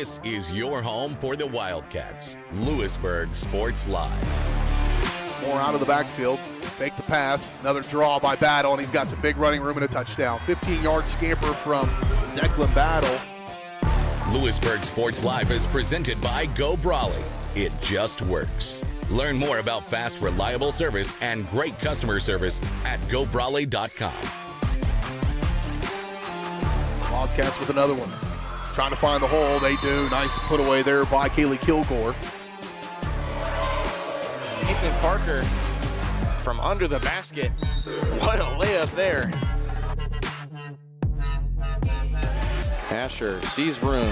This is your home for the Wildcats. Louisburg Sports Live. More out of the backfield. Make the pass. Another draw by Battle, and he's got some big running room and a touchdown. 15-yard scamper from Declan Battle. Louisburg Sports Live is presented by Go Brawley. It just works. Learn more about fast, reliable service and great customer service at gobrawley.com. Wildcats with another one. Trying to find the hole. They do. Nice put away there by Kaylee Kilgore. Ethan Parker from under the basket. What a layup there. Asher sees room,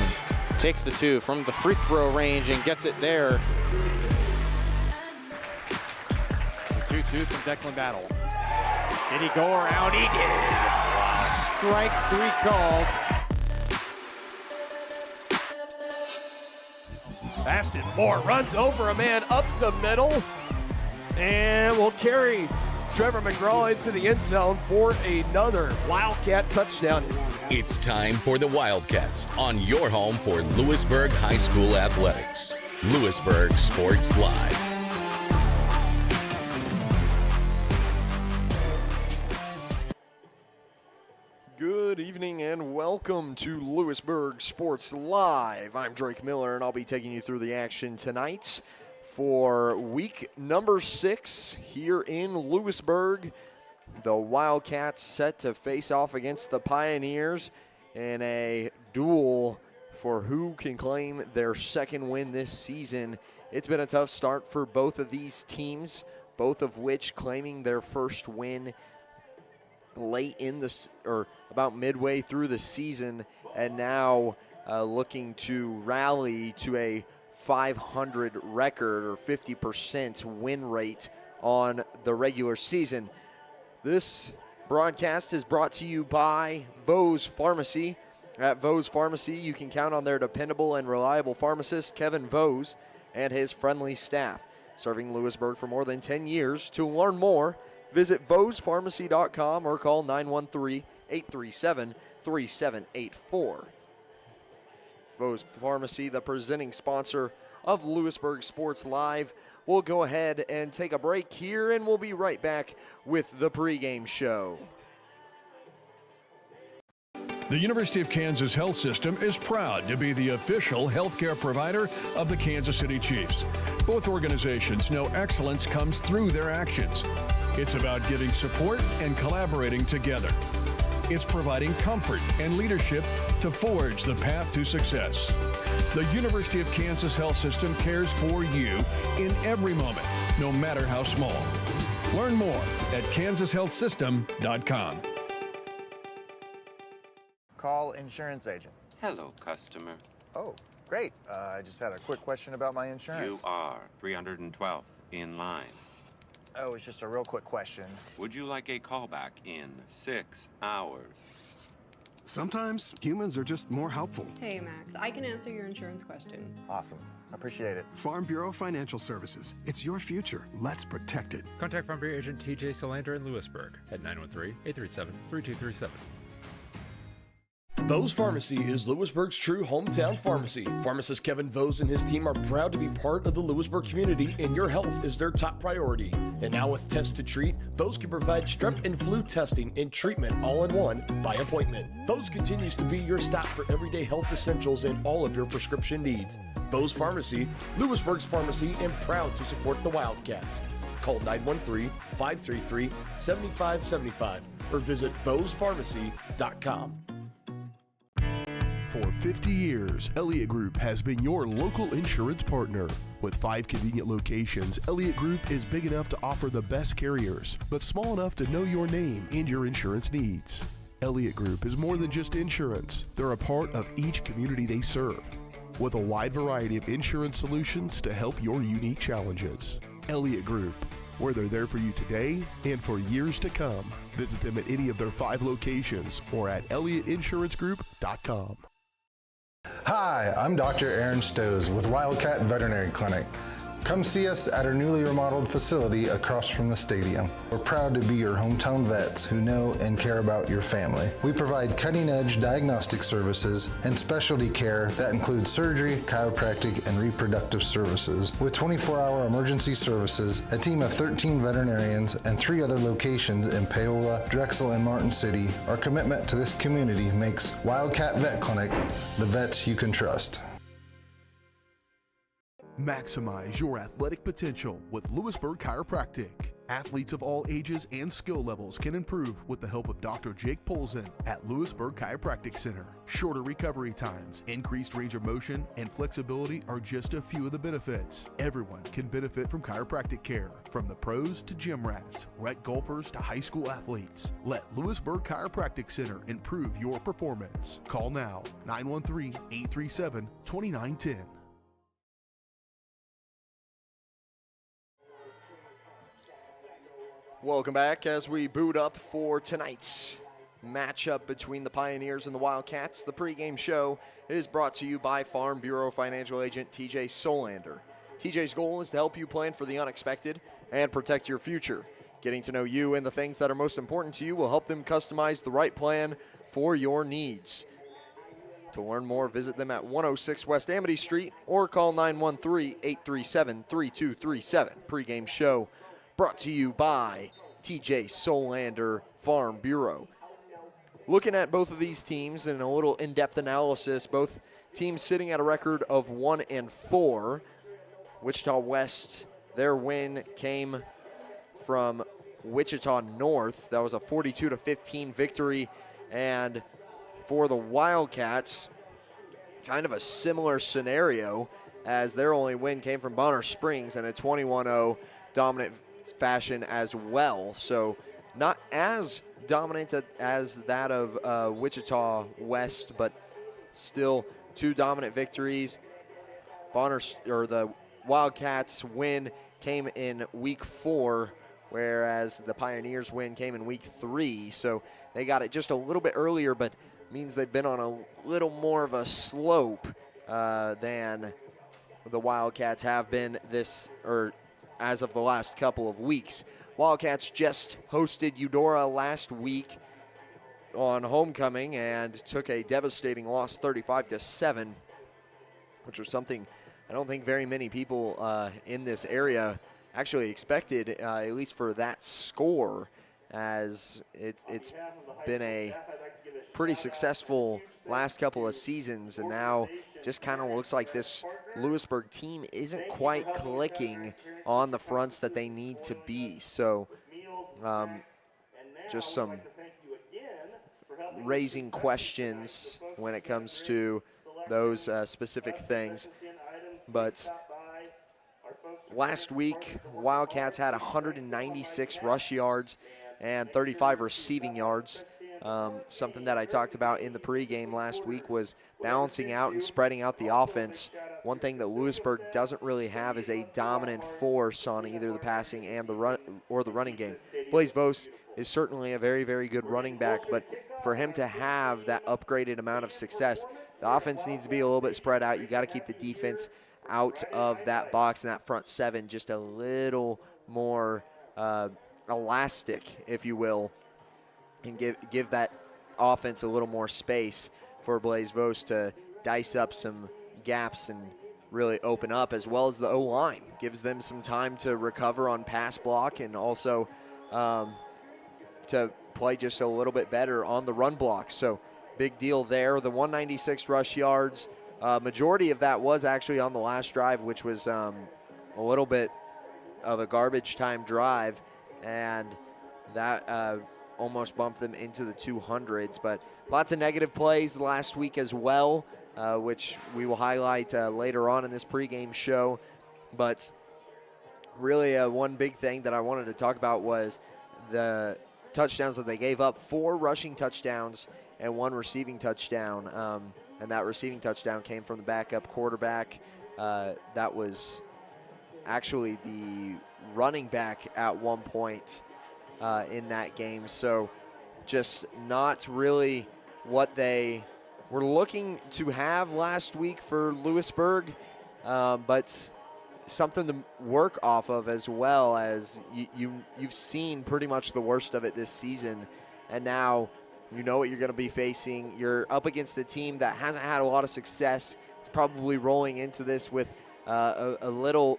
takes the two from the free throw range and gets it there. The 2-2 from Declan Battle. Did he go around? He did. Strike three called. Baston Moore runs over a man up the middle and will carry Trevor McGraw into the end zone for another Wildcat touchdown. It's time for the Wildcats on your home for Louisburg High School Athletics. Louisburg Sports Live. Good evening and welcome to Louisburg Sports Live. I'm Drake Miller and I'll be taking you through the action tonight for week number 6 here in Lewisburg. The Wildcats set to face off against the Pioneers in a duel for who can claim their second win this season. It's been a tough start for both of these teams, both of which claiming their first win late in the, or about midway through the season, and now looking to rally to a 500 record or 50% win rate on the regular season. This broadcast is brought to you by Vose Pharmacy. At Vose Pharmacy, you can count on their dependable and reliable pharmacist, Kevin Vose, and his friendly staff, serving Louisburg for more than 10 years. To learn more, visit VosePharmacy.com or call 913-837-3784. Vose Pharmacy, the presenting sponsor of Louisburg Sports Live. We'll go ahead and take a break here, and we'll be right back with the pregame show. The University of Kansas Health System is proud to be the official healthcare provider of the Kansas City Chiefs. Both organizations know excellence comes through their actions. It's about giving support and collaborating together. It's providing comfort and leadership to forge the path to success. The University of Kansas Health System cares for you in every moment, no matter how small. Learn more at kansashealthsystem.com. Call insurance agent. Hello, customer. Oh, great. I just had a quick question about my insurance. You are 312th in line. Oh, it's just a real quick question. Would you like a callback in 6 hours? Sometimes humans are just more helpful. Hey, Max, I can answer your insurance question. Awesome. Appreciate it. Farm Bureau Financial Services. It's your future. Let's protect it. Contact Farm Bureau agent TJ Solandra in Louisburg at 913-837-3237. Vose Pharmacy is Louisburg's true hometown pharmacy. Pharmacist Kevin Vose and his team are proud to be part of the Louisburg community, and your health is their top priority. And now with Test to Treat, Vose can provide strep and flu testing and treatment all in one by appointment. Vose continues to be your stop for everyday health essentials and all of your prescription needs. Vose Pharmacy, Louisburg's pharmacy, and proud to support the Wildcats. Call 913-533-7575 or visit VosePharmacy.com. For 50 years, Elliott Group has been your local insurance partner. With 5 convenient locations, Elliott Group is big enough to offer the best carriers, but small enough to know your name and your insurance needs. Elliott Group is more than just insurance. They're a part of each community they serve, with a wide variety of insurance solutions to help your unique challenges. Elliott Group, where they're there for you today and for years to come. Visit them at any of their 5 locations or at ElliottInsuranceGroup.com. Hi, I'm Dr. Aaron Stows with Wildcat Veterinary Clinic. Come see us at our newly remodeled facility across from the stadium. We're proud to be your hometown vets who know and care about your family. We provide cutting-edge diagnostic services and specialty care that includes surgery, chiropractic, and reproductive services. With 24-hour emergency services, a team of 13 veterinarians, and 3 other locations in Paola, Drexel, and Martin City, our commitment to this community makes Wildcat Vet Clinic the vets you can trust. Maximize your athletic potential with Louisburg Chiropractic. Athletes of all ages and skill levels can improve with the help of Dr. Jake Polzin at Louisburg Chiropractic Center. Shorter recovery times, increased range of motion, and flexibility are just a few of the benefits. Everyone can benefit from chiropractic care, from the pros to gym rats, rec golfers to high school athletes. Let Louisburg Chiropractic Center improve your performance. Call now, 913-837-2910. Welcome back as we boot up for tonight's matchup between the Pioneers and the Wildcats. The pregame show is brought to you by Farm Bureau financial agent TJ Solander. TJ's goal is to help you plan for the unexpected and protect your future. Getting to know you and the things that are most important to you will help them customize the right plan for your needs. To learn more, visit them at 106 West Amity Street or call 913-837-3237. Pregame show brought to you by TJ Solander Farm Bureau. Looking at both of these teams in a little in-depth analysis, both teams sitting at a record of 1-4. Wichita West, their win came from Wichita North. That was a 42-15 victory. And for the Wildcats, kind of a similar scenario, as their only win came from Bonner Springs in a 21-0 dominant fashion as well. So not as dominant as that of Wichita West, but still 2 dominant victories. The Wildcats win came in week 4, whereas the Pioneers win came in week 3. So they got it just a little bit earlier, but means they've been on a little more of a slope than the Wildcats have been as of the last couple of weeks. Wildcats just hosted Eudora last week on homecoming and took a devastating loss 35-7, which was something I don't think very many people in this area actually expected, at least for that score, as it's been a pretty successful last couple of seasons, and now just kind of looks like this Louisburg team isn't quite clicking on the fronts that they need to be. So just some raising questions when it comes to those specific things. But last week, Wildcats had 196 rush yards and 35 receiving yards. Something that I talked about in the pregame last week was balancing out and spreading out the offense. One thing that Louisburg doesn't really have is a dominant force on either the passing and the running game. Blaise Vos is certainly a very, very good running back, but for him to have that upgraded amount of success, the offense needs to be a little bit spread out. You got to keep the defense out of that box and that front 7 just a little more elastic, if you will, and give that offense a little more space for Blaise Vos to dice up some gaps and really open up, as well as the O-line. Gives them some time to recover on pass block and also to play just a little bit better on the run block. So big deal there. The 196 rush yards, majority of that was actually on the last drive, which was a little bit of a garbage time drive, and that almost bumped them into the 200s. But lots of negative plays last week as well, which we will highlight later on in this pregame show. But really one big thing that I wanted to talk about was the touchdowns that they gave up. 4 rushing touchdowns and 1 receiving touchdown. And that receiving touchdown came from the backup quarterback. That was actually the running back at one point in that game. So just not really what they were looking to have last week for Louisburg, but something to work off of, as well as you've seen pretty much the worst of it this season, and now you know what you're going to be facing. You're up against a team that hasn't had a lot of success. It's probably rolling into this with a little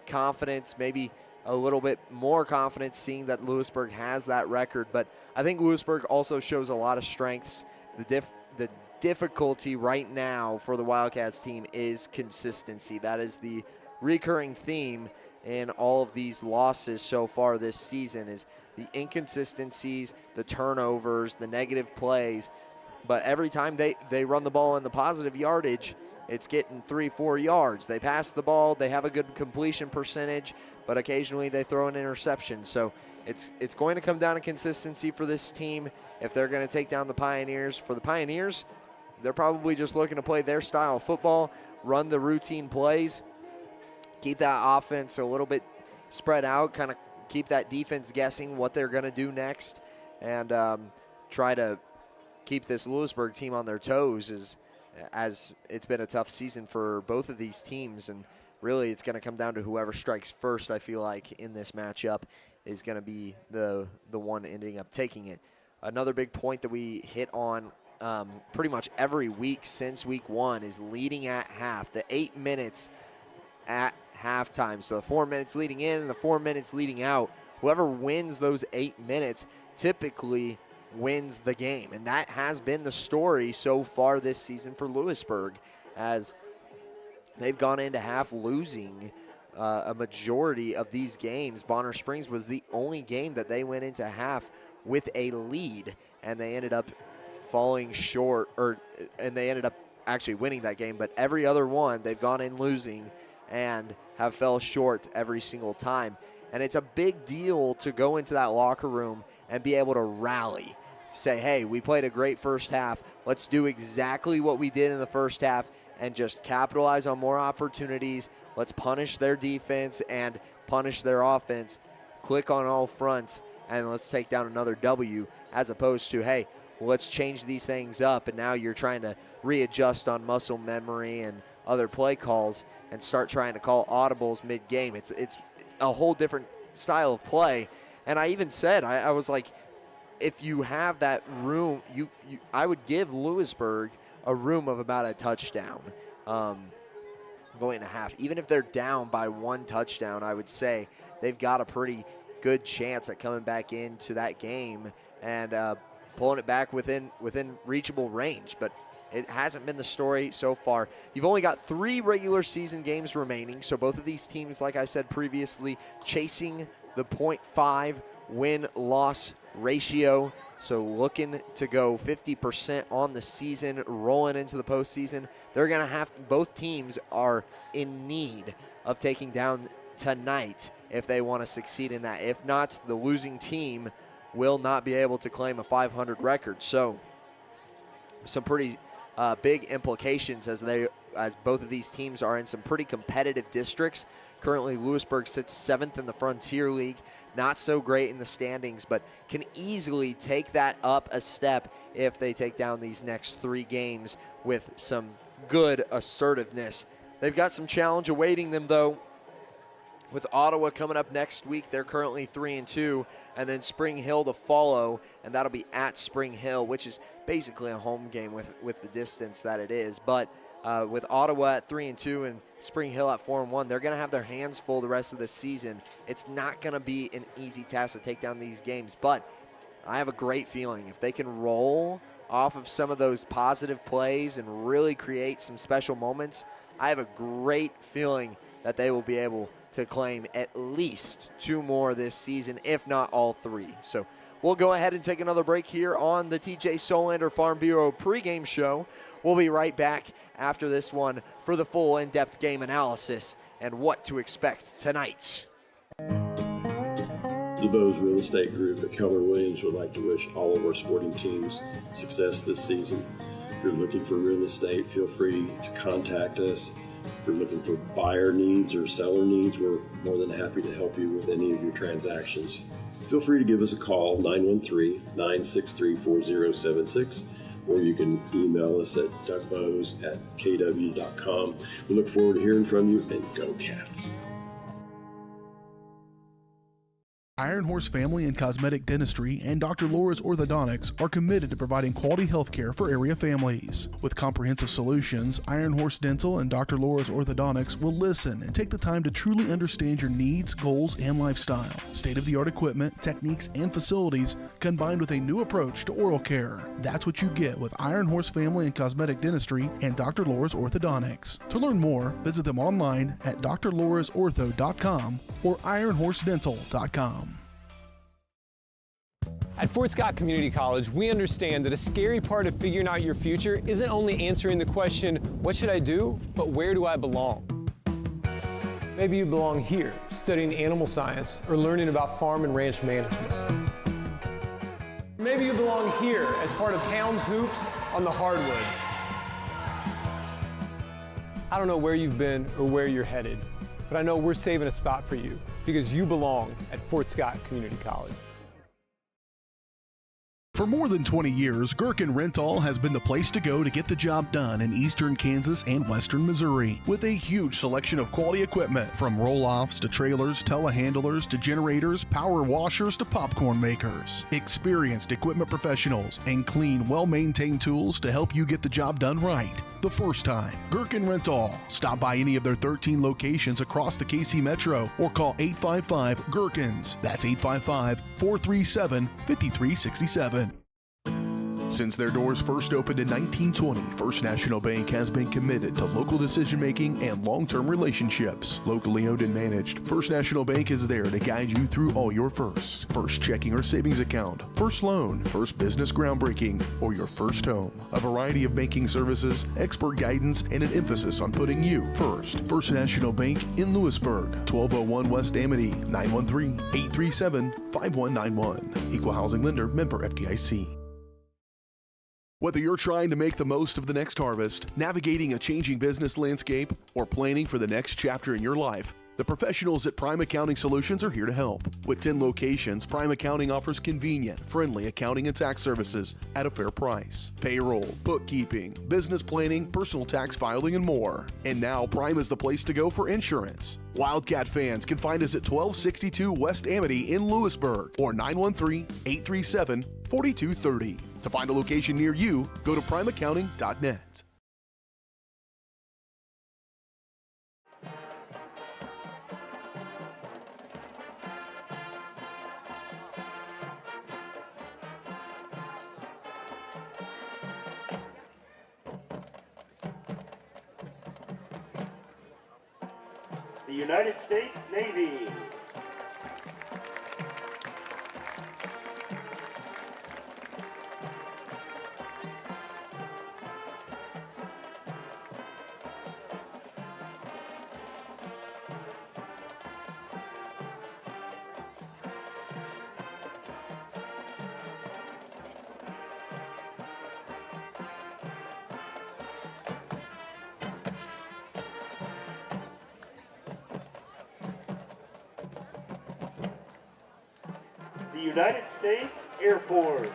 confidence, maybe a little bit more confidence, seeing that Louisburg has that record. But I think Louisburg also shows a lot of strengths. The difficulty right now for the Wildcats team is consistency. That is the recurring theme in all of these losses so far this season, is the inconsistencies, the turnovers, the negative plays. But every time they run the ball in the positive yardage, it's getting 3-4 yards. They pass the ball, they have a good completion percentage, but occasionally they throw an interception. So it's going to come down to consistency for this team if they're going to take down the Pioneers. For the Pioneers, they're probably just looking to play their style of football, run the routine plays, keep that offense a little bit spread out, kind of keep that defense guessing what they're going to do next, and try to keep this Louisburg team on their toes, as it's been a tough season for both of these teams. And really it's going to come down to whoever strikes first, I feel like, in this matchup is going to be the one ending up taking it. Another big point that we hit on pretty much every week since week 1 is leading at half, the 8 minutes at halftime. So the 4 minutes leading in and the 4 minutes leading out, whoever wins those 8 minutes typically wins the game. And that has been the story so far this season for Louisburg, as they've gone into half losing a majority of these games. Bonner Springs was the only game that they went into half with a lead, and they ended up falling short, and they ended up actually winning that game. But every other one, they've gone in losing and have fell short every single time. And it's a big deal to go into that locker room and be able to rally. Say, hey, we played a great first half. Let's do exactly what we did in the first half and just capitalize on more opportunities. Let's punish their defense and punish their offense. Click on all fronts, and let's take down another W, as opposed to, hey, let's change these things up, and now you're trying to readjust on muscle memory and other play calls and start trying to call audibles mid-game. It's a whole different style of play. And I even said, I was like, if you have that room, I would give Louisburg a room of about a touchdown going to half. Even if they're down by 1 touchdown, I would say they've got a pretty good chance at coming back into that game and pulling it back within reachable range. But it hasn't been the story so far. You've only got 3 regular season games remaining, so both of these teams, like I said previously, chasing the .5 win-loss ratio. So looking to go 50% on the season, rolling into the postseason. They're going to have, both teams are in need of taking down tonight if they want to succeed in that. If not, the losing team will not be able to claim a 500 record. So some pretty big implications as both of these teams are in some pretty competitive districts. Currently, Louisburg sits 7th in the Frontier League. Not so great in the standings, but can easily take that up a step if they take down these next 3 games with some good assertiveness. They've got some challenge awaiting them, though, with Ottawa coming up next week. They're currently 3-2, and then Spring Hill to follow, and that'll be at Spring Hill, which is basically a home game with the distance that it is. But with Ottawa at 3-2 and Spring Hill at 4-1, they're going to have their hands full the rest of the season. It's not going to be an easy task to take down these games, but I have a great feeling if they can roll off of some of those positive plays and really create some special moments, I have a great feeling that they will be able to claim at least 2 more this season, if not all 3. So we'll go ahead and take another break here on the TJ Solander Farm Bureau pregame show. We'll be right back after this one for the full in-depth game analysis and what to expect tonight. The Bose Real Estate Group at Keller Williams would like to wish all of our sporting teams success this season. If you're looking for real estate, feel free to contact us. If you're looking for buyer needs or seller needs, we're more than happy to help you with any of your transactions. Feel free to give us a call, 913-963-4076, or you can email us at dougbose@kw.com. We look forward to hearing from you, and go Cats. Iron Horse Family and Cosmetic Dentistry and Dr. Laura's Orthodontics are committed to providing quality health care for area families. With comprehensive solutions, Iron Horse Dental and Dr. Laura's Orthodontics will listen and take the time to truly understand your needs, goals, and lifestyle. State-of-the-art equipment, techniques, and facilities combined with a new approach to oral care. That's what you get with Iron Horse Family and Cosmetic Dentistry and Dr. Laura's Orthodontics. To learn more, visit them online at drlaurasortho.com or ironhorsedental.com. At Fort Scott Community College, we understand that a scary part of figuring out your future isn't only answering the question, what should I do, but where do I belong? Maybe you belong here, studying animal science or learning about farm and ranch management. Maybe you belong here as part of Helms Hoops on the hardwood. I don't know where you've been or where you're headed, but I know we're saving a spot for you because you belong at Fort Scott Community College. For more than 20 years, Gherkin Rental has been the place to go to get the job done in eastern Kansas and western Missouri. With a huge selection of quality equipment, from roll-offs to trailers, telehandlers to generators, power washers to popcorn makers. Experienced equipment professionals and clean, well-maintained tools to help you get the job done right the first time. Gherkin Rental. Stop by any of their 13 locations across the KC Metro or call 855-GHERKINS. That's 855-437-5367. Since their doors first opened in 1920, First National Bank has been committed to local decision-making and long-term relationships. Locally owned and managed, First National Bank is there to guide you through all your firsts. First checking or savings account, first loan, first business groundbreaking, or your first home. A variety of banking services, expert guidance, and an emphasis on putting you first. First National Bank in Louisburg, 1201 West Amity, 913-837-5191. Equal housing lender, member FDIC. Whether you're trying to make the most of the next harvest, navigating a changing business landscape, or planning for the next chapter in your life, the professionals at Prime Accounting Solutions are here to help. With 10 locations, Prime Accounting offers convenient, friendly accounting and tax services at a fair price. Payroll, bookkeeping, business planning, personal tax filing, and more. And now Prime is the place to go for insurance. Wildcat fans can find us at 1262 West Amity in Louisburg or 913-837-4230. To find a location near you, go to primeaccounting.net. The United States Navy. The United States Air Force.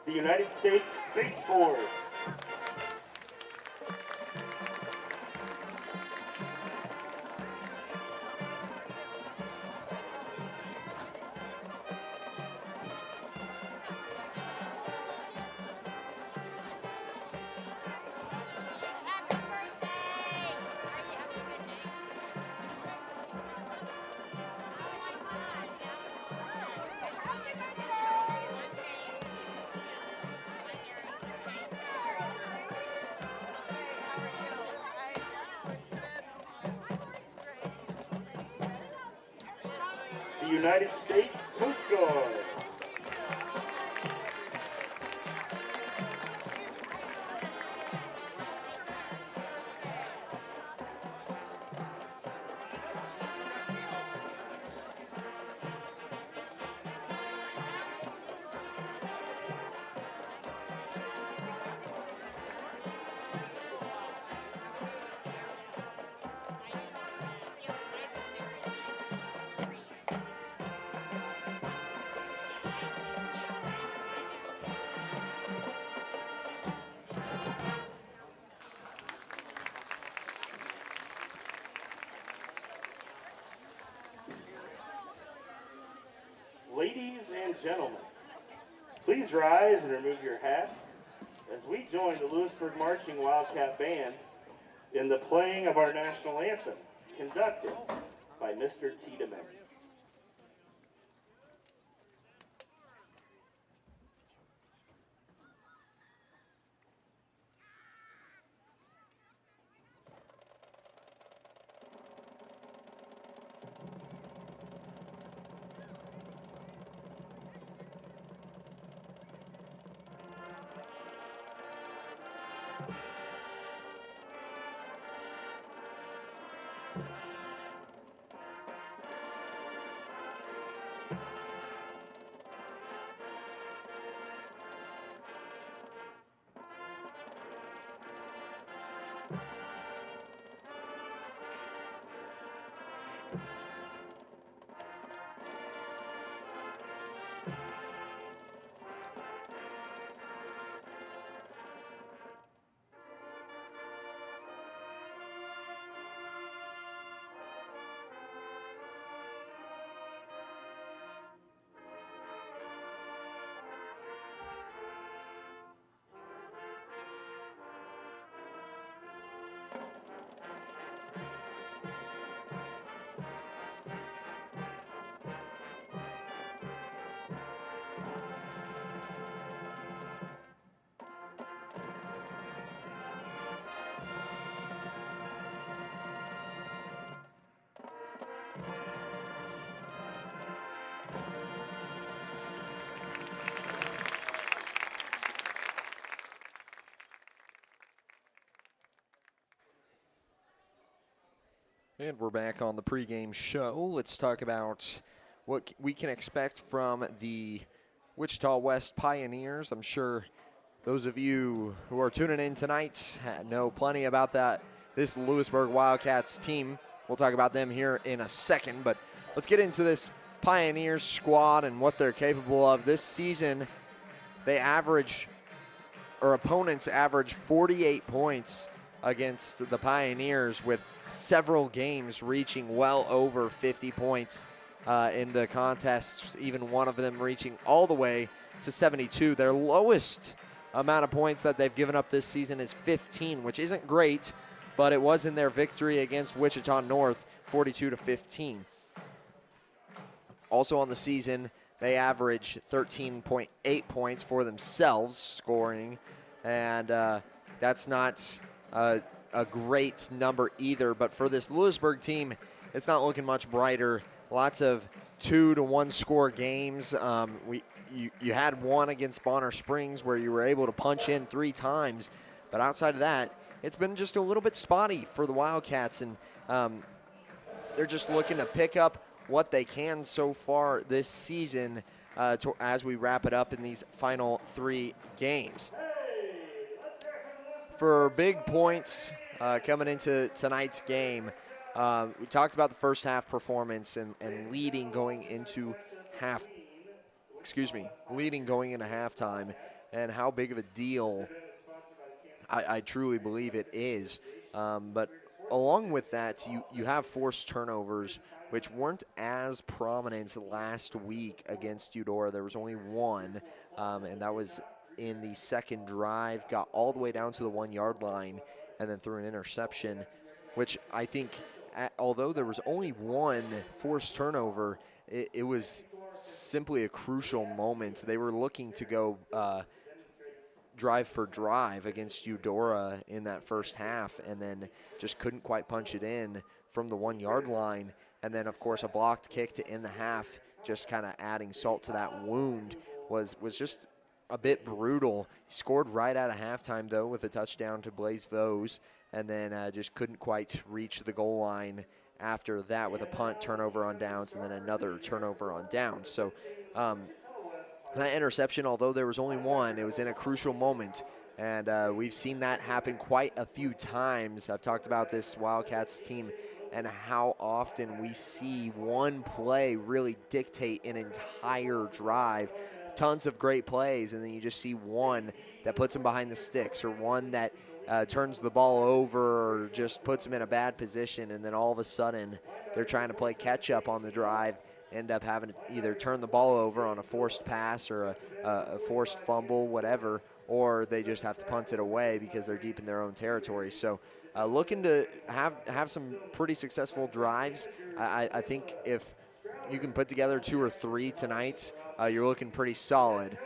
The United States Space Force. The United States Coast Guard. Ladies and gentlemen, please rise and remove your hats as we join the Louisburg Marching Wildcat Band in the playing of our national anthem, conducted by Mr. Tiedemann. And we're back on the pregame show. Let's talk about what we can expect from the Wichita West Pioneers. I'm sure those of you who are tuning in tonight know plenty about this Louisburg Wildcats team. We'll talk about them here in a second, but let's get into this Pioneers squad and what they're capable of. This season, opponents average 48 points against the Pioneers, with several games reaching well over 50 points in the contests, even one of them reaching all the way to 72. Their lowest amount of points that they've given up this season is 15, which isn't great, but it was in their victory against Wichita North, 42-15. Also on the season, they average 13.8 points for themselves scoring, and that's not a great number either. But for this Louisburg team, it's not looking much brighter. Lots of 2-1 score games. You had one against Bonner Springs where you were able to punch in 3 times, but outside of that, it's been just a little bit spotty for the Wildcats, and they're just looking to pick up what they can so far this season as we wrap it up in these final 3 games. For big points coming into tonight's game, we talked about the first half performance and leading going into halftime, and how big of a deal I truly believe it is. But along with that, you have forced turnovers, which weren't as prominent last week against Eudora. There was only one, and that was in the second drive, got all the way down to the 1-yard line, and then threw an interception, which I think, although there was only one forced turnover, it was simply a crucial moment. They were looking to go drive for drive against Eudora in that first half, and then just couldn't quite punch it in from the 1-yard line. And then, of course, a blocked kick to end the half, just kind of adding salt to that wound, was just a bit brutal. He scored right out of halftime, though, with a touchdown to Blaise Vose, and then just couldn't quite reach the goal line after that with a punt, turnover on downs, and then another turnover on downs. So that interception, although there was only one, it was in a crucial moment, and we've seen that happen quite a few times. I've talked about this Wildcats team and how often we see one play really dictate an entire drive. Tons of great plays, and then you just see one that puts them behind the sticks, or one that turns the ball over, or just puts them in a bad position, and then all of a sudden they're trying to play catch-up on the drive, end up having to either turn the ball over on a forced pass or a forced fumble, whatever, or they just have to punt it away because they're deep in their own territory. So looking to have some pretty successful drives. I think if you can put together 2 or 3 tonight, you're looking pretty solid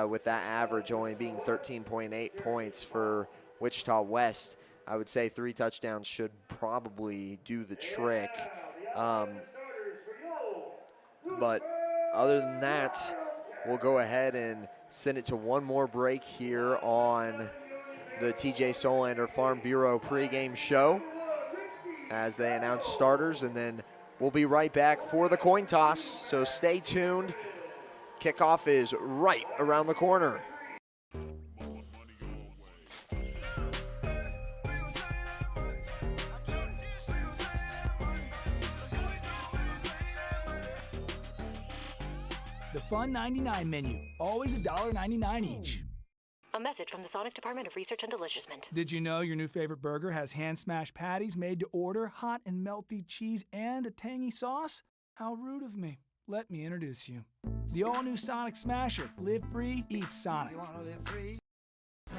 with that average only being 13.8 points for Wichita West. I would say 3 touchdowns should probably do the trick. But other than that, we'll go ahead and send it to one more break here on the TJ Solander Farm Bureau pregame show as they announce starters, and then we'll be right back for the coin toss, so stay tuned. Kickoff is right around the corner. The Fun 99 menu, always $1.99 each. A message from the Sonic Department of Research and Deliciousment. Did you know your new favorite burger has hand-smashed patties made to order, hot and melty cheese, and a tangy sauce? How rude of me. Let me introduce you. The all-new Sonic Smasher. Live free, eat Sonic.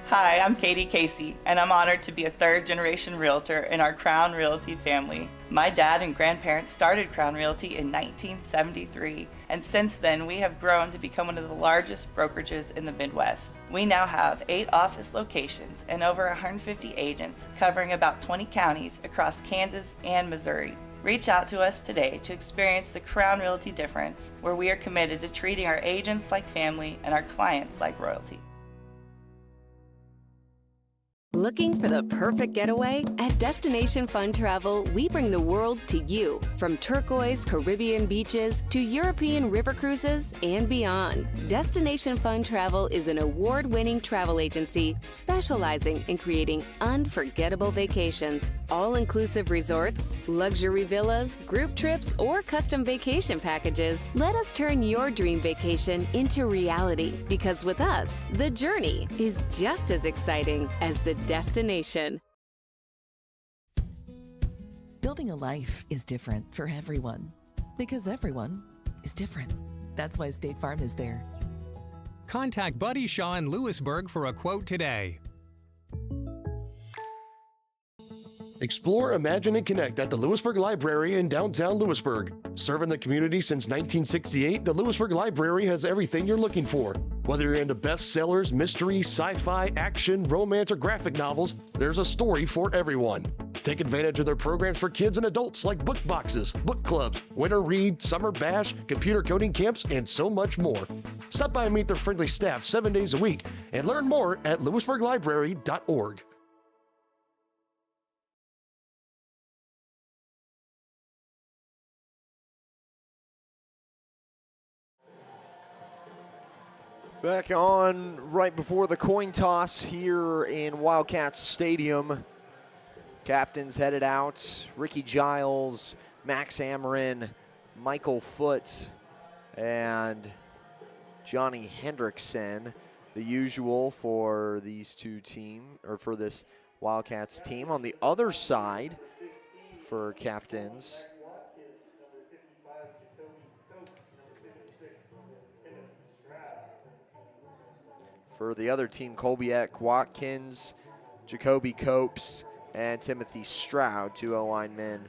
Hi, I'm Katie Casey, and I'm honored to be a third-generation realtor in our Crown Realty family. My dad and grandparents started Crown Realty in 1973, and since then we have grown to become one of the largest brokerages in the Midwest. We now have 8 office locations and over 150 agents covering about 20 counties across Kansas and Missouri. Reach out to us today to experience the Crown Realty difference, where we are committed to treating our agents like family and our clients like royalty. Looking for the perfect getaway? At Destination Fun Travel, we bring the world to you. From turquoise Caribbean beaches to European river cruises and beyond. Destination Fun Travel is an award-winning travel agency specializing in creating unforgettable vacations. All-inclusive resorts, luxury villas, group trips, or custom vacation packages. Let us turn your dream vacation into reality, because with us, the journey is just as exciting as the destination. Building a life is different for everyone, because everyone is different. That's why State Farm is there. Contact Buddy Shaw in Louisburg for a quote today. Explore, imagine, and connect at the Louisburg Library in downtown Louisburg. Serving the community since 1968, the Louisburg Library has everything you're looking for. Whether you're into bestsellers, mystery, sci-fi, action, romance, or graphic novels, there's a story for everyone. Take advantage of their programs for kids and adults like book boxes, book clubs, winter read, summer bash, computer coding camps, and so much more. Stop by and meet their friendly staff 7 days a week and learn more at louisburglibrary.org. Back on right before the coin toss here in Wildcats Stadium. Captains headed out. Ricky Giles, Max Amarin, Michael Foote, and Johnny Hendrickson. The usual for these two teams, or for this Wildcats team. On the other side for captains, for the other team, Colby-Eck Watkins, Jacoby Copes, and Timothy Stroud, 2 linemen,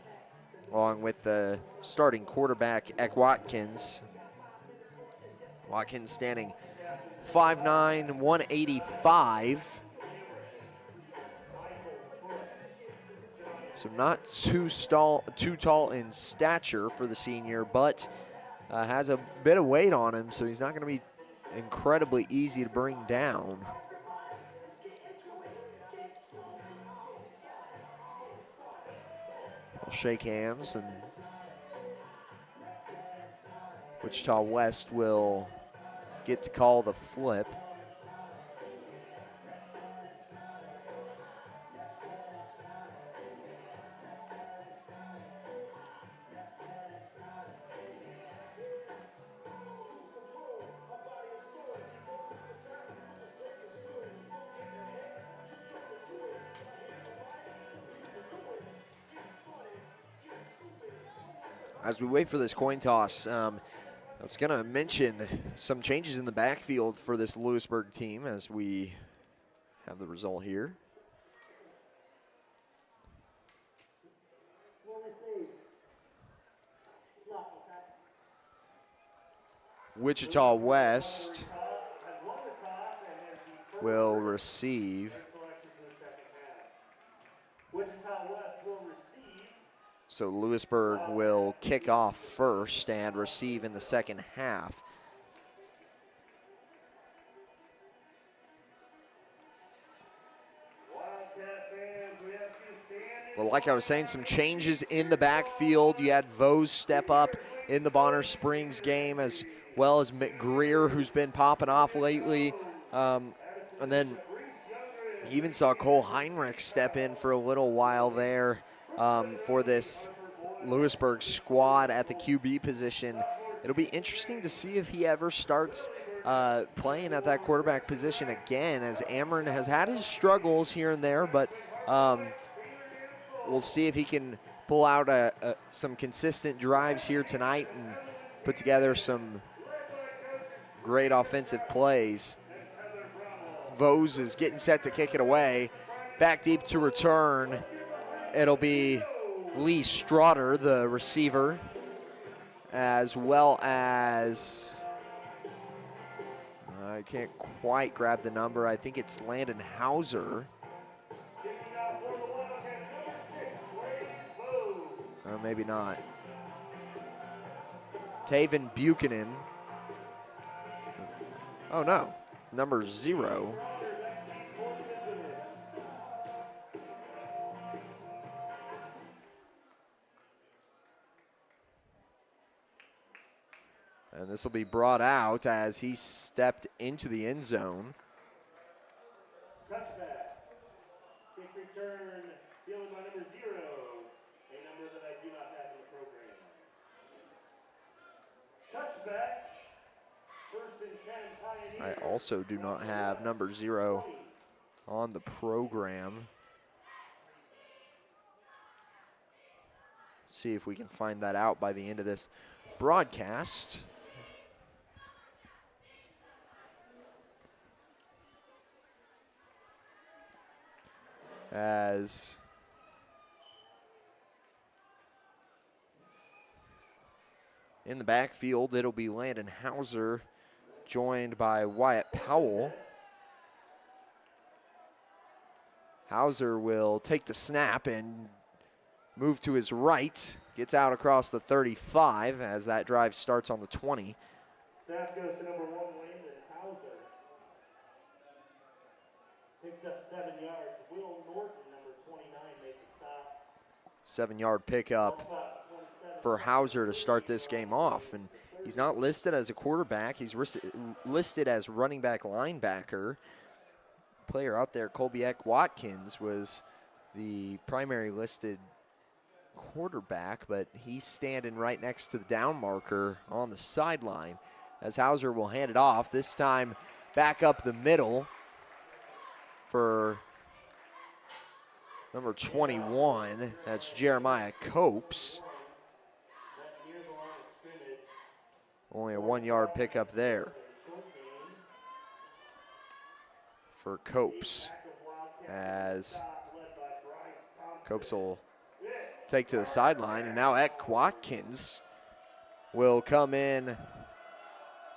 along with the starting quarterback, Eck Watkins. Watkins standing 5'9", 185. So not too tall in stature for the senior, but has a bit of weight on him, so he's not going to be incredibly easy to bring down. We'll shake hands, and Wichita West will get to call the flip. As we wait for this coin toss, I was going to mention some changes in the backfield for this Louisburg team as we have the result here. Wichita West will receive. So Louisburg will kick off first and receive in the second half. Well, like I was saying, some changes in the backfield. You had Vose step up in the Bonner Springs game, as well as McGreer, who's been popping off lately. And then you even saw Cole Heinrich step in for a little while there for this Louisburg squad at the QB position. It'll be interesting to see if he ever starts playing at that quarterback position again, as Ameren has had his struggles here and there, but we'll see if he can pull out some consistent drives here tonight and put together some great offensive plays. Vose is getting set to kick it away. Back deep to return. It'll be Lee Strotter, the receiver, as well as, I can't quite grab the number. I think it's Landon Hauser. Or maybe not. Taven Buchanan. Oh no, number 0. And this will be brought out as he stepped into the end zone. Touchback. Kick return, fielded by number 0, a number that I do not have in the program. Touchback. First and 10, Pioneers. I also do not have number 0 on the program. See if we can find that out by the end of this broadcast. As in the backfield, it'll be Landon Hauser, joined by Wyatt Powell. Hauser will take the snap and move to his right, gets out across the 35 as that drive starts on the 20. Snap goes to number 1, Landon Hauser. Picks up 7 yards. Will Norton, number 29, makes the stop. 7-yard pickup for Hauser to start this game off. And he's not listed as a quarterback. He's listed as running back linebacker. Player out there, Colby-Eck Watkins, was the primary listed quarterback, but he's standing right next to the down marker on the sideline as Hauser will hand it off, this time back up the middle for number 21. That's Jeremiah Copes. Only a 1-yard pickup there for Copes, as Copes will take to the sideline, and now Eck Watkins will come in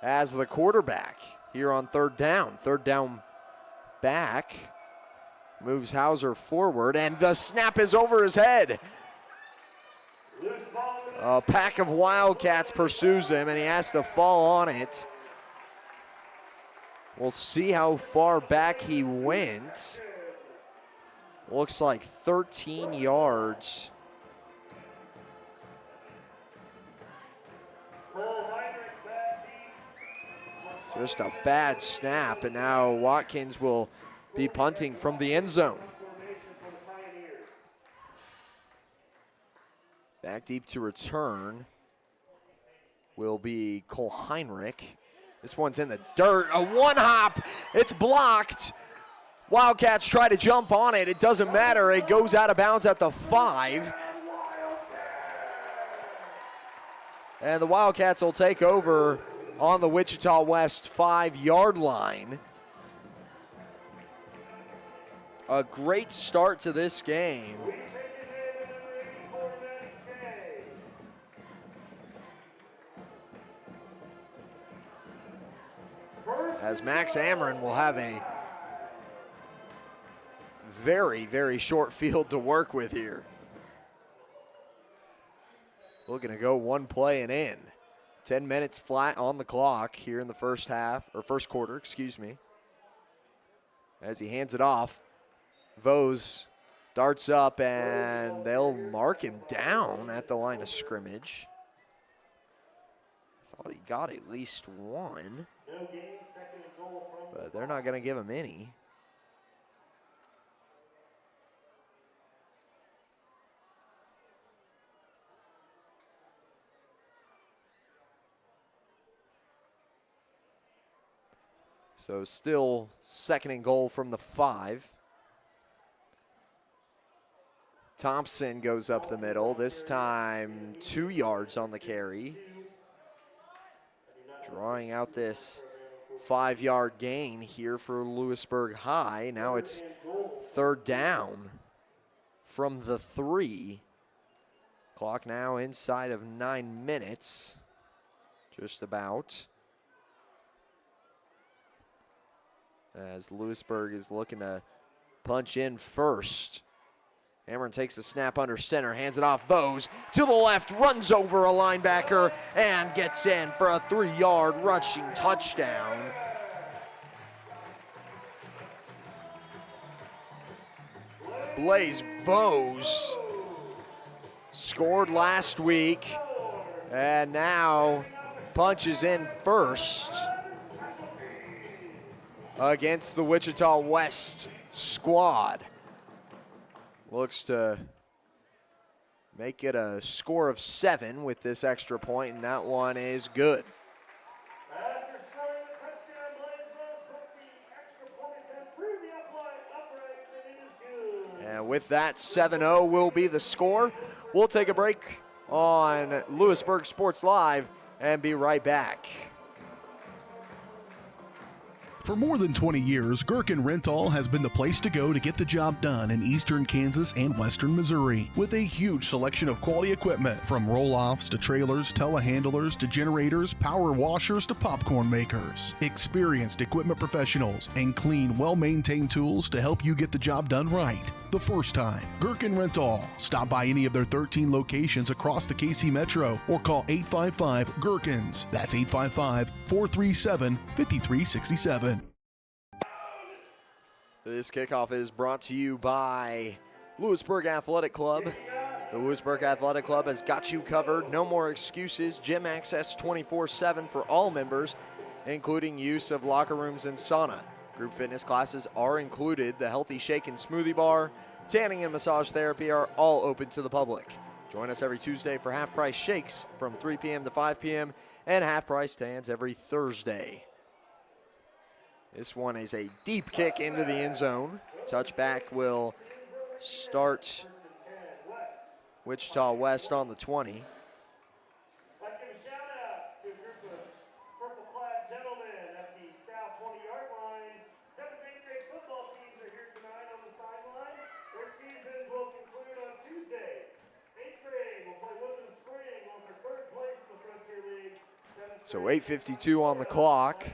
as the quarterback here on third down. Third down back, moves Hauser forward, and the snap is over his head. A pack of Wildcats pursues him, and he has to fall on it. We'll see how far back he went. Looks like 13 yards. Just a bad snap, and now Watkins will be punting from the end zone. Back deep to return will be Cole Heinrich. This one's in the dirt, a one-hop, it's blocked. Wildcats try to jump on it, it doesn't matter, it goes out of bounds at the 5. And the Wildcats will take over on the Wichita West 5-yard line. A great start to this game. As Max Amron will have a very, very short field to work with here. Looking to go one play and in. 10 minutes flat on the clock here in the first quarter, excuse me. As he hands it off, Vose darts up and they'll mark him down at the line of scrimmage. Thought he got at least one, but they're not going to give him any. So still 2nd and goal from the 5. Thompson goes up the middle, this time 2 yards on the carry. Drawing out this 5-yard gain here for Louisburg High. Now it's 3rd down from the 3. Clock now inside of 9 minutes, just about. As Louisburg is looking to punch in first. Amron takes the snap under center, hands it off. Vose to the left, runs over a linebacker, and gets in for a 3-yard rushing touchdown. Blaze Vose scored last week, and now punches in first against the Wichita West squad. Looks to make it a score of 7 with this extra point, and that one is good. And with that, 7-0 will be the score. We'll take a break on Louisburg Sports Live and be right back. For more than 20 years, Gherkin Rental has been the place to go to get the job done in eastern Kansas and western Missouri. With a huge selection of quality equipment, from roll-offs to trailers, telehandlers to generators, power washers to popcorn makers. Experienced equipment professionals and clean, well-maintained tools to help you get the job done right the first time. Gherkin Rental. Stop by any of their 13 locations across the KC Metro or call 855-GHERKINS. That's 855-437-5367. This kickoff is brought to you by Louisburg Athletic Club. The Louisburg Athletic Club has got you covered. No more excuses. Gym access 24/7 for all members, including use of locker rooms and sauna. Group fitness classes are included. The Healthy Shake and Smoothie Bar, tanning and massage therapy are all open to the public. Join us every Tuesday for half-price shakes from 3 p.m. to 5 p.m. and half-price tans every Thursday. This one is a deep kick into the end zone. Touchback will start Wichita West on the 20. So 8:52 on the clock.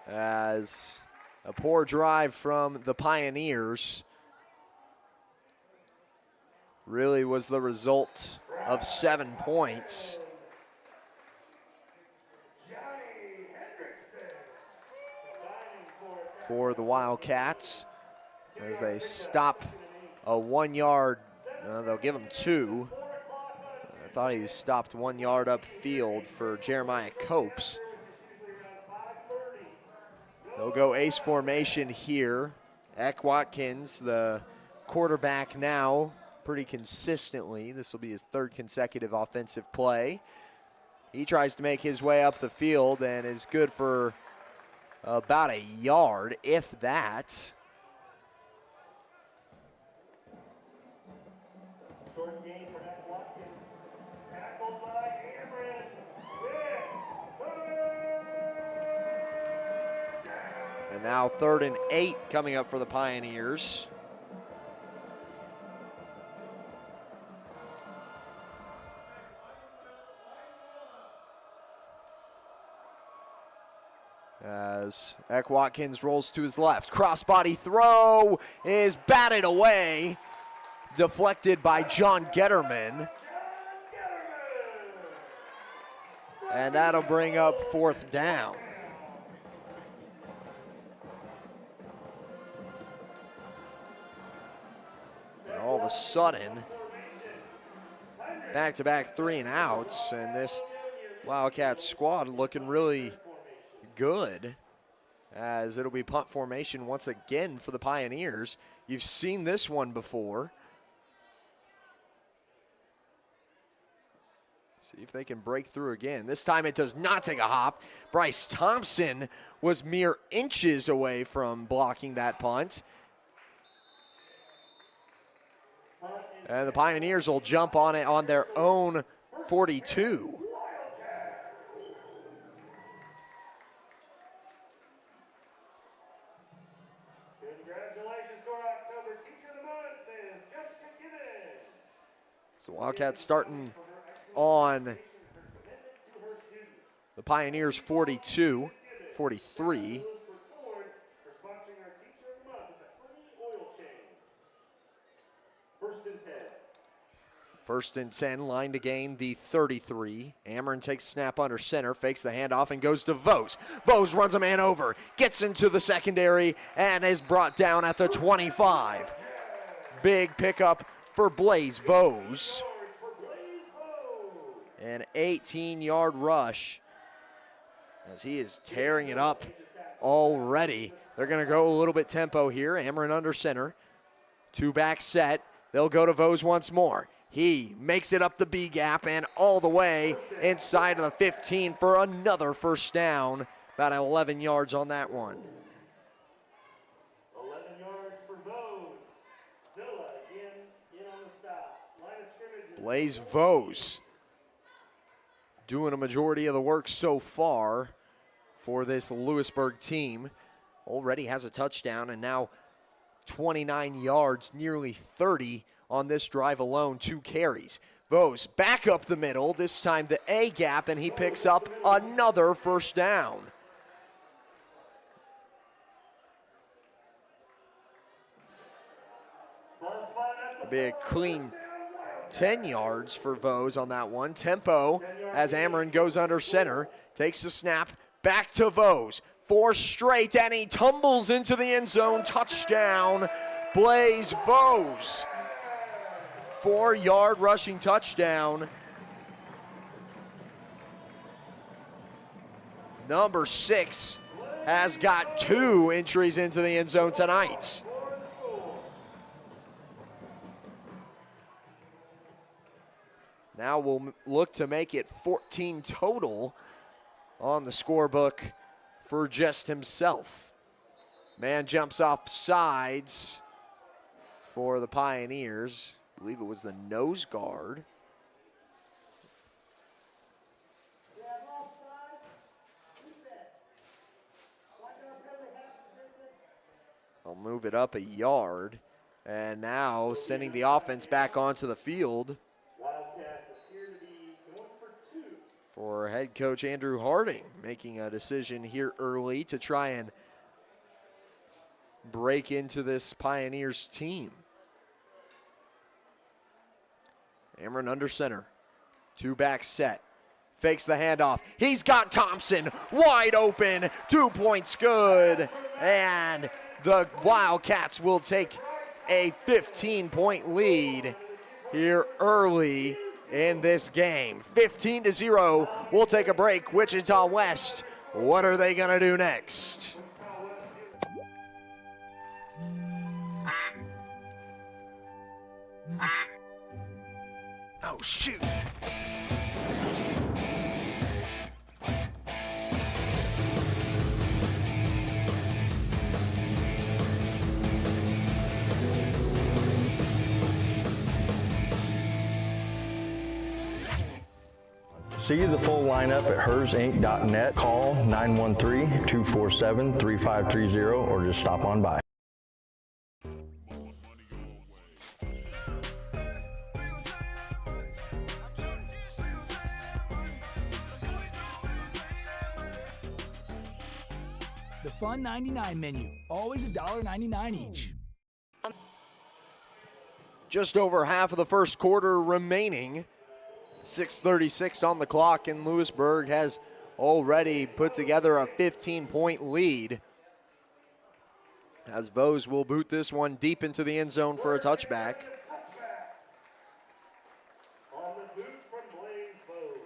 As a poor drive from the Pioneers really was the result of 7 points. For the Wildcats as they stop a 1 yard, they'll give them 2. I thought he was stopped 1 yard upfield for Jeremiah Copes. They'll go ace formation here. Eck Watkins, the quarterback now, pretty consistently. This will be his 3rd consecutive offensive play. He tries to make his way up the field and is good for about a yard, if that. Fourth game for Matt Watkins. Tackled by Cameron. And now 3rd and 8 coming up for the Pioneers. As Eck Watkins rolls to his left. Crossbody throw is batted away. Deflected by John Getterman. And that'll bring up 4th down. And all of a sudden, back-to-back 3 and outs, and this Wildcats squad looking really good, as it'll be punt formation once again for the Pioneers. You've seen this one before. See if they can break through again. This time it does not take a hop. Bryce Thompson was mere inches away from blocking that punt. And the Pioneers will jump on it on their own 42. Congratulations to our October Teacher of the Month is Jessica Gibbons. So Wildcats starting on the Pioneers 42, 43. First and 10, line to gain the 33. Ameren takes snap under center, fakes the handoff, and goes to Vose. Vose runs a man over, gets into the secondary, and is brought down at the 25. Big pickup for Blaze Vose. An 18-yard rush as he is tearing it up already. They're going to go a little bit tempo here. Ameren under center. 2-back set. They'll go to Vose once more. He makes it up the B gap and all the way inside of the 15 for another first down. About 11 yards on that one. 11 yards for Vose. Villa in on the stop. Line of scrimmage. Blaze Vose doing a majority of the work so far for this Louisburg team. Already has a touchdown and now 29 yards, nearly 30 on this drive alone, 2 carries. Vose back up the middle, this time the A gap, and he picks up another first down. It'll be a clean 10 yards for Vose on that one. Tempo as Ameren goes under center, takes the snap, back to Vose. 4 straight, and he tumbles into the end zone. Touchdown, Blaze Vose. 4-yard rushing touchdown. Number 6 has got 2 entries into the end zone tonight. Now we'll look to make it 14 total on the scorebook for just himself. Man jumps off sides for the Pioneers. I believe it was the nose guard. I'll move it up a yard. And now sending the offense back onto the field for head coach Andrew Harding, making a decision here early to try and break into this Pioneers team. Ameren under center. 2-back set. Fakes the handoff. He's got Thompson wide open. 2 points good. And the Wildcats will take a 15-point lead here early in this game. 15-0. We'll take a break. Wichita West, what are they going to do next? Oh, shoot. See the full lineup at hersinc.net. Call 913-247-3530 or just stop on by. The Fun 99 menu, always $1.99 each. Just over half of the first quarter remaining. 6:36 on the clock, and Louisburg has already put together a 15-point lead. As Vose will boot this one deep into the end zone for a touchback. On the boot from Blaze Vose.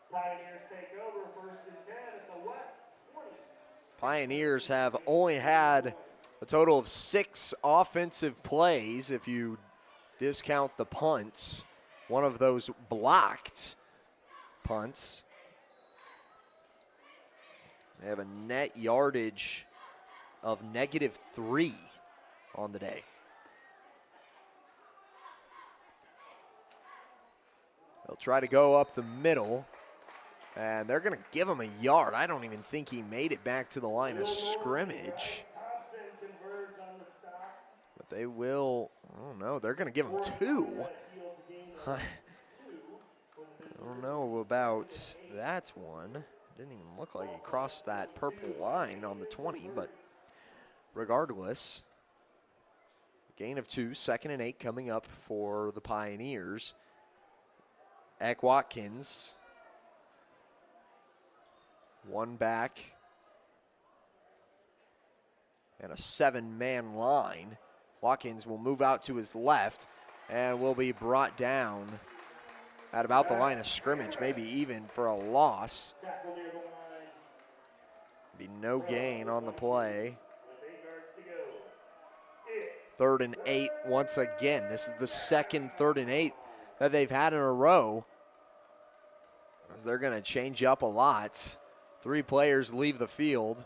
Pioneers take over, 1st and 10 at the West 20. Pioneers have only had a total of 6 offensive plays if you discount the punts. One of those blocked punts. They have a net yardage of -3 on the day. They'll try to go up the middle, and they're going to give him a yard. I don't even think he made it back to the line of scrimmage. But they will, oh no, they're going to give him 2. I don't know about that one. Didn't even look like he crossed that purple line on the 20, but regardless, gain of 2, 2nd and 8 coming up for the Pioneers. Eck Watkins, one back, and a 7-man line. Watkins will move out to his left and will be brought down at about the line of scrimmage, maybe even for a loss. Be no gain on the play. 3rd and 8 once again. This is the second 3rd and 8 that they've had in a row, as they're going to change up a lot. 3 players leave the field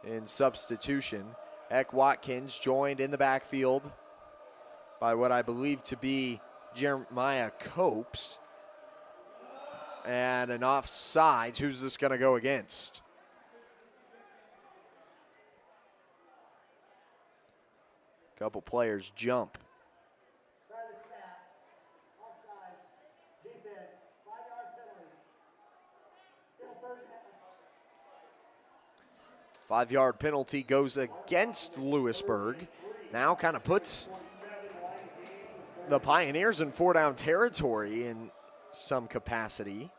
in substitution. Eck Watkins joined in the backfield by what I believe to be Jeremiah Copes. And an offsides. Who's this going to go against? Couple players jump. 5-yard penalty goes against Louisburg. Now kind of puts the Pioneers in 4-down territory in some capacity.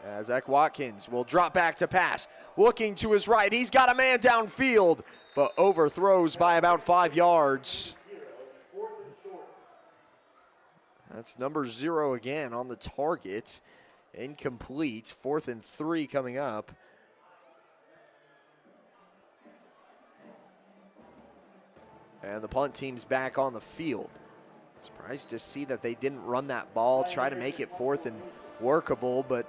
As Eck Watkins will drop back to pass. Looking to his right, he's got a man downfield, but overthrows by about 5 yards. That's number 0 again on the target. Incomplete. 4th and 3 coming up. And the punt team's back on the field. Surprised to see that they didn't run that ball, try to make it 4th and workable, but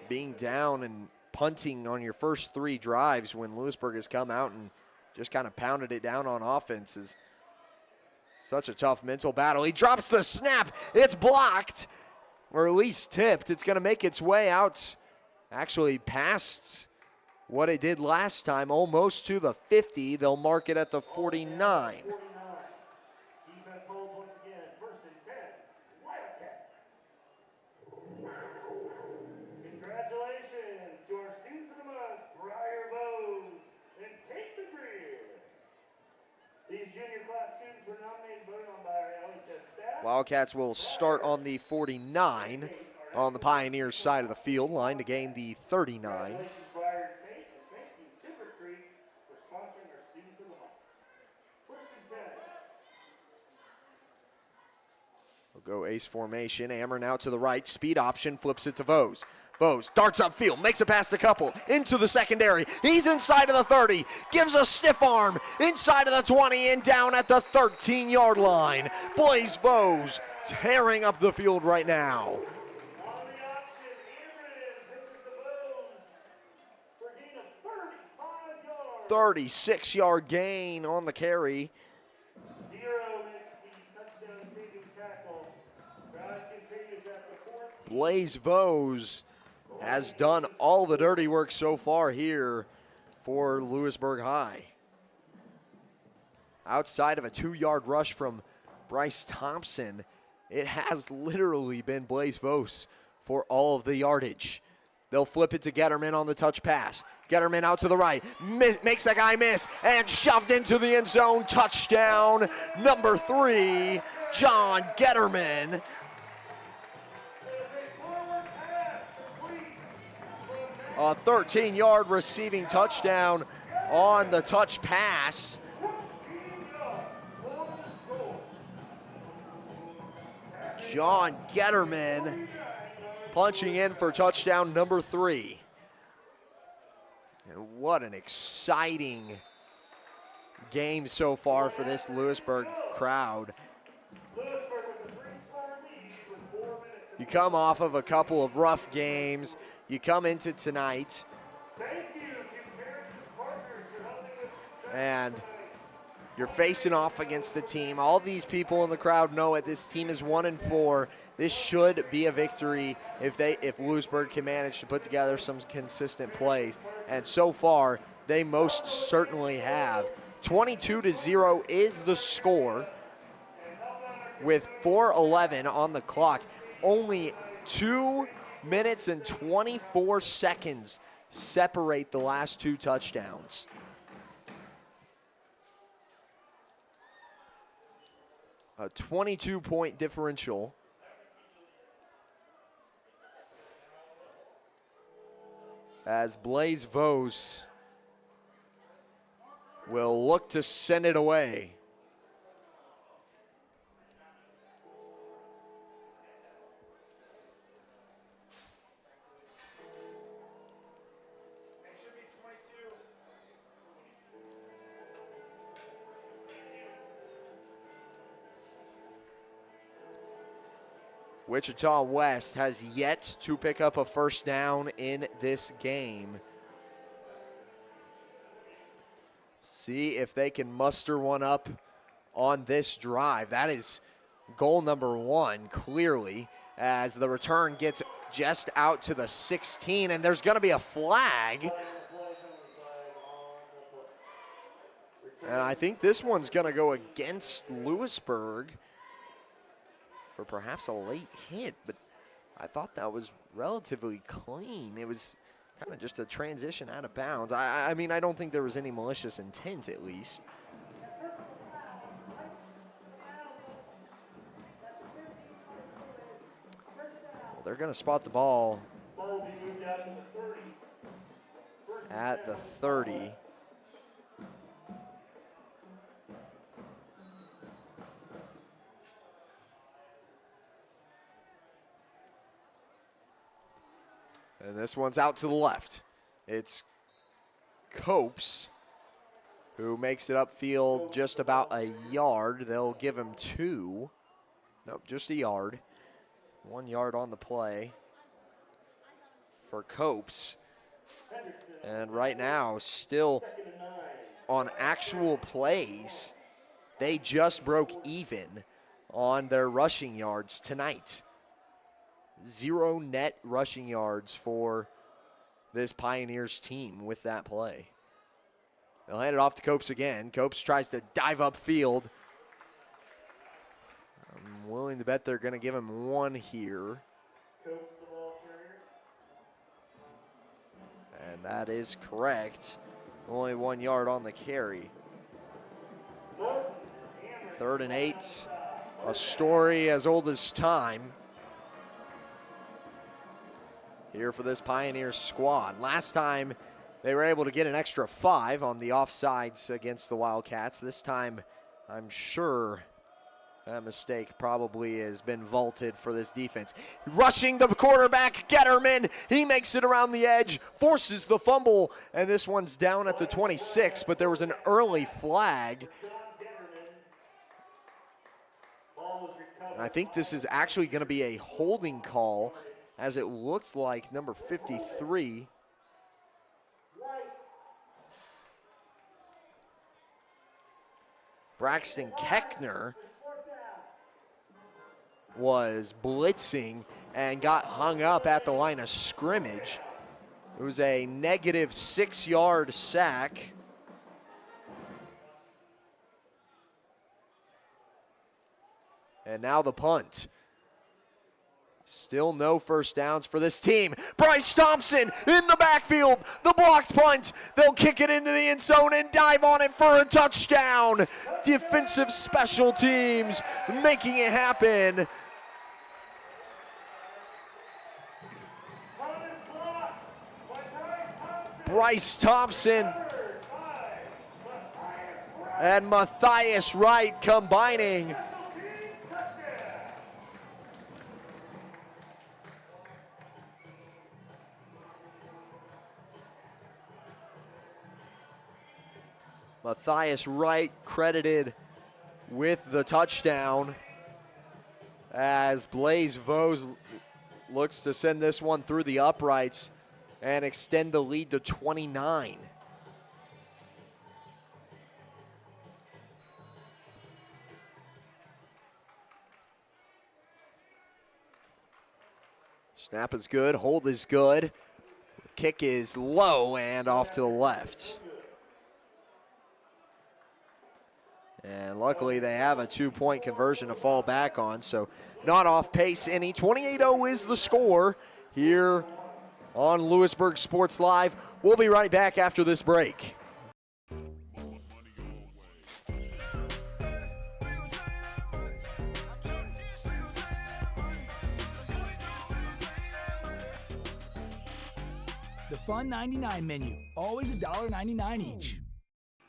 being down and punting on your first 3 drives when Louisburg has come out and just kind of pounded it down on offense is such a tough mental battle. He drops the snap. It's blocked, or at least tipped. It's going to make its way out, actually past what it did last time, almost to the 50. They'll mark it at the 49. Defense hold once again, 1st and 10, Wildcats. Congratulations to our students of the month, Briar Vose and Tate McGreer. These junior class students were nominated and voted on by our LHS staff. Wildcats will start on the 49 on the Pioneers side of the field, line to gain the 39. Go ace formation. Ammer now to the right. Speed option. Flips it to Vose. Vose darts upfield. Makes it past a couple. Into the secondary. He's inside of the 30. Gives a stiff arm. Inside of the 20 and down at the 13-yard line. Blaze Vose tearing up the field right now. 36-yard gain on the carry. Blaze Vose has done all the dirty work so far here for Louisburg High. Outside of a 2-yard rush from Bryce Thompson, it has literally been Blaze Vose for all of the yardage. They'll flip it to Getterman on the touch pass. Getterman out to the right, makes a guy miss, and shoved into the end zone. Touchdown, number 3, John Getterman. A 13-yard receiving touchdown on the touch pass. John Getterman punching in for touchdown number 3. And what an exciting game so far for this Louisburg crowd. You come off of a couple of rough games. You come into tonight, and you're facing off against the team. All these people in the crowd know it. This team is 1-4. This should be a victory if Louisburg can manage to put together some consistent plays. And so far, they most certainly have. 22-0 is the score with 4:11 on the clock. Only 2 minutes and 24 seconds separate the last 2 touchdowns. A 22-point differential. As Blaze Vose will look to send it away. Wichita West has yet to pick up a first down in this game. See if they can muster one up on this drive. That is goal number 1, clearly, as the return gets just out to the 16, and there's going to be a flag. And I think this one's going to go against Louisburg for perhaps a late hit, but I thought that was relatively clean. It was kind of just a transition out of bounds. I mean, I don't think there was any malicious intent, at least. Well, they're going to spot the ball at the 30. And this one's out to the left. It's Copes who makes it upfield just about a yard. They'll give him 2. Nope, just a yard. 1 yard on the play for Copes. And right now, still on actual plays, they just broke even on their rushing yards tonight. 0 net rushing yards for this Pioneers team with that play. They'll hand it off to Copes again. Copes tries to dive upfield. I'm willing to bet they're going to give him 1 here. And that is correct. Only 1 yard on the carry. 3rd and 8. A story as old as time here for this Pioneers squad. Last time they were able to get an extra 5 on the offsides against the Wildcats. This time, I'm sure that mistake probably has been vaulted for this defense. Rushing the quarterback, Getterman. He makes it around the edge, forces the fumble, and this one's down at the 26, but there was an early flag. And I think this is actually going to be a holding call, as it looks like number 53. Braxton Keckner was blitzing. and got hung up at the line of scrimmage. It was a negative 6-yard sack. And now the punt. Still no first downs for this team. Bryce Thompson in the backfield. The blocked punt. They'll kick it into the end zone and dive on it for a touchdown. Defensive special teams making it happen. Bryce Thompson and Matthias Wright combining. Matthias Wright credited with the touchdown as Blaise Vose looks to send this one through the uprights and extend the lead to 29. Snap is good, hold is good. Kick is low and off to the left. And luckily they have a 2-point conversion to fall back on, so not off pace any. 28-0 is the score here on Louisburg Sports Live. We'll be right back after this break. The Fun 99 menu, always $1.99 each.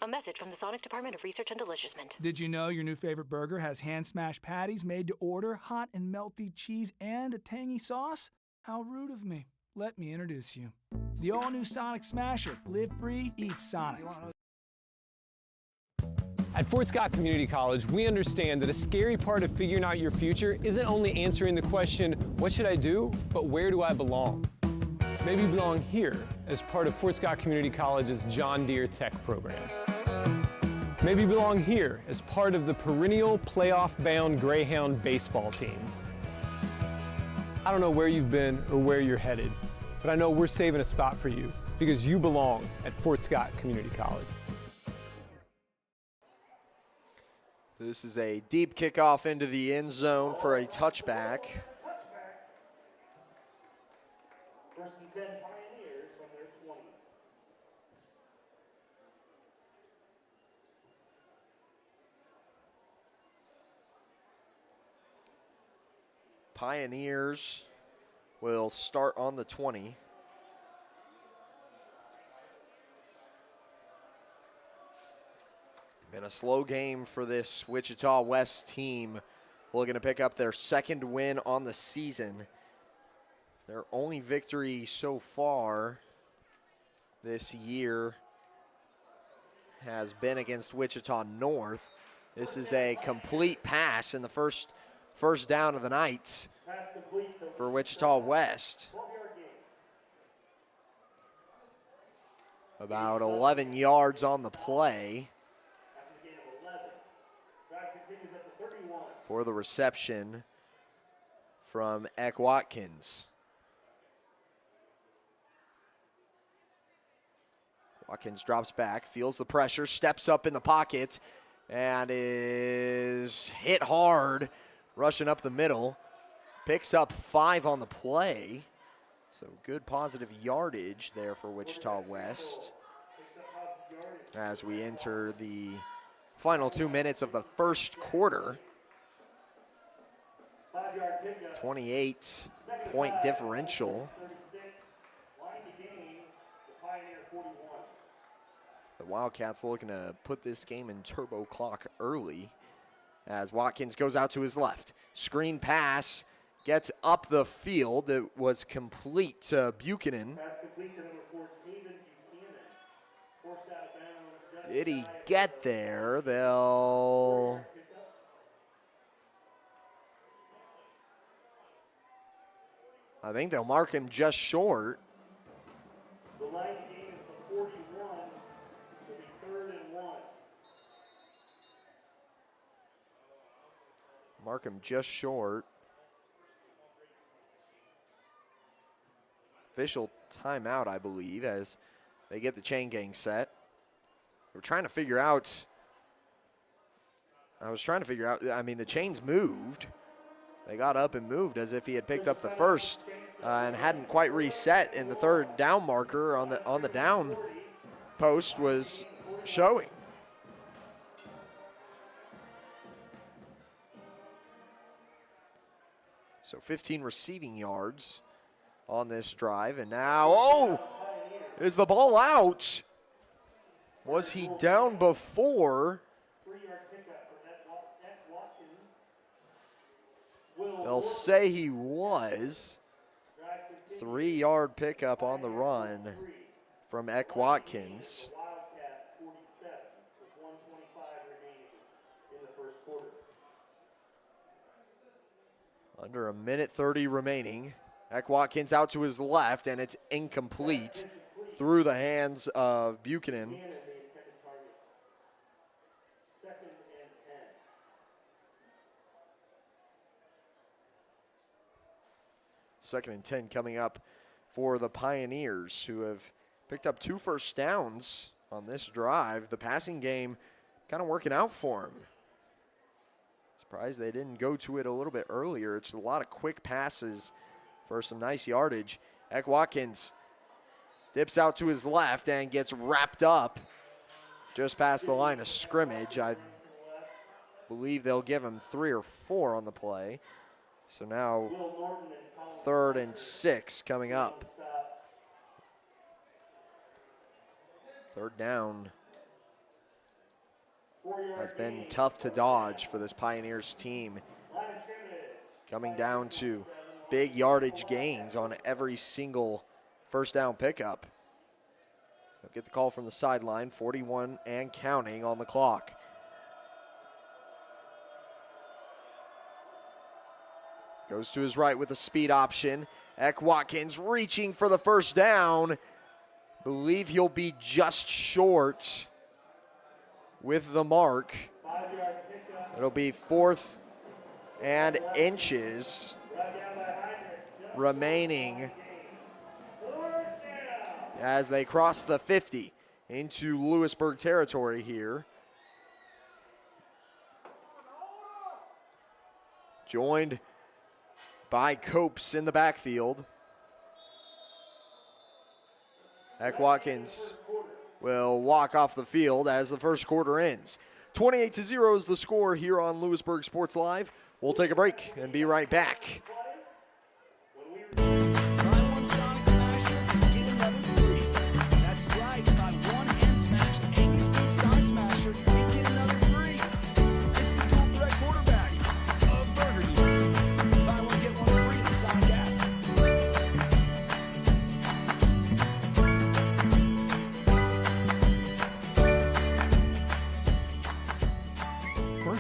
A message from the Sonic Department of Research and Deliciousment. Did you know your new favorite burger has hand-smashed patties made to order, hot and melty cheese, and a tangy sauce? How rude of me. Let me introduce you. The all-new Sonic Smasher. Live free, eat Sonic. At Fort Scott Community College, we understand that a scary part of figuring out your future isn't only answering the question, what should I do, but where do I belong? Maybe you belong here as part of Fort Scott Community College's John Deere Tech program. Maybe you belong here as part of the perennial playoff-bound Greyhound baseball team. I don't know where you've been or where you're headed, but I know we're saving a spot for you because you belong at Fort Scott Community College. This is a deep kickoff into the end zone for a touchback. First and 10 Pioneers from their 20. Pioneers will start on the 20. Been a slow game for this Wichita West team. Looking to pick up their second win on the season. Their only victory so far this year has been against Wichita North. This is a complete pass in the first down of the night for Wichita West. About 11 yards on the play for the reception from Eck Watkins. Watkins drops back, feels the pressure, steps up in the pocket, and is hit hard, rushing up the middle. Picks up 5 on the play. So good positive yardage there for Wichita West as we enter the final 2 minutes of the first quarter. 28-point differential. The Wildcats looking to put this game in turbo clock early as Watkins goes out to his left. Screen pass gets up the field. It was complete to Buchanan. Did he get there? I think they'll mark him just short. The line gain is the 41. It'll be 3rd and 1. Mark him just short. official timeout, I believe, as they get the chain gang set. We're trying to figure out. I mean, the chains moved. They got up and moved as if he had picked up the first and hadn't quite reset, and the third down marker on the down post was showing. So 15 receiving yards on this drive, and now, is the ball out? Was he down before? They'll say he was. 3-yard pickup on the run from Eck Watkins. Under 1:30 remaining. Eck Watkins out to his left, and it's incomplete through the hands of Buchanan. Second and 10 coming up for the Pioneers, who have picked up 2 first downs on this drive. The passing game kind of working out for them. Surprised they didn't go to it a little bit earlier. It's a lot of quick passes for some nice yardage. Eck Watkins dips out to his left and gets wrapped up just past the line of scrimmage. I believe they'll give him 3 or 4 on the play. So now 3rd and 6 coming up. 3rd down has been tough to dodge for this Pioneers team. Coming down to big yardage gains on every single first down pickup. They'll get the call from the sideline, 41 and counting on the clock. Goes to his right with a speed option. Eck Watkins reaching for the first down. Believe he'll be just short with the mark. It'll be 4th and inches remaining as they cross the 50 into Louisburg territory here. Joined by Copes in the backfield. Eck Watkins will walk off the field as the first quarter ends. 28-0 is the score here on Louisburg Sports Live. We'll take a break and be right back.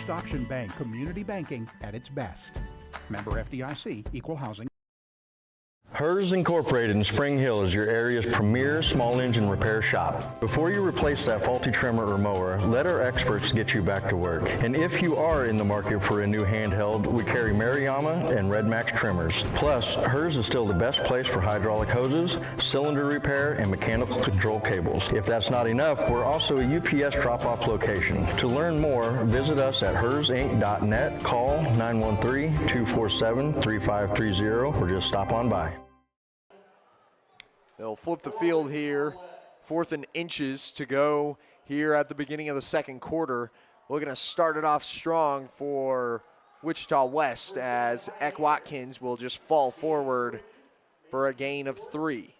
Auction Bank, community banking at its best. Member FDIC, equal housing. Hers Incorporated in Spring Hill is your area's premier small engine repair shop. Before you replace that faulty trimmer or mower, let our experts get you back to work. And if you are in the market for a new handheld, we carry Maruyama and Red Max trimmers. Plus, Hers is still the best place for hydraulic hoses, cylinder repair, and mechanical control cables. If that's not enough, we're also a UPS drop-off location. To learn more, visit us at hersinc.net, call 913-247-3530, or just stop on by. They'll flip the field here. 4th and inches to go here at the beginning of the second quarter. Looking to start it off strong for Wichita West as Eck Watkins will just fall forward for a gain of 3.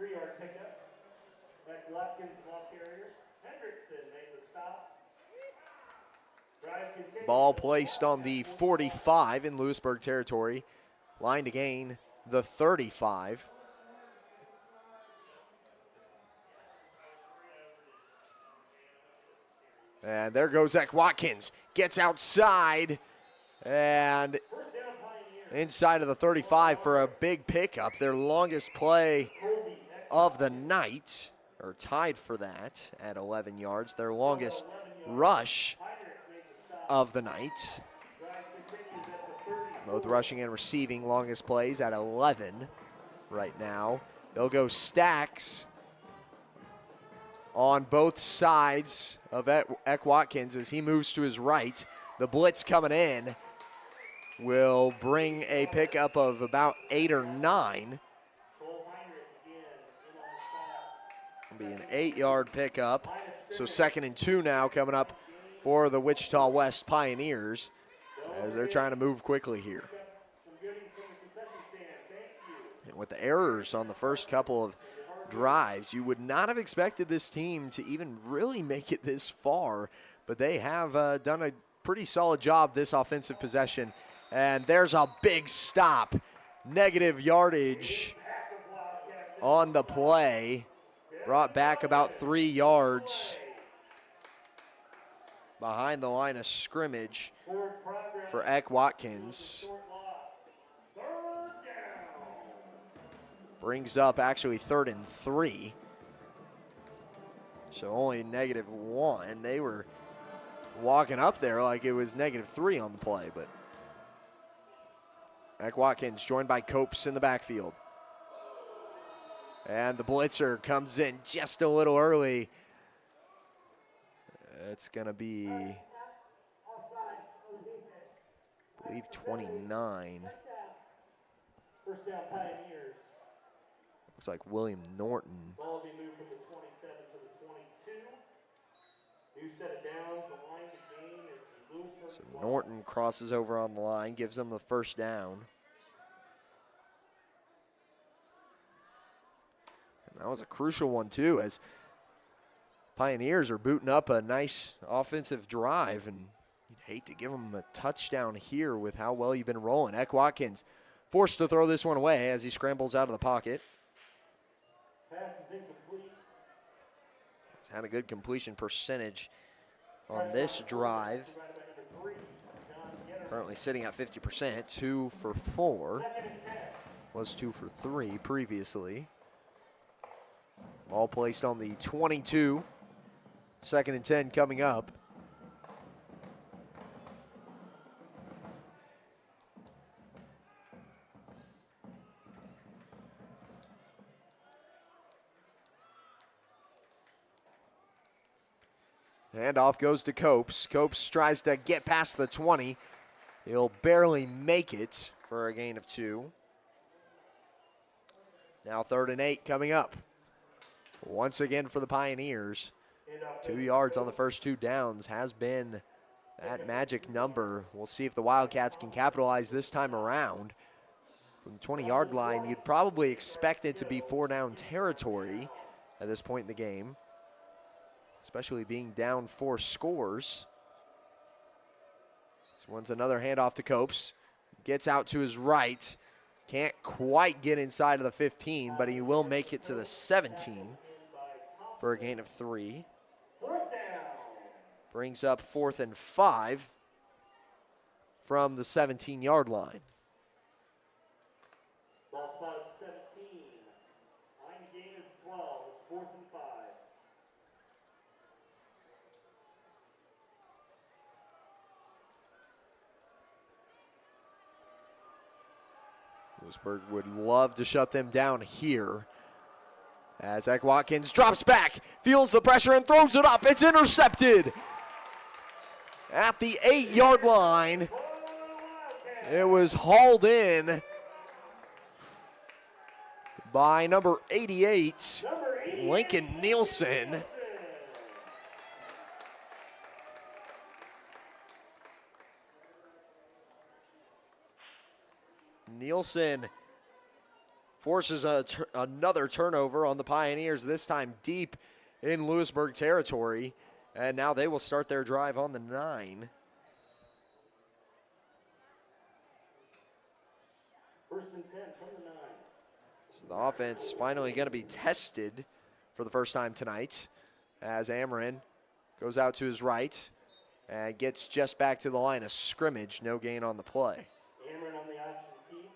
3-yard pickup. Eck Watkins, ball carrier. Hendrickson made the stop. Drive continues. Ball placed on the 45 in Louisburg territory. Line to gain the 35. And there goes Eck Watkins. Gets outside and inside of the 35 for a big pickup. Their longest play of the night, or tied for that at 11 yards. Their longest rush of the night. Both rushing and receiving, longest plays at 11 right now. They'll go stacks on both sides of Eck Watkins as he moves to his right. The blitz coming in will bring a pickup of about 8 or 9. It'll be an 8-yard pickup. So 2nd and 2 now coming up for the Wichita West Pioneers as they're trying to move quickly here. And with the errors on the first couple of drives, you would not have expected this team to even really make it this far, but they have done a pretty solid job this offensive possession. And there's a big stop. Negative yardage on the play. Brought back about 3 yards behind the line of scrimmage for Eck Watkins. Brings up actually 3rd and 3. So only -1. They were walking up there like it was -3 on the play, but Eck Watkins joined by Copes in the backfield. And the blitzer comes in just a little early. It's going to be, I believe, 29. First down Pioneers. Looks like William Norton. Ball will be moved from the 27 to the 22. New set of downs. The line to gain is the Louisburg. So Norton crosses over on the line, gives them the first down. And that was a crucial one, too, as Pioneers are booting up a nice offensive drive, and you'd hate to give them a touchdown here with how well you've been rolling. Eck Watkins forced to throw this one away as he scrambles out of the pocket. Pass is incomplete. He's had a good completion percentage on this drive. Currently sitting at 50%, 2 for 4. Was 2 for 3 previously. Ball placed on the 22. 2nd and 10 coming up. Handoff goes to Copes. Copes tries to get past the 20. He'll barely make it for a gain of 2. Now 3rd and 8 coming up. Once again for the Pioneers. 2 yards on the first 2 downs has been that magic number. We'll see if the Wildcats can capitalize this time around. From the 20-yard line, you'd probably expect it to be 4-down territory at this point in the game, especially being down 4 scores. This one's another handoff to Copes. Gets out to his right. Can't quite get inside of the 15, but he will make it to the 17 for a gain of 3. Brings up 4th and 5 from the 17-yard line. Ball spot at 17. Line to gain is 12. It's 4th and 5. Louisburg would love to shut them down here. As Eck Watkins drops back, feels the pressure and throws it up. It's intercepted at the 8-yard line. It was hauled in by number 88, Lincoln Nielsen. Nielsen forces another turnover on the Pioneers, this time deep in Louisburg territory. And now they will start their drive on the 9. First and 10 from the 9. So the offense finally going to be tested for the first time tonight as Ameren goes out to his right and gets just back to the line of scrimmage. No gain on the play. Ameren on the option key.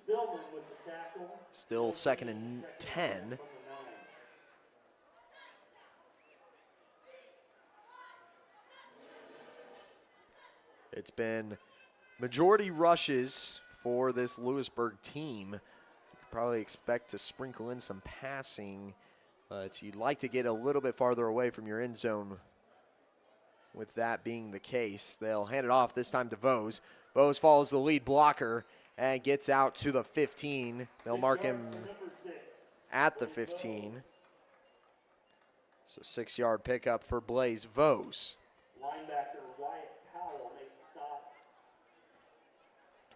Spillman with the tackle. Still 2nd and 10. It's been majority rushes for this Louisburg team. You could probably expect to sprinkle in some passing, but you'd like to get a little bit farther away from your end zone with that being the case. They'll hand it off this time to Vose. Vose follows the lead blocker and gets out to the 15. They'll mark him at the 15. So 6-yard pickup for Blaze Vose. Linebacker Wyatt Powell makes the stop.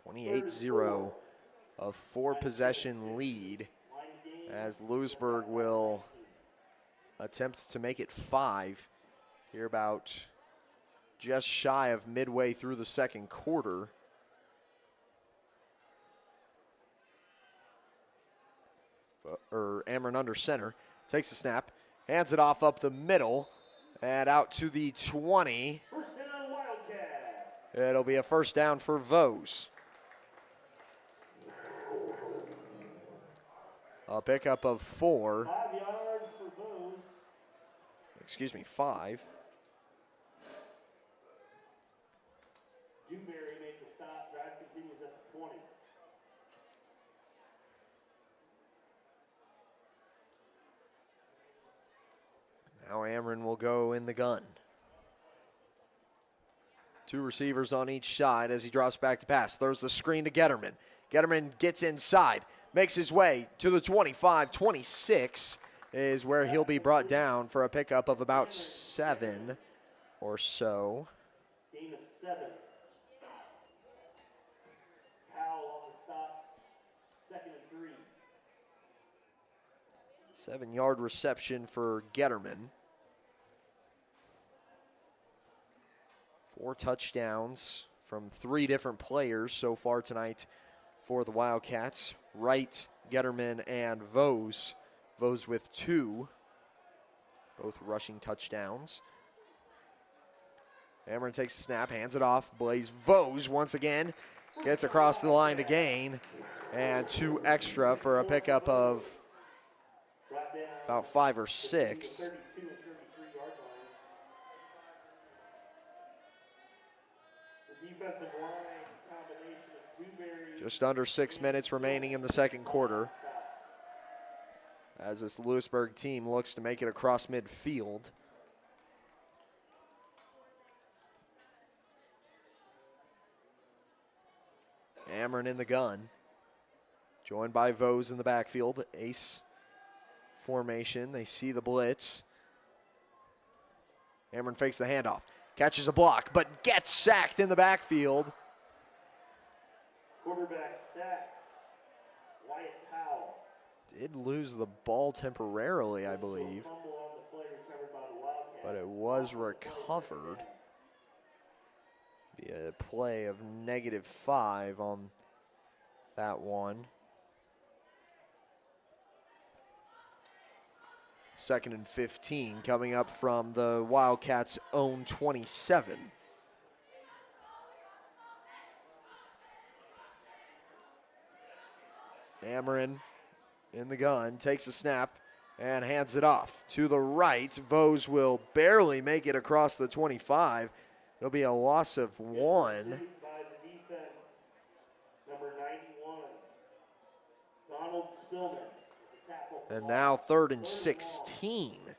28-0, a 4-possession lead as Louisburg will attempt to make it 5 here about just shy of midway through the second quarter. Ameren under center, takes a snap, hands it off up the middle, and out to the 20. First down, Wildcats. It'll be a first down for Vose. A pickup of 4. 5 yards for Vose. Excuse me, 5. Dewberry made the stop. Drive continues at the 20. Now Ameren will go in the gun. 2 receivers on each side as he drops back to pass. Throws the screen to Getterman. Getterman gets inside, makes his way to the 25. 26 is where he'll be brought down for a pickup of about 7 or so. Gain of 7. Powell on the stop. 2nd and 3. 7-yard reception for Getterman. 4 touchdowns from 3 different players so far tonight for the Wildcats. Wright, Getterman, and Vose. Vose with 2, both rushing touchdowns. Ameren takes a snap, hands it off. Blaze Vose once again gets across the line to gain, and 2 extra for a pickup of about 5 or 6. Just under 6 minutes remaining in the second quarter as this Louisburg team looks to make it across midfield. Ameren in the gun, joined by Vose in the backfield. Ace formation, they see the blitz. Ameren fakes the handoff, catches a block, but gets sacked in the backfield. Quarterback sack, Wyatt Powell. Did lose the ball temporarily, I believe, but it was recovered. Be a play of -5 on that one. 2nd and 15 coming up from the Wildcats' own 27. Ameren in the gun, takes a snap and hands it off to the right. Vose will barely make it across the 25. It'll be a loss of 1. By the defense, number 91, Donald Spillman. And now 3rd and 16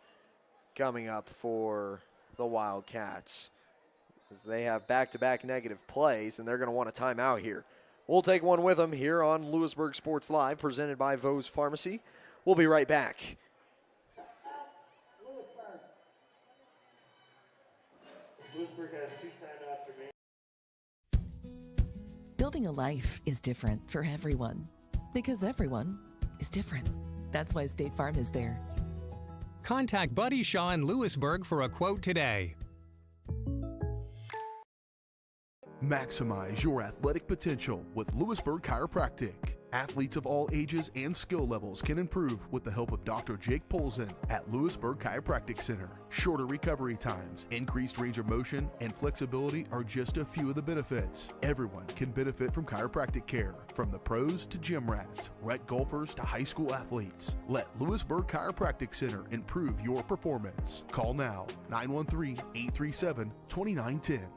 coming up for the Wildcats, as they have back-to-back negative plays, and they're going to want a timeout here. We'll take one with them here on Louisburg Sports Live, presented by Vose Pharmacy. We'll be right back. Louisburg has 2 timeouts remaining. Building a life is different for everyone because everyone is different. That's why State Farm is there. Contact Buddy Shaw in Louisburg for a quote today. Maximize your athletic potential with Louisburg Chiropractic. Athletes of all ages and skill levels can improve with the help of Dr. Jake Polzin at Louisburg Chiropractic Center. Shorter recovery times, increased range of motion, and flexibility are just a few of the benefits. Everyone can benefit from chiropractic care, from the pros to gym rats, rec golfers to high school athletes. Let Louisburg Chiropractic Center improve your performance. Call now, 913-837-2910.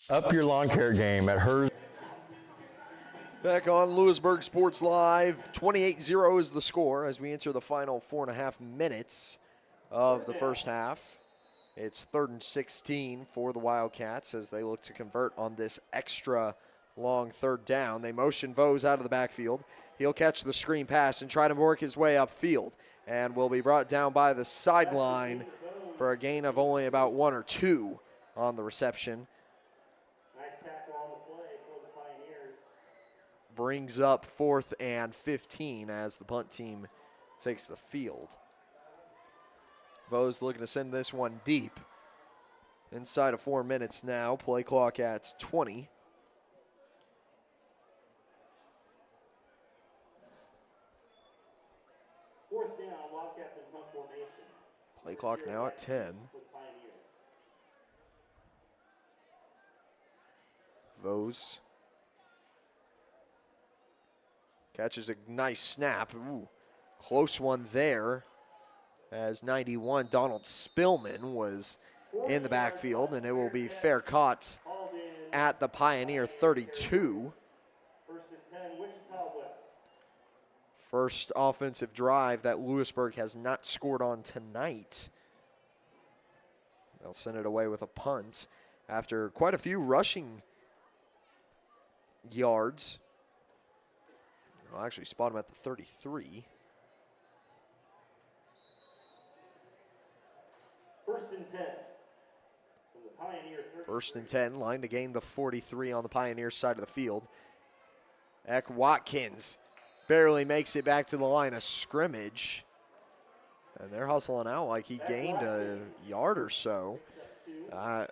Up your lawn care game at Hers. Back on Louisburg Sports Live, 28-0 is the score as we enter the final 4.5 minutes of the first half. It's 3rd and 16 for the Wildcats as they look to convert on this extra long 3rd down. They motion Vose out of the backfield. He'll catch the screen pass and try to work his way upfield and will be brought down by the sideline for a gain of only about 1 or 2 on the reception. Brings up 4th and 15 as the punt team takes the field. Vose looking to send this one deep. Inside of 4 minutes now, play clock at 20. Fourth down, Wildcats in punt formation. Play clock now at 10. Vose catches a nice snap. Ooh, close one there as 91 Donald Spillman was in the backfield, and it will be fair caught at the Pioneer 32. First offensive drive that Louisburg has not scored on tonight. They'll send it away with a punt after quite a few rushing yards. I'll actually spot him at the 33. First and 10. From the Pioneer 33. First and 10, line to gain the 43 on the Pioneer side of the field. Eck Watkins barely makes it back to the line of scrimmage. And they're hustling out like he gained a yard or so. I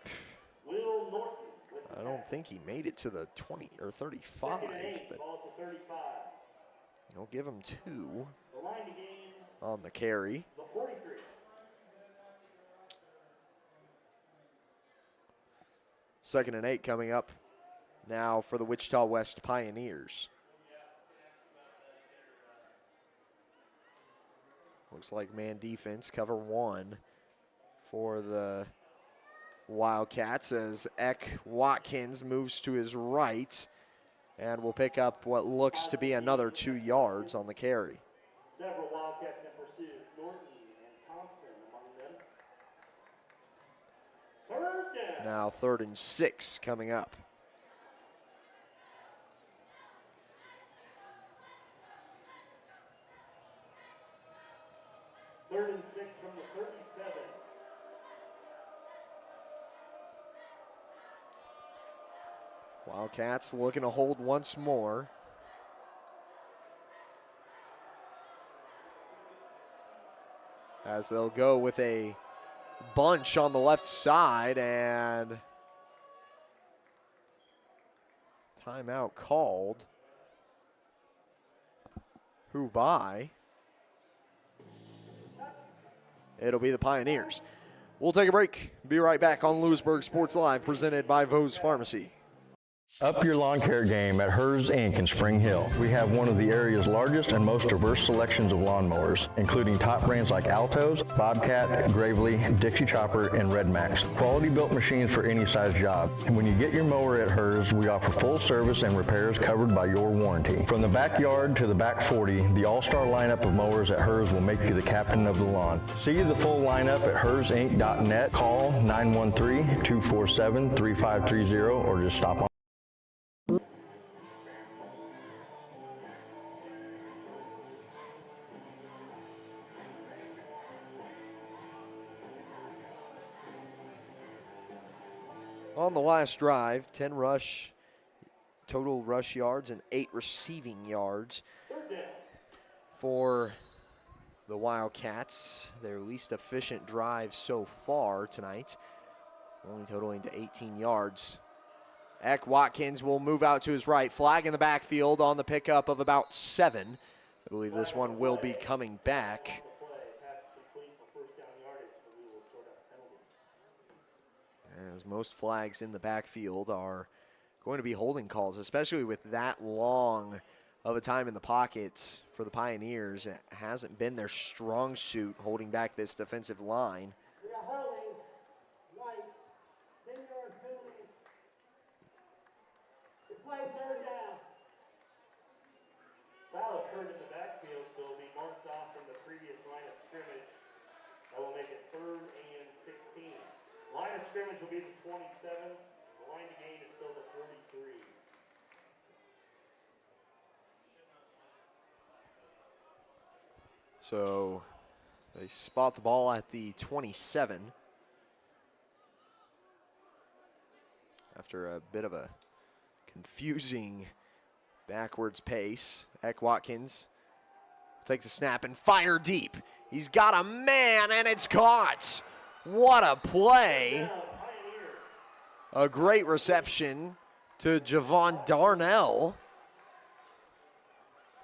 don't think he made it to the 20 or 35, but they'll give him 2 on the carry. Second and 8 coming up now for the Wichita West Pioneers. Looks like man defense, cover 1 for the Wildcats as Eck Watkins moves to his right and will pick up what looks to be another 2 yards on the carry. Several Wildcats in pursuit. Norton and Thompson among them. 3rd down. Now 3rd and 6 coming up. Third and 6 from the 37. Wildcats looking to hold once more. As they'll go with a bunch on the left side, and timeout called. Who by? It'll be the Pioneers. We'll take a break. Be right back on Louisburg Sports Live, presented by Vose Pharmacy. Up your lawn care game at Hers Inc. in Spring Hill. We have one of the area's largest and most diverse selections of lawnmowers, including top brands like Altos, Bobcat, Gravely, Dixie Chopper, and Red Max. Quality built machines for any size job. And when you get your mower at Hers, we offer full service and repairs covered by your warranty. From the backyard to the back 40, the all-star lineup of mowers at Hers will make you the captain of the lawn. See the full lineup at hersinc.net. Call 913-247-3530 or just stop on. On the last drive, 10 total rush yards and 8 receiving yards for the Wildcats. Their least efficient drive so far tonight, only totaling to 18 yards. Eck Watkins will move out to his right, flag in the backfield on the pickup of about 7. I believe this one will be coming back. As most flags in the backfield are going to be holding calls, especially with that long of a time in the pockets for the Pioneers. It hasn't been their strong suit holding back this defensive line. Foul occurred in the backfield, so it'll be marked off from the previous line of scrimmage. That will make it 3rd and 16. Line of scrimmage will be the 27. The line to gain is still the 43. So they spot the ball at the 27. After a bit of a confusing backwards pace, Eck Watkins will take the snap and fire deep. He's got a man, and it's caught. What a play. A great reception to Javon Darnell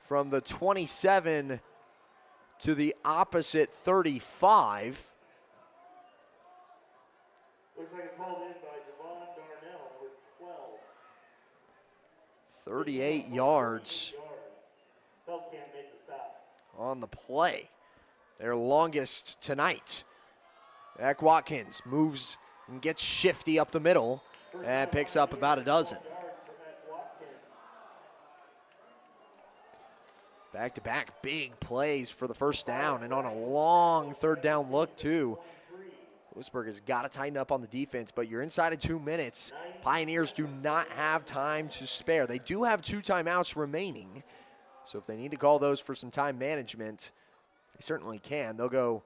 from the 27 to the opposite 35. Looks like it's hauled in by Javon Darnell, number 12. 38 yards Feldkamp made the stop. on the play. Their longest tonight. Eck Watkins moves and gets shifty up the middle and picks up about a dozen. Back-to-back big plays for the first down, and on a long 3rd down look too. Louisburg has got to tighten up on the defense, but you're inside of 2 minutes. Pioneers do not have time to spare. They do have 2 timeouts remaining, so if they need to call those for some time management, they certainly can. They'll go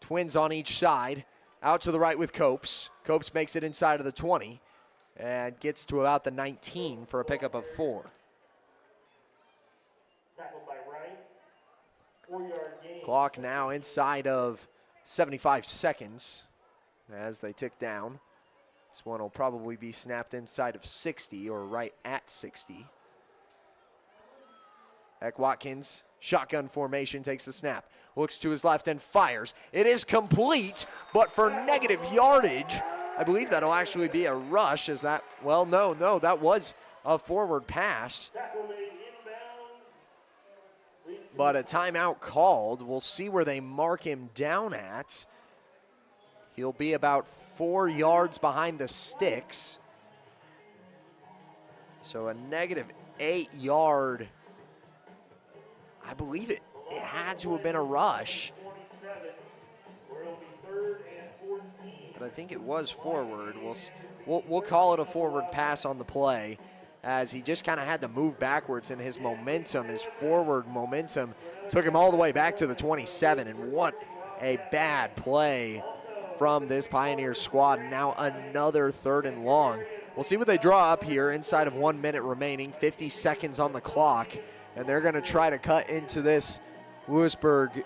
twins on each side. Out to the right with Copes. Copes makes it inside of the 20 and gets to about the 19 for a pickup of 4. Tackled by Wright. 4-yard gain. Clock now inside of 75 seconds as they tick down. This one will probably be snapped inside of 60 or right at 60. Eck Watkins, shotgun formation, takes the snap. Looks to his left and fires. It is complete, but for negative yardage. I believe that'll actually be a rush. Is that, well, no, that was a forward pass. But a timeout called. We'll see where they mark him down at. He'll be about 4 yards behind the sticks. So a negative 8-yard. I believe it had to have been a rush. But I think it was forward. We'll call it a forward pass on the play, as he just kind of had to move backwards, and his momentum, his forward momentum, took him all the way back to the 27. And what a bad play from this Pioneers squad. Now another 3rd and long. We'll see what they draw up here inside of 1 minute remaining, 50 seconds on the clock. And they're going to try to cut into this Louisburg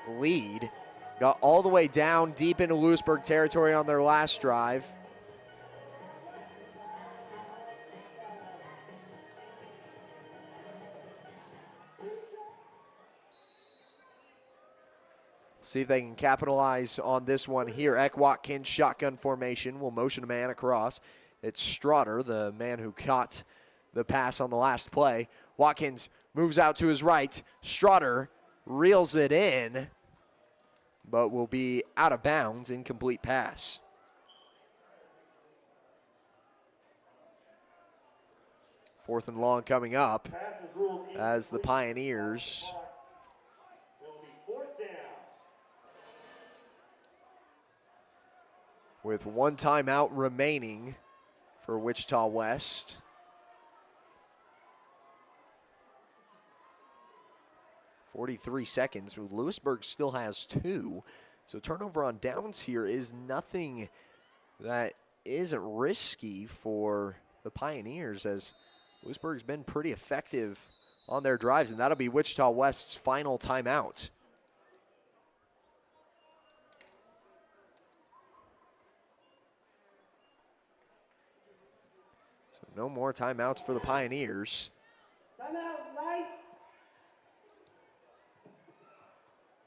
lead. Got all the way down deep into Louisburg territory on their last drive. See if they can capitalize on this one here. Eck Watkins, shotgun formation, will motion a man across. It's Strotter, the man who caught the pass on the last play. Watkins moves out to his right. Strotter reels it in, but will be out of bounds, incomplete pass. Fourth and long coming up as the Pioneers with 1 timeout remaining for Wichita West. .43 seconds. Louisburg still has 2. So turnover on downs here is nothing that isn't risky for the Pioneers, as Louisburg's been pretty effective on their drives, and that'll be Wichita West's final timeout. So no more timeouts for the Pioneers. Timeout, right.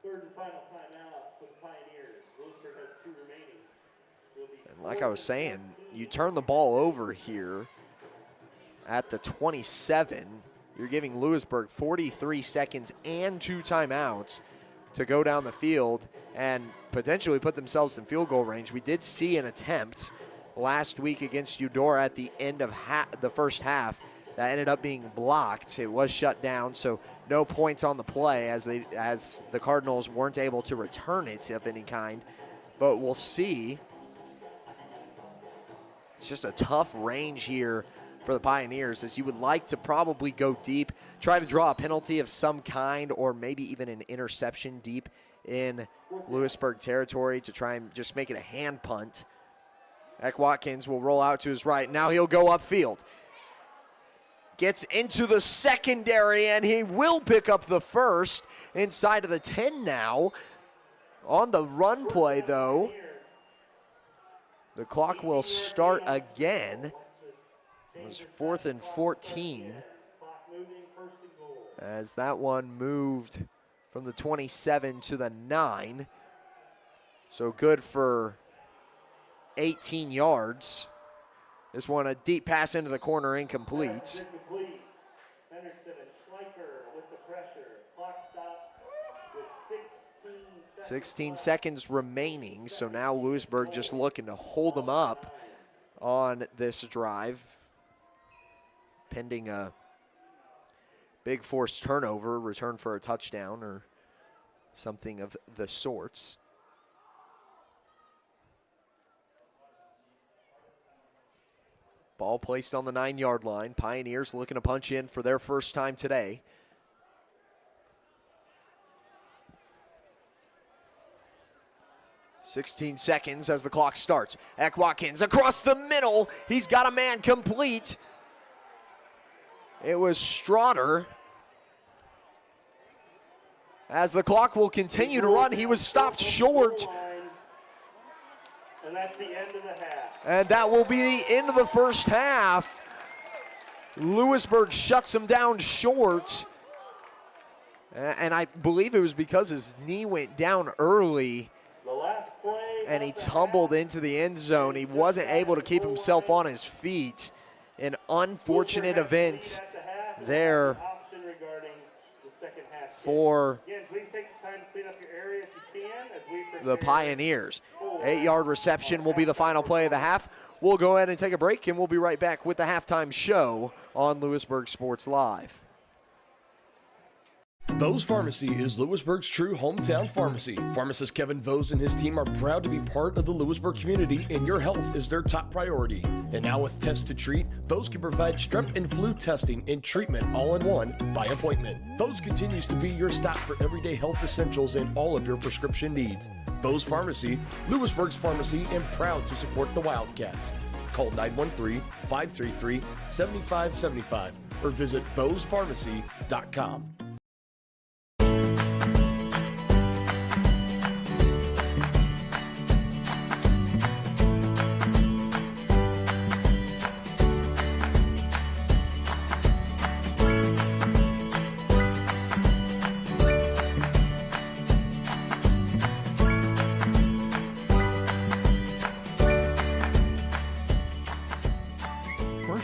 3rd and final timeout for the Pioneers. Louisburg has 2 remaining. And like I was saying, you turn the ball over here at the 27. You're giving Louisburg 43 seconds and 2 timeouts to go down the field and potentially put themselves in field goal range. We did see an attempt last week against Eudora at the end of the first half that ended up being blocked. It was shut down, so no points on the play as the Cardinals weren't able to return it of any kind. But we'll see. It's just a tough range here for the Pioneers, as you would like to probably go deep, try to draw a penalty of some kind, or maybe even an interception deep in Louisburg territory to try and just make it a hand punt. Eck Watkins will roll out to his right. Now he'll go upfield. Gets into the secondary, and he will pick up the first inside of the 10 now. On the run play, though, the clock will start again. It was 4th and 14 as that one moved from the 27 to the 9. So good for 18 yards. This one, a deep pass into the corner, incomplete. 16 seconds remaining, so now Louisburg just looking to hold them up on this drive, pending a big forced turnover, return for a touchdown or something of the sorts. Ball placed on the 9-yard line. Pioneers looking to punch in for their first time today. .16 seconds as the clock starts. Eck Watkins across the middle. He's got a man complete. It was Strotter. As the clock will continue to run, he was stopped short. And that's the end of the half. And that will be the end of the first half. Louisburg shuts him down short. And I believe it was because his knee went down early and he tumbled into the end zone. He wasn't able to keep himself on his feet. An unfortunate event there for the Pioneers. 8-yard reception will be the final play of the half. We'll go ahead and take a break, and we'll be right back with the halftime show on Louisburg Sports Live. Vose Pharmacy is Louisburg's true hometown pharmacy. Pharmacist Kevin Vose and his team are proud to be part of the Louisburg community, and your health is their top priority. And now with Test to Treat, Vose can provide strep and flu testing and treatment all in one by appointment. Vose continues to be your stop for everyday health essentials and all of your prescription needs. Vose Pharmacy, Louisburg's pharmacy, and proud to support the Wildcats. Call 913-533-7575 or visit VosePharmacy.com.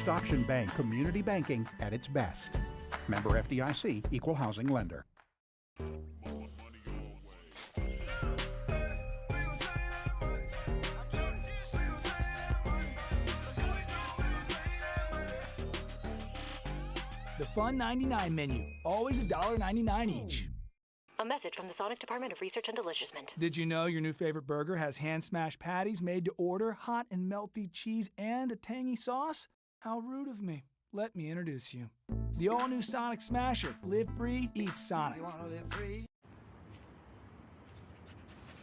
Option Bank Community Banking at its best. Member FDIC, Equal Housing Lender. The Fun 99 menu, always $1.99 each. A message from the Sonic Department of Research and Deliciousment. Did you know your new favorite burger has hand-smashed patties made to order, hot and melty cheese, and a tangy sauce? How rude of me. Let me introduce you. The all-new Sonic Smasher. Live free, eat Sonic. You want to live free?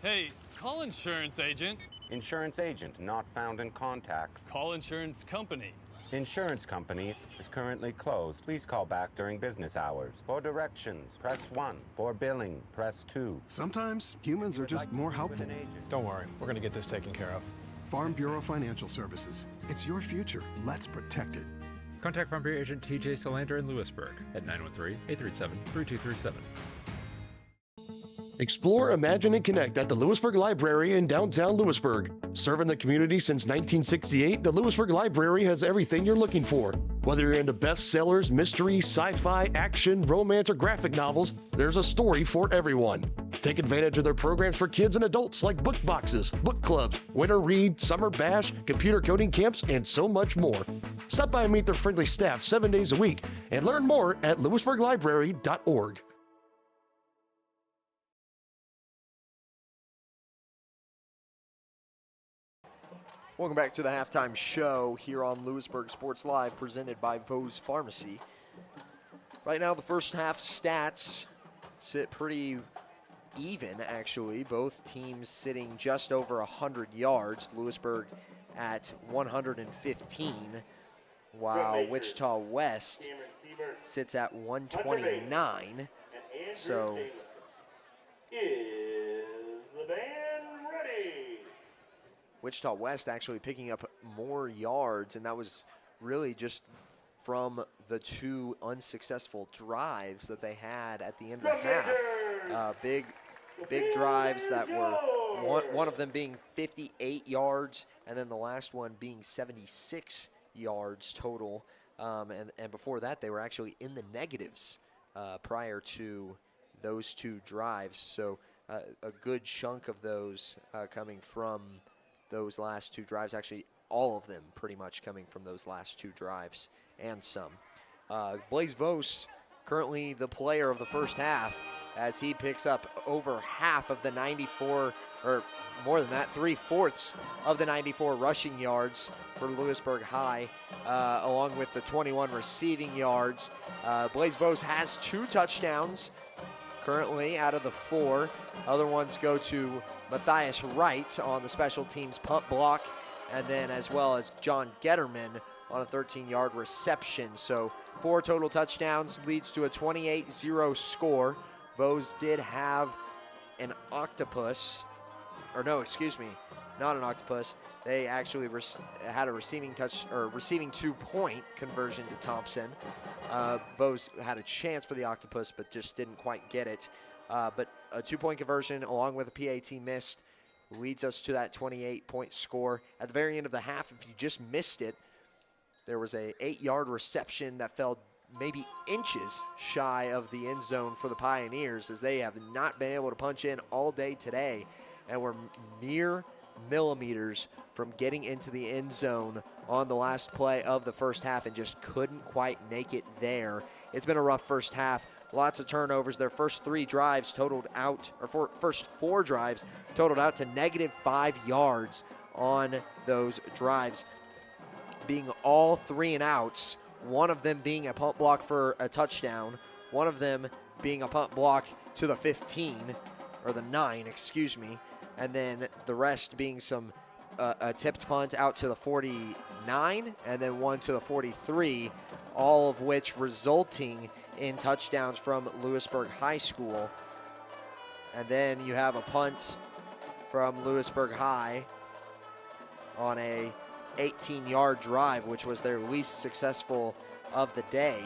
Hey, call insurance agent. Insurance agent not found in contact. Call insurance company. Insurance company is currently closed. Please call back during business hours. For directions, press 1. For billing, press 2. Sometimes humans are just more helpful. Don't worry, we're going to get this taken care of. Farm Bureau Financial Services. It's your future. Let's protect it. Contact Farm Bureau agent TJ Solander in Louisburg at 913-837-3237. Explore, Imagine, and Connect at the Louisburg Library in downtown Louisburg. Serving the community since 1968, the Louisburg Library has everything you're looking for. Whether you're into bestsellers, mystery, sci-fi, action, romance, or graphic novels, there's a story for everyone. Take advantage of their programs for kids and adults like book boxes, book clubs, winter read, summer bash, computer coding camps, and so much more. Stop by and meet their friendly staff 7 days a week and learn more at lewisburglibrary.org. Welcome back to the halftime show here on Louisburg Sports Live, presented by Vose Pharmacy. Right now, the first half stats sit pretty even, actually. Both teams sitting just over 100 yards. Lewisburg at 115, while Wichita West sits at 129. So Wichita West actually picking up more yards, and that was really just from the two unsuccessful drives that they had at the end of the half. Big drives that were one of them being 58 yards, and then the last one being 76 yards total. And before that, they were actually in the negatives prior to those two drives. So a good chunk of those coming from those last two drives, actually all of them pretty much coming from those last two drives and some. Blaise Vos, currently the player of the first half, as he picks up over half of the 94, or more than that, 3/4 of the 94 rushing yards for Louisburg High, along with the 21 receiving yards. Blaise Vos has 2 touchdowns currently out of the 4. Other ones go to Matthias Wright on the special teams punt block, and then as well as John Getterman on a 13-yard reception. So 4 total touchdowns leads to a 28-0 score. Vos did have an octopus, or no, excuse me, not an octopus. They actually had a receiving 2-point conversion to Thompson. Vos had a chance for the octopus, but just didn't quite get it. But a 2-point conversion along with a PAT missed leads us to that 28-point score. At the very end of the half, if you just missed it, there was a 8-yard reception that fell maybe inches shy of the end zone for the Pioneers, as they have not been able to punch in all day today, and were mere millimeters from getting into the end zone on the last play of the first half and just couldn't quite make it there. It's been a rough first half. Lots of turnovers. Their first 3 drives totaled out, or first 4 drives totaled out to -5 yards on those drives, being all 3 and outs, one of them being a punt block for a touchdown, one of them being a punt block to the 15, or the 9, excuse me, and then the rest being some a tipped punt out to the 49, and then one to the 43, all of which resulting in touchdowns from Louisburg High School. And then you have a punt from Louisburg High on a 18-yard drive, which was their least successful of the day,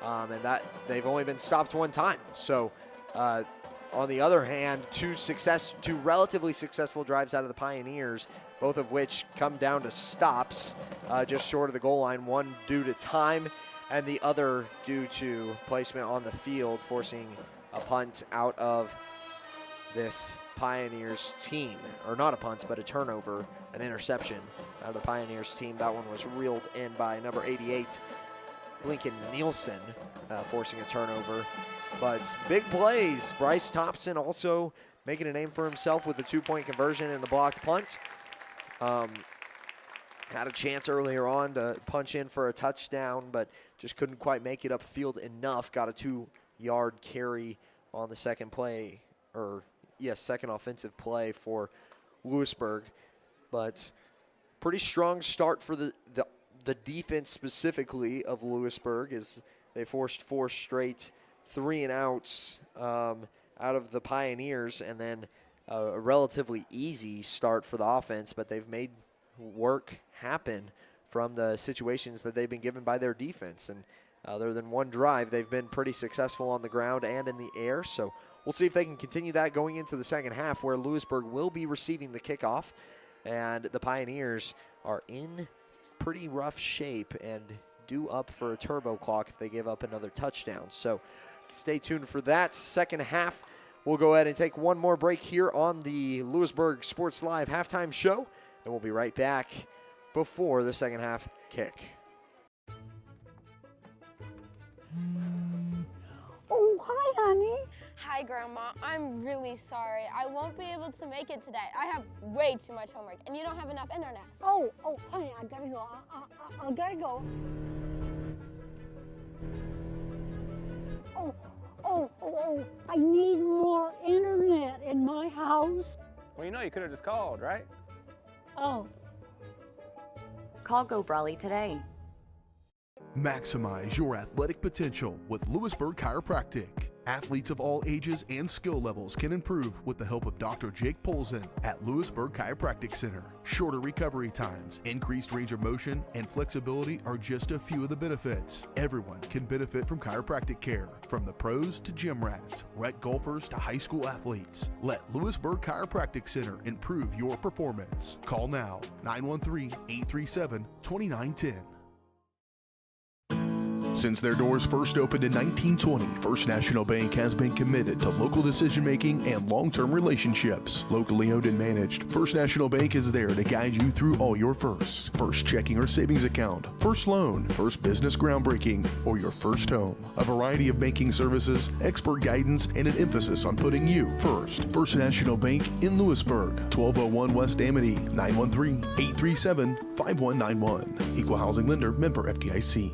and that they've only been stopped 1 time. So on the other hand, 2 relatively successful drives out of the Pioneers, both of which come down to stops just short of the goal line, one due to time and the other due to placement on the field, forcing a punt out of this Pioneers team. Or not a punt, but a turnover, an interception out of the Pioneers team. That one was reeled in by number 88, Lincoln Nielsen, forcing a turnover. But big plays. Bryce Thompson also making a name for himself with the 2-point conversion and the blocked punt. Had a chance earlier on to punch in for a touchdown, but just couldn't quite make it upfield enough. Got a 2-yard carry on the second play, or yes, second offensive play for Louisburg. But pretty strong start for the defense specifically of Louisburg, as they forced 4 straight 3 and outs out of the Pioneers, and then a relatively easy start for the offense, but they've made work happen from the situations that they've been given by their defense. And other than 1 drive, they've been pretty successful on the ground and in the air. So we'll see if they can continue that going into the second half, where Louisburg will be receiving the kickoff, and the Pioneers are in pretty rough shape and due up for a turbo clock if they give up another touchdown. So stay tuned for that. Second half, we'll go ahead and take one more break here on the Louisburg Sports Live halftime show, and we'll be right back before the second half kick. Oh, hi, honey. Hi, Grandma. I'm really sorry. I won't be able to make it today. I have way too much homework, and you don't have enough internet. Oh, honey, I gotta go. I gotta go. Oh, I need more internet in my house. Well, you could have just called, right? Oh. Call Go Brawley today. Maximize your athletic potential with Louisburg Chiropractic. Athletes of all ages and skill levels can improve with the help of Dr. Jake Polzin at Louisburg Chiropractic Center. Shorter recovery times, increased range of motion, and flexibility are just a few of the benefits. Everyone can benefit from chiropractic care, from the pros to gym rats, rec golfers to high school athletes. Let Louisburg Chiropractic Center improve your performance. Call now, 913-837-2910. Since their doors first opened in 1920, First National Bank has been committed to local decision-making and long-term relationships. Locally owned and managed, First National Bank is there to guide you through all your firsts. First checking or savings account, first loan, first business groundbreaking, or your first home. A variety of banking services, expert guidance, and an emphasis on putting you first. First National Bank in Louisburg, 1201 West Amity, 913-837-5191. Equal housing lender, member FDIC.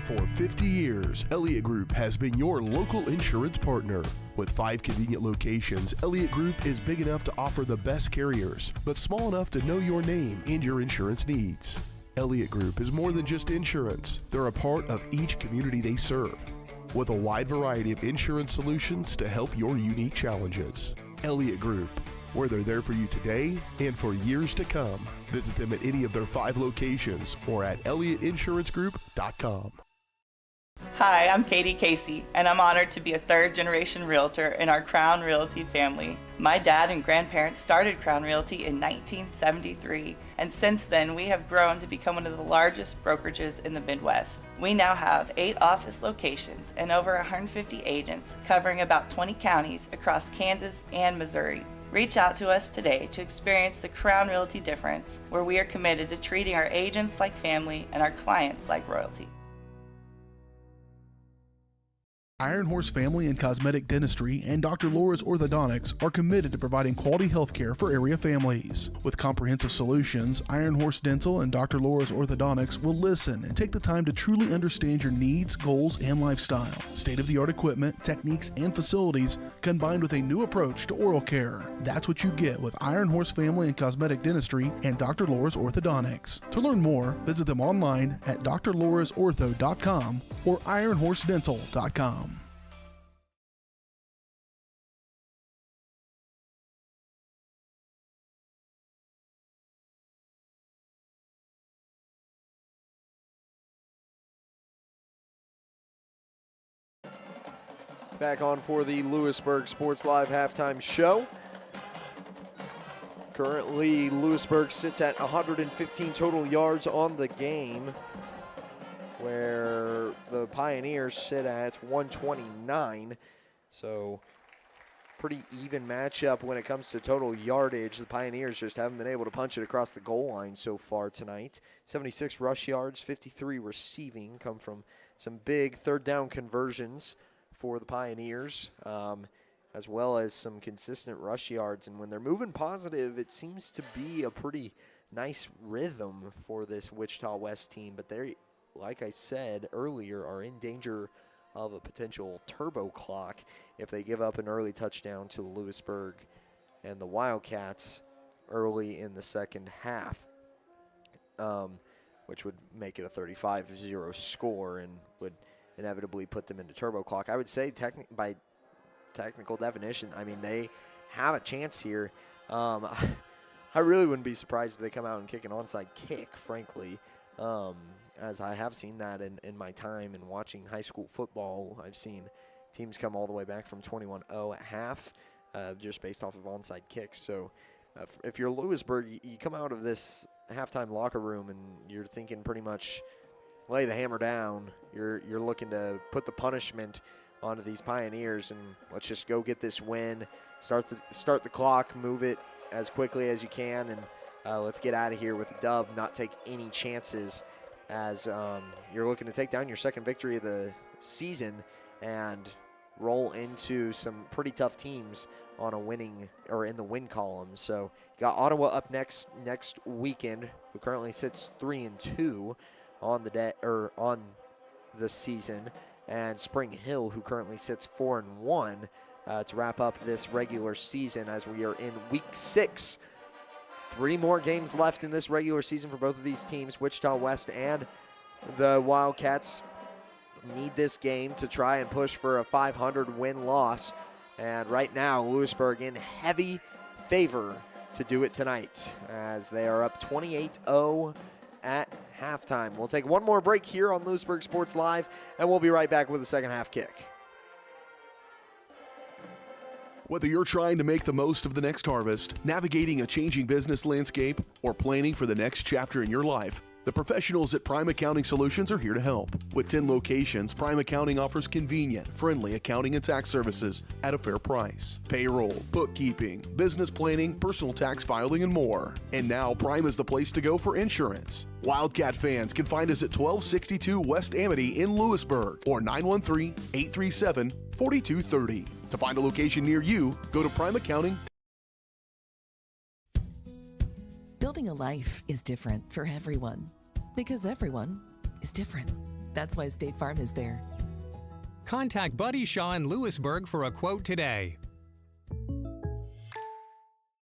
For 50 years, Elliott Group has been your local insurance partner. With 5 convenient locations, Elliott Group is big enough to offer the best carriers, but small enough to know your name and your insurance needs. Elliott Group is more than just insurance. They're a part of each community they serve, with a wide variety of insurance solutions to help your unique challenges. Elliott Group, where they're there for you today and for years to come. Visit them at any of their 5 locations or at ElliottInsuranceGroup.com. Hi, I'm Katie Casey, and I'm honored to be a third-generation realtor in our Crown Realty family. My dad and grandparents started Crown Realty in 1973, and since then we have grown to become one of the largest brokerages in the Midwest. We now have 8 office locations and over 150 agents covering about 20 counties across Kansas and Missouri. Reach out to us today to experience the Crown Realty difference, where we are committed to treating our agents like family and our clients like royalty. Iron Horse Family and Cosmetic Dentistry and Dr. Laura's Orthodontics are committed to providing quality health care for area families. With comprehensive solutions, Iron Horse Dental and Dr. Laura's Orthodontics will listen and take the time to truly understand your needs, goals, and lifestyle. State-of-the-art equipment, techniques, and facilities combined with a new approach to oral care. That's what you get with Iron Horse Family and Cosmetic Dentistry and Dr. Laura's Orthodontics. To learn more, visit them online at drlaurasortho.com or ironhorsedental.com. Back on for the Louisburg Sports Live halftime show. Currently, Louisburg sits at 115 total yards on the game, where the Pioneers sit at 129. So pretty even matchup when it comes to total yardage. The Pioneers just haven't been able to punch it across the goal line so far tonight. 76 rush yards, 53 receiving, come from some big third down conversions for the Pioneers, as well as some consistent rush yards. And when they're moving positive, it seems to be a pretty nice rhythm for this Wichita West team. But they, like I said earlier, are in danger of a potential turbo clock if they give up an early touchdown to Louisburg and the Wildcats early in the second half, which would make it a 35-0 score and would inevitably put them into turbo clock. I would say by technical definition, I mean, they have a chance here. I really wouldn't be surprised if they come out and kick an onside kick, frankly, as I have seen that in my time in watching high school football. I've seen teams come all the way back from 21-0 at half just based off of onside kicks. So if you're Louisburg, you come out of this halftime locker room and you're thinking pretty much lay the hammer down. You're looking to put the punishment onto these Pioneers, and let's just go get this win, start the clock, move it as quickly as you can, and let's get out of here with a dub, not take any chances, as you're looking to take down your second victory of the season and roll into some pretty tough teams on a winning or in the win column. So you got Ottawa up next weekend, who currently sits 3-2 on the season, and Spring Hill, who currently sits 4-1 to wrap up this regular season as we are in week 6. 3 more games left in this regular season for both of these teams. Wichita West and the Wildcats need this game to try and push for a 500 win-loss. And right now, Louisburg in heavy favor to do it tonight, as they are up 28-0 at halftime. We'll take one more break here on Louisburg Sports Live, and we'll be right back with the second half kick. Whether you're trying to make the most of the next harvest, navigating a changing business landscape, or planning for the next chapter in your life, the professionals at Prime Accounting Solutions are here to help. With 10 locations, Prime Accounting offers convenient, friendly accounting and tax services at a fair price. Payroll, bookkeeping, business planning, personal tax filing, and more. And now Prime is the place to go for insurance. Wildcat fans can find us at 1262 West Amity in Louisburg or 913-837-4230. To find a location near you, go to Prime Accounting. Building a life is different for everyone because everyone is different. That's why State Farm is there. Contact Buddy Shaw in Louisburg for a quote today.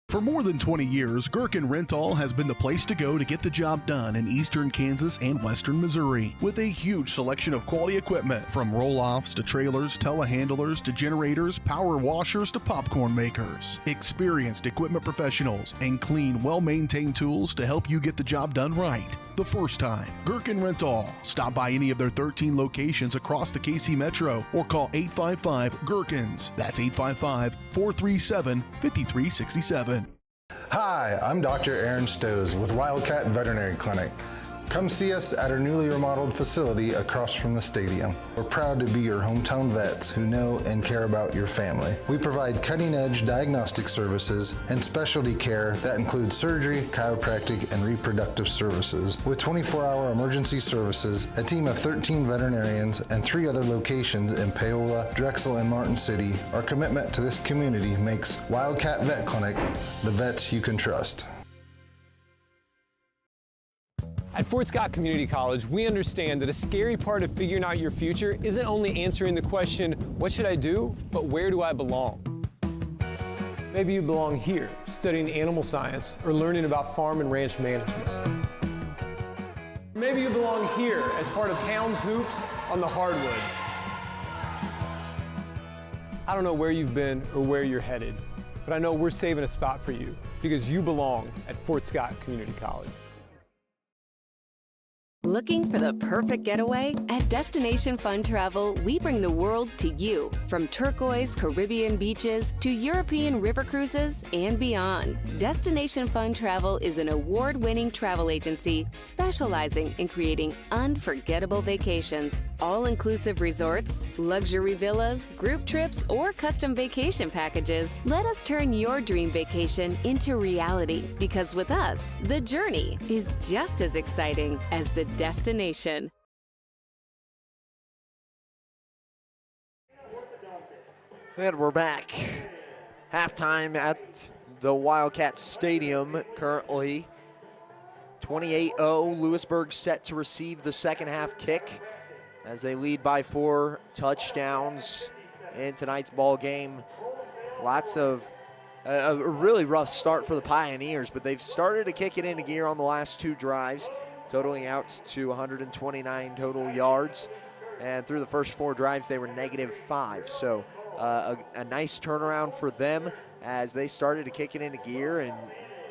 For more than 20 years, Gherkin Rental has been the place to go to get the job done in eastern Kansas and western Missouri. With a huge selection of quality equipment, from roll-offs to trailers, telehandlers to generators, power washers to popcorn makers. Experienced equipment professionals and clean, well-maintained tools to help you get the job done right the first time. Gherkin Rental. Stop by any of their 13 locations across the KC Metro or call 855-GHERKINS. That's 855-437-5367. Hi, I'm Dr. Aaron Stowe with Wildcat Veterinary Clinic. Come see us at our newly remodeled facility across from the stadium. We're proud to be your hometown vets who know and care about your family. We provide cutting-edge diagnostic services and specialty care that includes surgery, chiropractic, and reproductive services. With 24-hour emergency services, a team of 13 veterinarians, and 3 other locations in Paola, Drexel, and Martin City, our commitment to this community makes Wildcat Vet Clinic the vets you can trust. At Fort Scott Community College, we understand that a scary part of figuring out your future isn't only answering the question, what should I do, but where do I belong? Maybe you belong here, studying animal science or learning about farm and ranch management. Maybe you belong here as part of Hounds Hoops on the hardwood. I don't know where you've been or where you're headed, but I know we're saving a spot for you because you belong at Fort Scott Community College. Looking for the perfect getaway? At Destination Fun Travel, we bring the world to you. From turquoise Caribbean beaches to European river cruises and beyond. Destination Fun Travel is an award-winning travel agency specializing in creating unforgettable vacations. All-inclusive resorts, luxury villas, group trips, or custom vacation packages. Let us turn your dream vacation into reality, because with us, the journey is just as exciting as the destination. And we're back. Halftime at the Wildcats Stadium currently. 28-0. Louisburg set to receive the second half kick as they lead by 4 touchdowns in tonight's ball game. Lots of a really rough start for the Pioneers, but they've started to kick it into gear on the last 2 drives, totaling out to 129 total yards. And through the first 4 drives, they were -5. So a nice turnaround for them as they started to kick it into gear and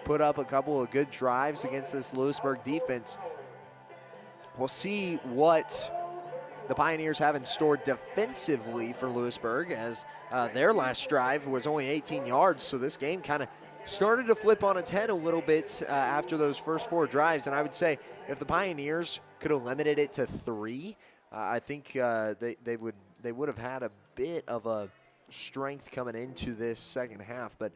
put up a couple of good drives against this Louisburg defense. We'll see what the Pioneers have in store defensively for Louisburg, as their last drive was only 18 yards, so this game kind of started to flip on its head a little bit after those first 4 drives. And I would say if the Pioneers could have limited it to 3, I think they would have had a bit of a strength coming into this second half. But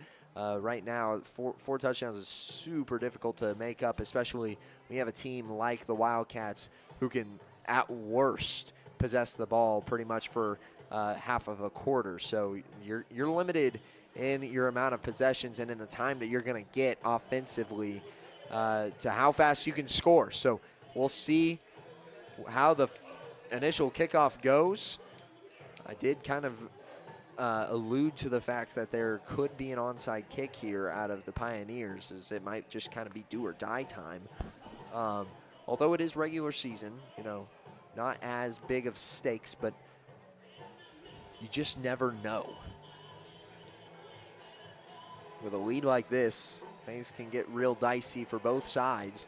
right now, 4 touchdowns is super difficult to make up, especially when you have a team like the Wildcats who can, at worst, possess the ball pretty much for half of a quarter. So you're limited in your amount of possessions and in the time that you're going to get offensively to how fast you can score. So we'll see how the initial kickoff goes. I did kind of allude to the fact that there could be an onside kick here out of the Pioneers, as it might just kind of be do or die time. Although it is regular season, not as big of stakes, but you just never know. With a lead like this, things can get real dicey for both sides.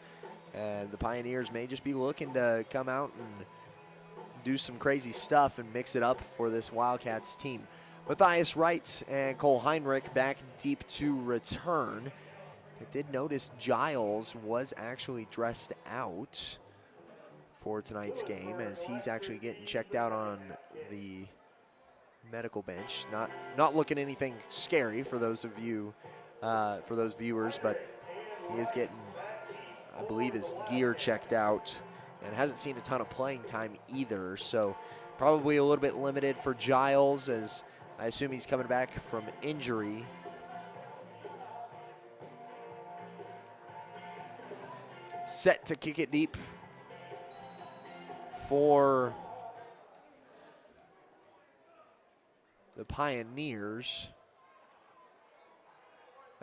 And the Pioneers may just be looking to come out and do some crazy stuff and mix it up for this Wildcats team. Matthias Wright and Cole Heinrich back deep to return. I did notice Giles was actually dressed out for tonight's game, as he's actually getting checked out on the medical bench. Not looking anything scary for those of you, for those viewers, but he is getting, I believe, his gear checked out and hasn't seen a ton of playing time either. So probably a little bit limited for Giles, as I assume he's coming back from injury. Set to kick it deep for the Pioneers,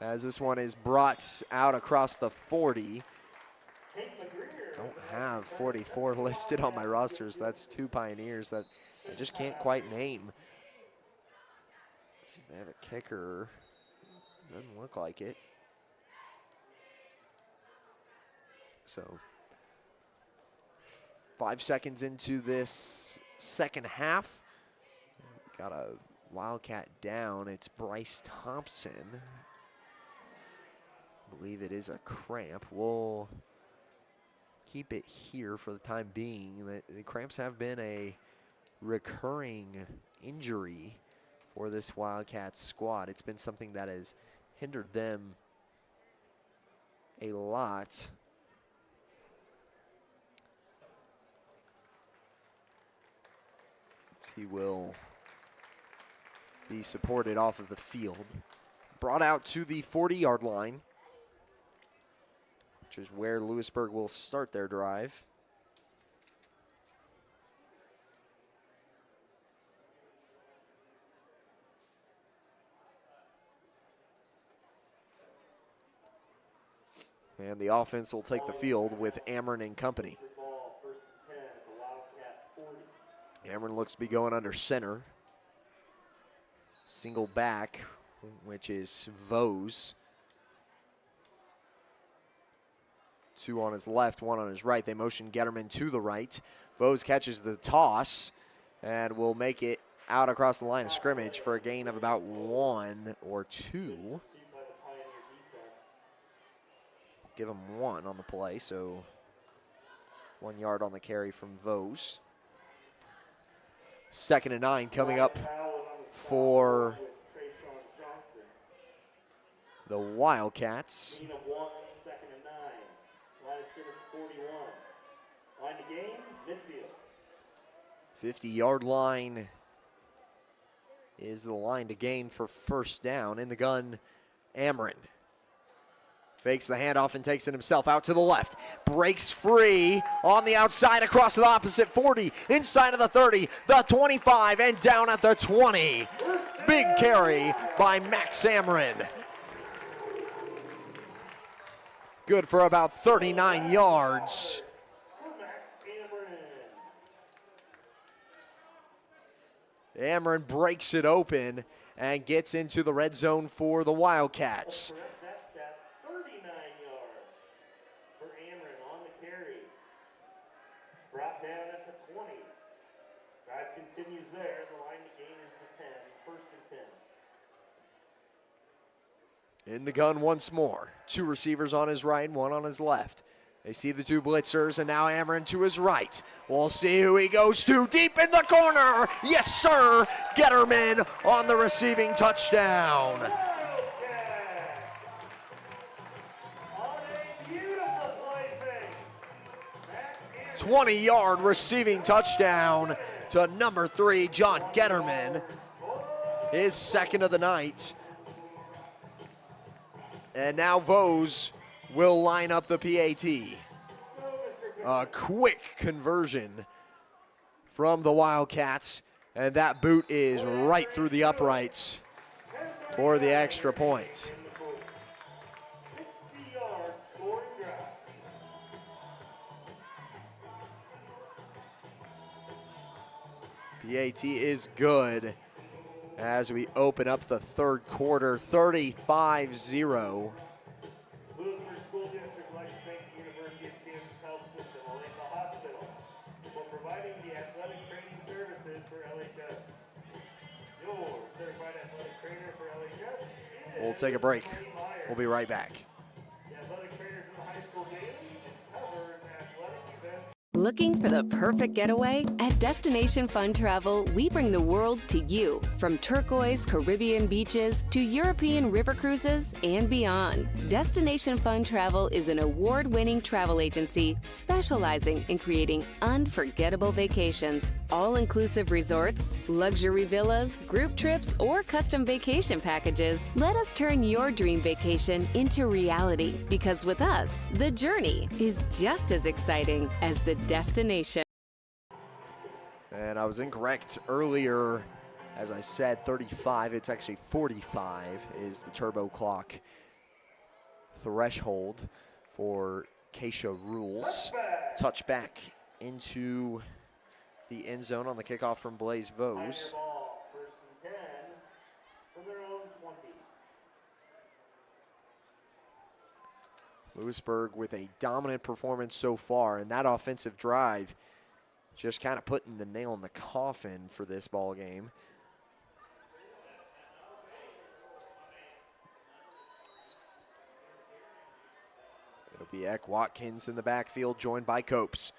as this one is brought out across the 40. Don't have 44 listed on my rosters. That's 2 Pioneers that I just can't quite name. Let's see if they have a kicker. Doesn't look like it. So 5 seconds into this second half. Got a Wildcat down. It's Bryce Thompson. I believe it is a cramp. We'll keep it here for the time being. The cramps have been a recurring injury for this Wildcats squad. It's been something that has hindered them a lot. He will be supported off of the field. Brought out to the 40-yard line, which is where Louisburg will start their drive. And the offense will take the field with Ameren and company. Ameren looks to be going under center. Single back, which is Vose. 2 on his left, 1 on his right. They motion Getterman to the right. Vose catches the toss and will make it out across the line of scrimmage for a gain of about 1 or 2. Give him 1 on the play, so 1 yard on the carry from Vose. 2nd and 9 coming up for the Wildcats. 50-yard line is the line to gain for first down. In the gun, Ameren. Fakes the handoff and takes it himself out to the left. Breaks free on the outside across to the opposite 40. Inside of the 30, the 25, and down at the 20. Big carry by Max Ameren. Good for about 39 yards. Ameren breaks it open and gets into the red zone for the Wildcats. Continues there. The line to gain is to 10. 1st and In the gun once more. 2 receivers on his right, 1 on his left. They see the 2 blitzers, and now Ameren to his right. We'll see who he goes to. Deep in the corner. Yes, sir. Getterman on the receiving touchdown. 20-yard receiving touchdown to number 3, John Getterman. His second of the night. And now Vose will line up the PAT. A quick conversion from the Wildcats, and that boot is right through the uprights for the extra point. PAT is good as we open up the third quarter, 35-0. We'll take a break. We'll be right back. Looking for the perfect getaway? At Destination Fun Travel, we bring the world to you. From turquoise Caribbean beaches to European river cruises and beyond. Destination Fun Travel is an award-winning travel agency specializing in creating unforgettable vacations. All-inclusive resorts, luxury villas, group trips, or custom vacation packages. Let us turn your dream vacation into reality, because with us, the journey is just as exciting as the destination. And I was incorrect earlier. As I said, 35. It's actually 45 is the turbo clock threshold for Keisha rules. Touchback into the end zone on the kickoff from Blaze Vose. Louisburg with a dominant performance so far, and that offensive drive just kind of putting the nail in the coffin for this ball game. It'll be Eck Watkins in the backfield, joined by Copes.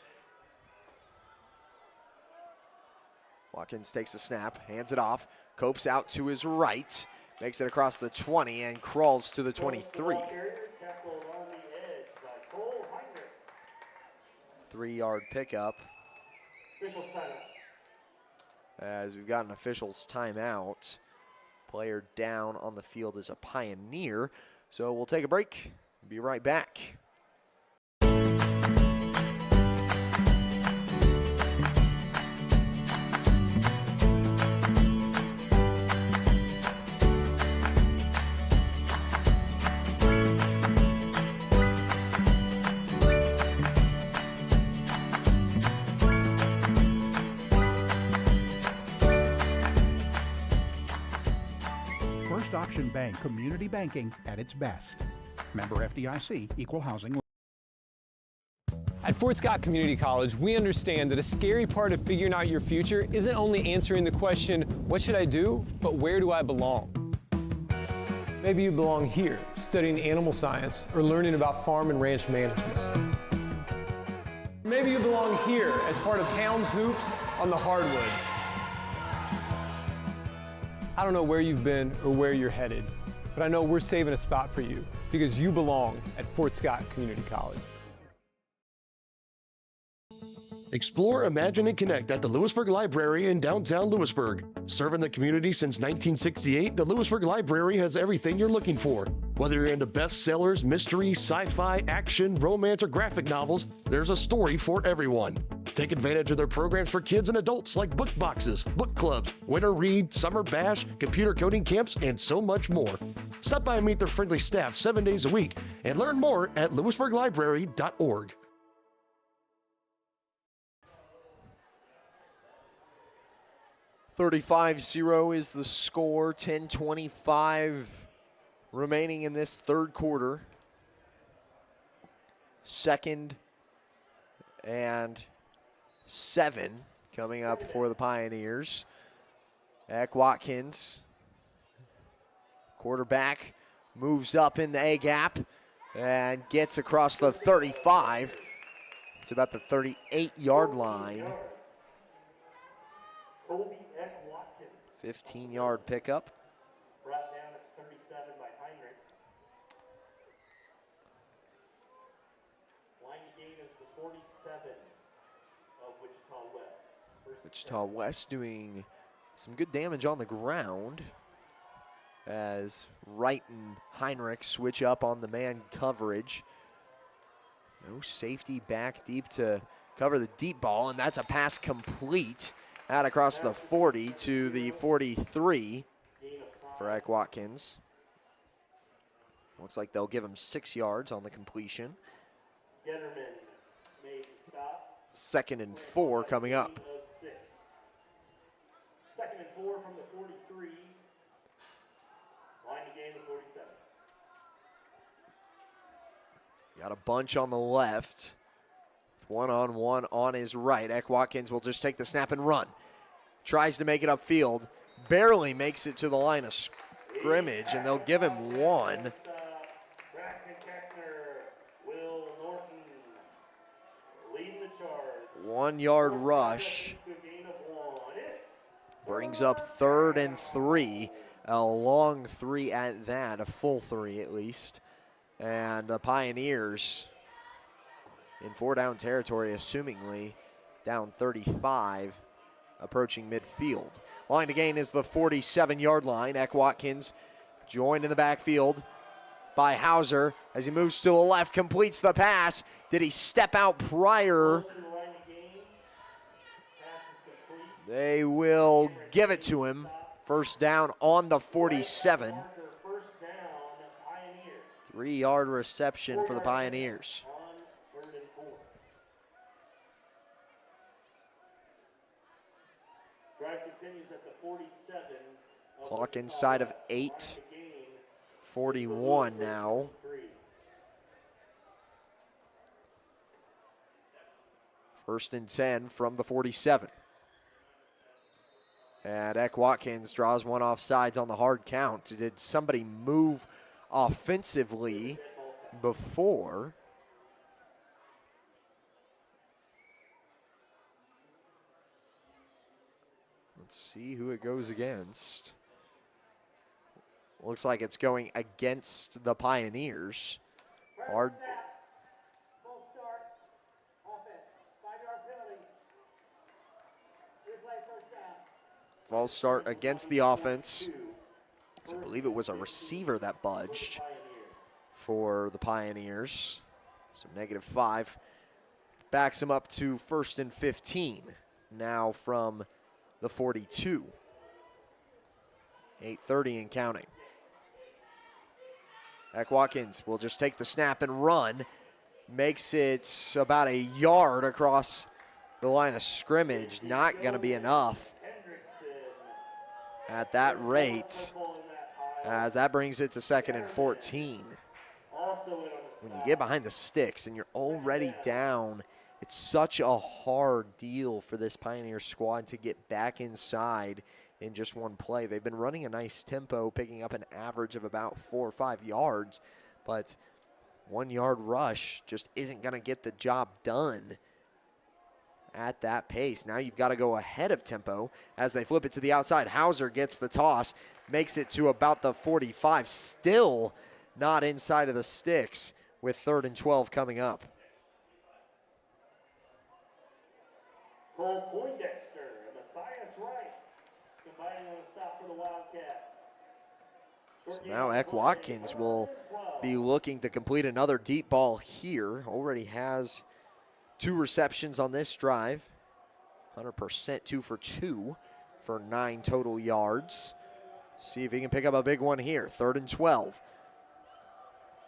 Watkins takes a snap, hands it off. Copes out to his right, makes it across the 20 and crawls to the 23. 3-yard pickup. As we've got an official's timeout. Player down on the field is a Pioneer. So we'll take a break. Be right back. Option Bank community banking at its best. Member FDIC, equal housing. At Fort Scott Community College, we understand that a scary part of figuring out your future isn't only answering the question, what should I do, but where do I belong? Maybe you belong here, studying animal science or learning about farm and ranch management. Maybe you belong here as part of Hounds Hoops on the hardwood. I don't know where you've been or where you're headed, but I know we're saving a spot for you because you belong at Fort Scott Community College. Explore, Imagine, and Connect at the Louisburg Library in downtown Louisburg. Serving the community since 1968, the Louisburg Library has everything you're looking for. Whether you're into bestsellers, mystery, sci-fi, action, romance, or graphic novels, there's a story for everyone. Take advantage of their programs for kids and adults like book boxes, book clubs, winter read, summer bash, computer coding camps, and so much more. Stop by and meet their friendly staff 7 days a week and learn more at louisburglibrary.org. 35-0 is the score, 10:25 remaining in this third quarter. 2nd and 7 coming up for the Pioneers. Eck Watkins, quarterback, moves up in the A gap and gets across the 35 to about the 38-yard line. 15-yard pickup. Brought down at 37 by Heinrich. Line gain is the 47 of Wichita West. Wichita West doing some good damage on the ground as Wright and Heinrich switch up on the man coverage. No safety back deep to cover the deep ball, and that's a pass complete out across the 40 to the 43 for Eck Watkins. Looks like they'll give him 6 yards on the completion. Getterman made the stop. 2nd and 4 coming up. 2nd and 4 from the 43. Line to gain the 47. Got a bunch on the left. One-on-one on his right. Eck Watkins will just take the snap and run. Tries to make it upfield. Barely makes it to the line of scrimmage, and they'll give him 1. 1-yard rush. Brings up 3rd and 3. A long 3 at that, a full 3 at least. And the Pioneers in 4-down territory, assumingly down 35, approaching midfield. Line to gain is the 47-yard line. Eck Watkins joined in the backfield by Hauser as he moves to the left, completes the pass. Did he step out prior? They will give it to him. First down on the 47. 3-yard reception for the Pioneers. Clock inside of 8. 41 now. First and 10 from the 47. And Eck Watkins draws one off sides on the hard count. Did somebody move offensively before? Let's see who it goes against. Looks like it's going against the Pioneers. Hard. False start against the offense. I believe it was a receiver that budged for the Pioneers. So -5 backs him up to 1st and 15. Now from the 42. 8:30 and counting. Eck Watkins will just take the snap and run. Makes it about a yard across the line of scrimmage. Not going to be enough at that rate, as that brings it to 2nd and 14. When you get behind the sticks and you're already down, it's such a hard deal for this Pioneer squad to get back inside in just one play. They've been running a nice tempo, picking up an average of about 4 or 5 yards, but 1-yard rush just isn't going to get the job done at that pace. Now you've got to go ahead of tempo as they flip it to the outside. Hauser gets the toss, makes it to about the 45, still not inside of the sticks with 3rd and 12 coming up. Cole Poindexter and Matthias Wright combining on a stop for the Wildcats. So now Eck Watkins will be looking to complete another deep ball here. Already has 2 receptions on this drive. 100%, 2 for 2 for 9 total yards. See if he can pick up a big one here. 3rd and 12.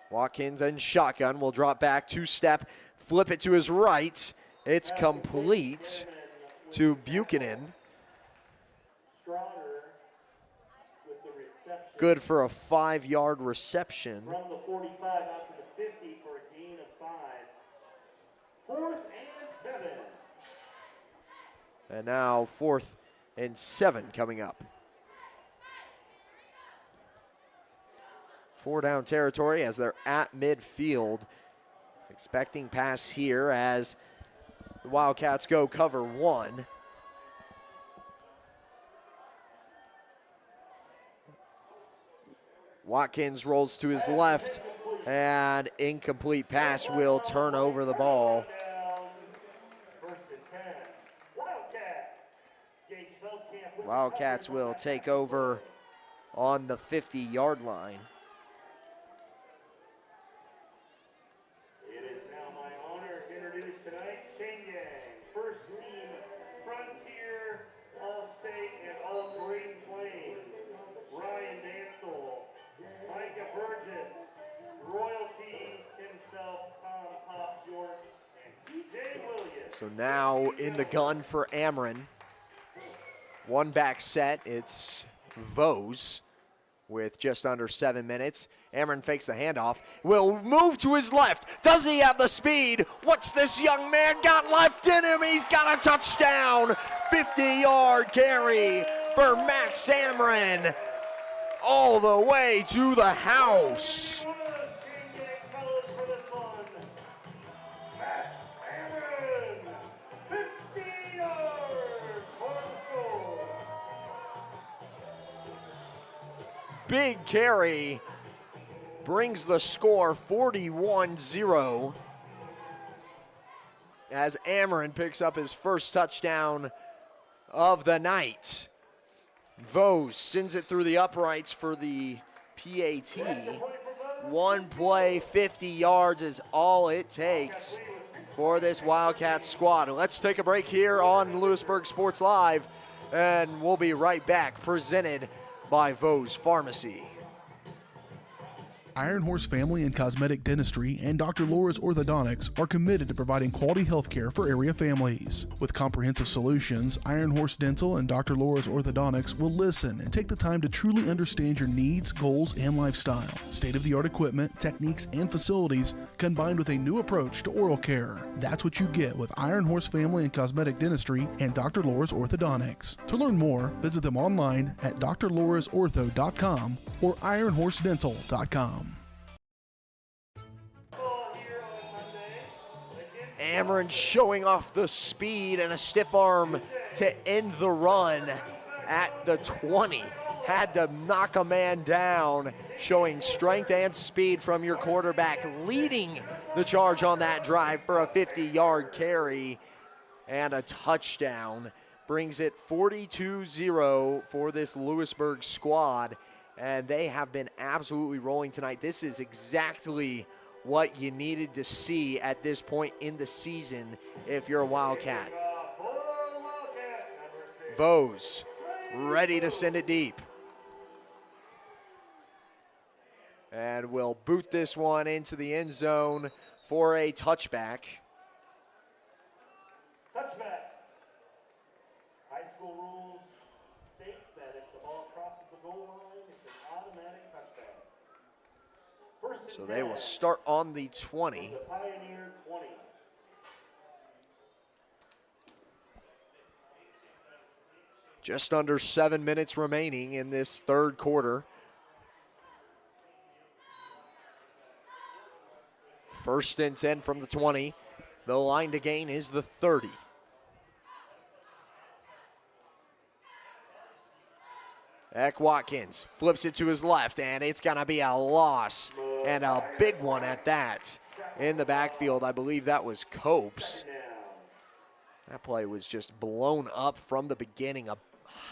Watkins and shotgun will drop back, 2-step, flip it to his right. It's complete to Buchanan. Good for a 5-yard reception. From the 45 out to the 50 for a gain of 5. 4th and 7. And now 4th and 7 coming up. 4 down territory as they're at midfield. Expecting pass here as the Wildcats go cover 1. Watkins rolls to his left, and incomplete pass will turn over the ball. Wildcats will take over on the 50-yard line. It is now my honor to introduce tonight's chain gang. First team, Frontier, All-State, and All-Green Plains. Ryan Dansel, Micah Burgess, Royalty himself, Tom Pops York, and TJ Williams. So now in the gun for Ameren. 1 back set, it's Vose with just under 7 minutes. Ameren fakes the handoff, will move to his left. Does he have the speed? What's this young man got left in him? He's got a touchdown. 50-yard carry for Max Ameren all the way to the house. Big carry brings the score 41-0 as Ameren picks up his first touchdown of the night. Vose sends it through the uprights for the PAT. 1 play, 50 yards is all it takes for this Wildcats squad. Let's take a break here on Louisburg Sports Live, and we'll be right back, presented by Vose Pharmacy. Iron Horse Family and Cosmetic Dentistry and Dr. Laura's Orthodontics are committed to providing quality health care for area families. With comprehensive solutions, Iron Horse Dental and Dr. Laura's Orthodontics will listen and take the time to truly understand your needs, goals, and lifestyle. State-of-the-art equipment, techniques, and facilities combined with a new approach to oral care. That's what you get with Iron Horse Family and Cosmetic Dentistry and Dr. Laura's Orthodontics. To learn more, visit them online at drlaurasortho.com or ironhorsedental.com. Ameren showing off the speed and a stiff arm to end the run at the 20. Had to knock a man down, showing strength and speed from your quarterback, leading the charge on that drive for a 50-yard carry and a touchdown. Brings it 42-0 for this Louisburg squad, and they have been absolutely rolling tonight. This is exactly what you needed to see at this point in the season if you're a Wildcat. Vose ready to send it deep. And will boot this one into the end zone for a touchback. Touchback. High school rules state that if the ball crosses the goal line, it's an automatic touchback. So they will start on the 20. The Pioneer 20. Just under 7 minutes remaining in this third quarter. First and 10 from the 20. The line to gain is the 30. Eck Watkins flips it to his left, and it's going to be a loss, and a big one at that. In the backfield, I believe that was Copes. That play was just blown up from the beginning. A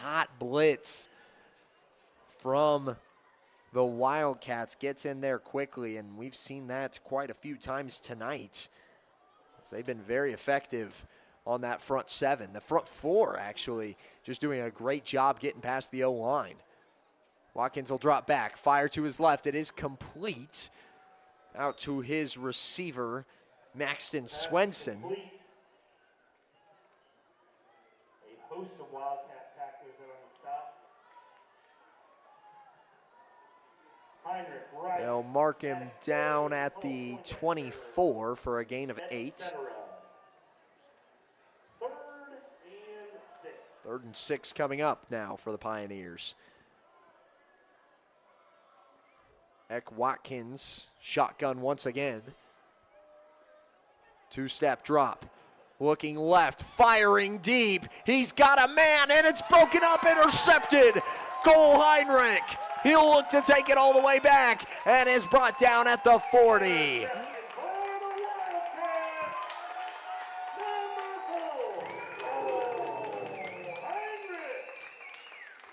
hot blitz from the Wildcats gets in there quickly, and we've seen that quite a few times tonight. So they've been very effective on that front 7. The front 4, actually, just doing a great job getting past the O-line. Watkins will drop back, fire to his left. It is complete out to his receiver, Maxton Swenson. A host of Wildcat tacklers are on the stop. Heinrich, right. They'll mark him down at the 24 for a gain of 8. Third and 6 coming up now for the Pioneers. Watkins, shotgun once again. Two-step drop. Looking left, firing deep. He's got a man, and it's broken up, intercepted. Cole Heinrich. He'll look to take it all the way back, and is brought down at the 40.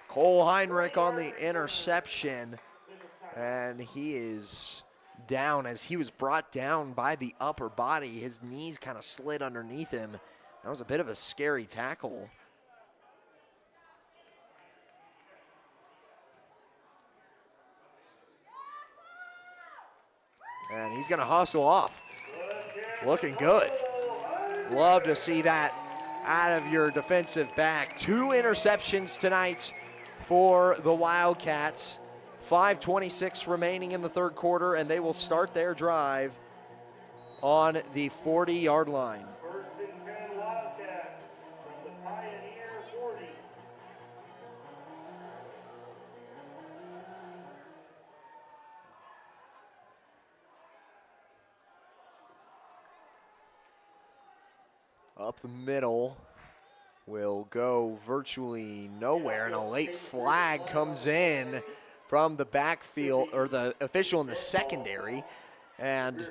Cole Heinrich on the interception, and he is down as he was brought down by the upper body. His knees kind of slid underneath him. That was a bit of a scary tackle. And he's going to hustle off. Looking good. Love to see that out of your defensive back. 2 interceptions tonight for the Wildcats. 5:26 remaining in the third quarter, and they will start their drive on the 40-yard line. First and 10 Wildcats from the Pioneer 40. Up the middle will go virtually nowhere, and a late flag comes in from the backfield, or the official in the secondary, and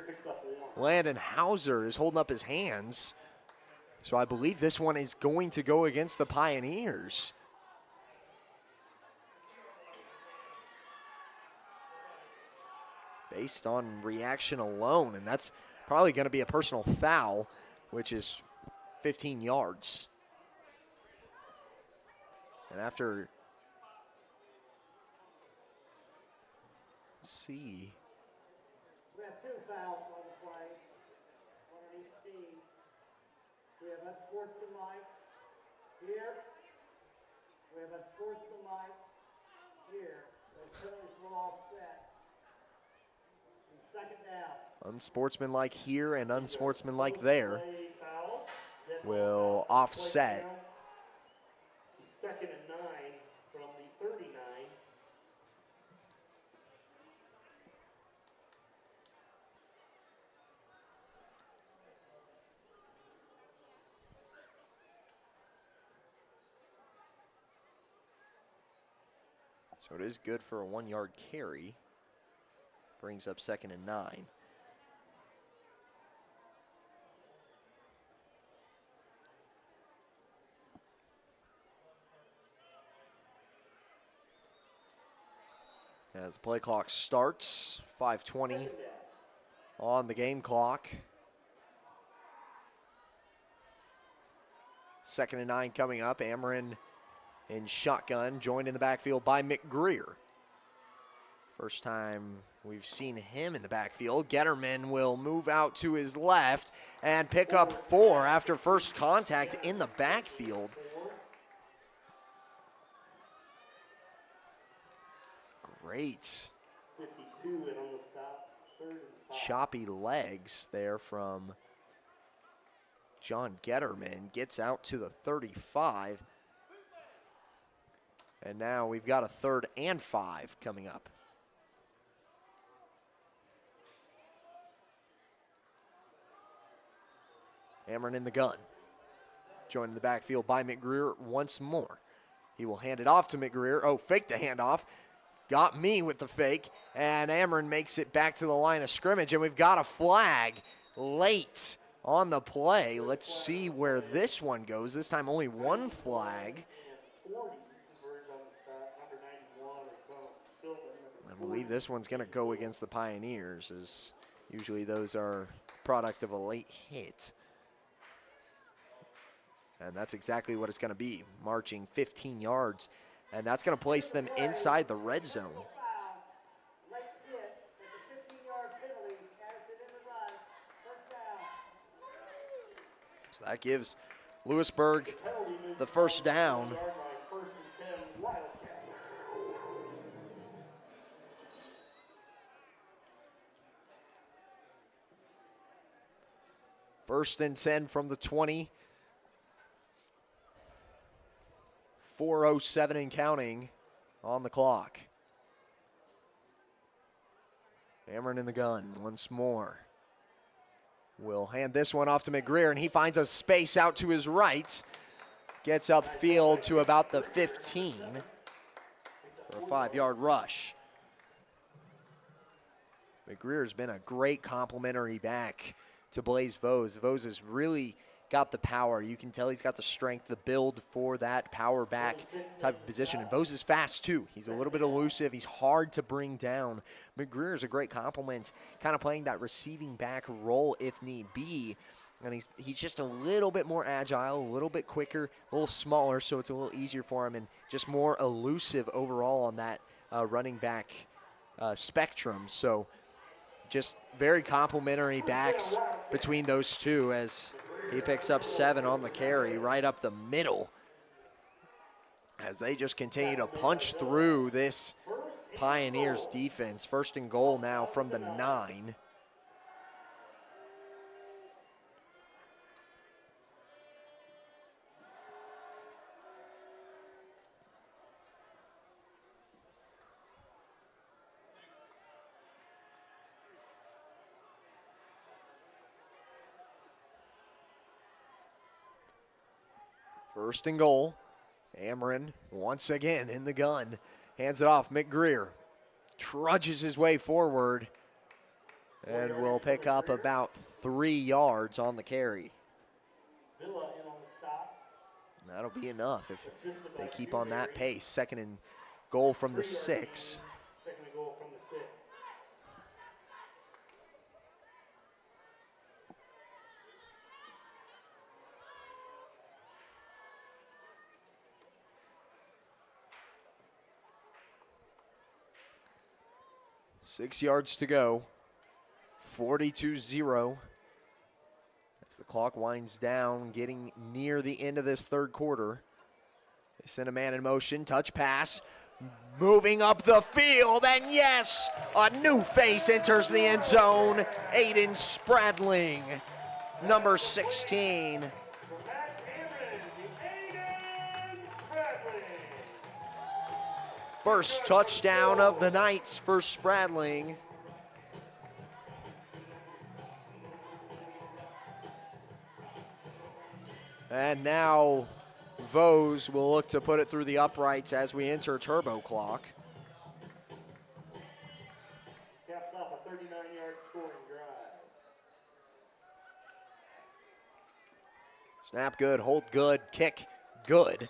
Landon Hauser is holding up his hands. So I believe this one is going to go against the Pioneers. Based on reaction alone, and that's probably going to be a personal foul, which is 15 yards. And after, see. We have 2 fouls on the play, one on each team. We have unsportsmanlike here. We have unsportsmanlike here. The penalties will offset. Second down. Unsportsmanlike here and unsportsmanlike there will offset. Second and 9 from the 39. So it is good for a 1-yard carry. Brings up second and 9. As the play clock starts, 5:20 on the game clock. Second and 9 coming up. Ameren in shotgun, joined in the backfield by McGreer. First time we've seen him in the backfield. Getterman will move out to his left and pick up 4 after first contact in the backfield. Great. 52 and on the stop, 3rd and 5. Choppy legs there from John Getterman. Gets out to the 35. And now we've got a 3rd and 5 coming up. Ameren in the gun. Joined in the backfield by McGreer once more. He will hand it off to McGreer. Oh, fake the handoff. Got me with the fake. And Ameren makes it back to the line of scrimmage. And we've got a flag late on the play. Let's see where this one goes. This time only 1 flag. I believe this one's going to go against the Pioneers, as usually those are product of a late hit. And that's exactly what it's going to be, marching 15 yards. And that's going to place them inside the red zone. So that gives Louisburg the first down. First and 10 from the 20. 4:07 and counting on the clock. Cameron in the gun once more. Will hand this one off to McGreer, and he finds a space out to his right. Gets upfield to about the 15 for a 5-yard rush. McGreer's been a great complimentary back to Blaze Vose. Vose has really got the power. You can tell he's got the strength, the build for that power back type of position. And Vose is fast too. He's a little bit elusive. He's hard to bring down. McGreer is a great complement, kind of playing that receiving back role if need be. And he's just a little bit more agile, a little bit quicker, a little smaller, so it's a little easier for him, and just more elusive overall on that running back spectrum. So just very complimentary backs between those two as he picks up 7 on the carry right up the middle as they just continue to punch through this Pioneers defense. 1st and goal now from the 9. First and goal. Ameren once again in the gun. Hands it off. McGreer trudges his way forward and will pick up about 3 yards on the carry. That'll be enough if they keep on that pace. 2nd and goal from the 6. 6 yards to go. 42-0. As the clock winds down, getting near the end of this 3rd quarter. They send a man in motion, touch pass, moving up the field, and yes, a new face enters the end zone. Aiden Spradling, number 16. First touchdown of the night for Spradling. And now Vose will look to put it through the uprights as we enter turbo clock. Caps off a 39-yard scoring drive. Snap good, hold good, kick good.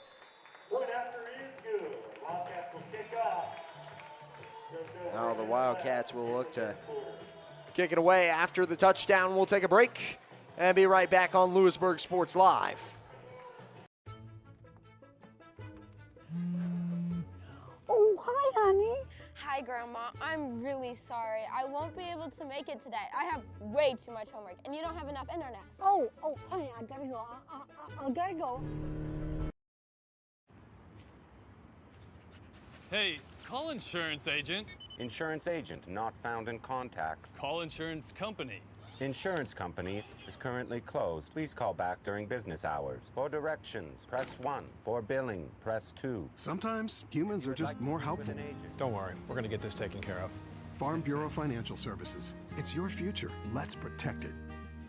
Point after is good. Wildcats will kick off. Now the Wildcats will look to kick it away after the touchdown. We'll take a break and be right back on Louisburg Sports Live. Oh, hi, honey. Hi, Grandma. I'm really sorry. I won't be able to make it today. I have way too much homework, and you don't have enough internet. Oh, honey, I gotta go. I gotta go. Hey, call insurance agent. Insurance agent not found in contact. Call insurance company. Insurance company is currently closed. Please call back during business hours. For directions, press 1. For billing, press 2. Sometimes humans are just more helpful. Don't worry, we're going to get this taken care of. Farm Bureau Financial Services. It's your future. Let's protect it.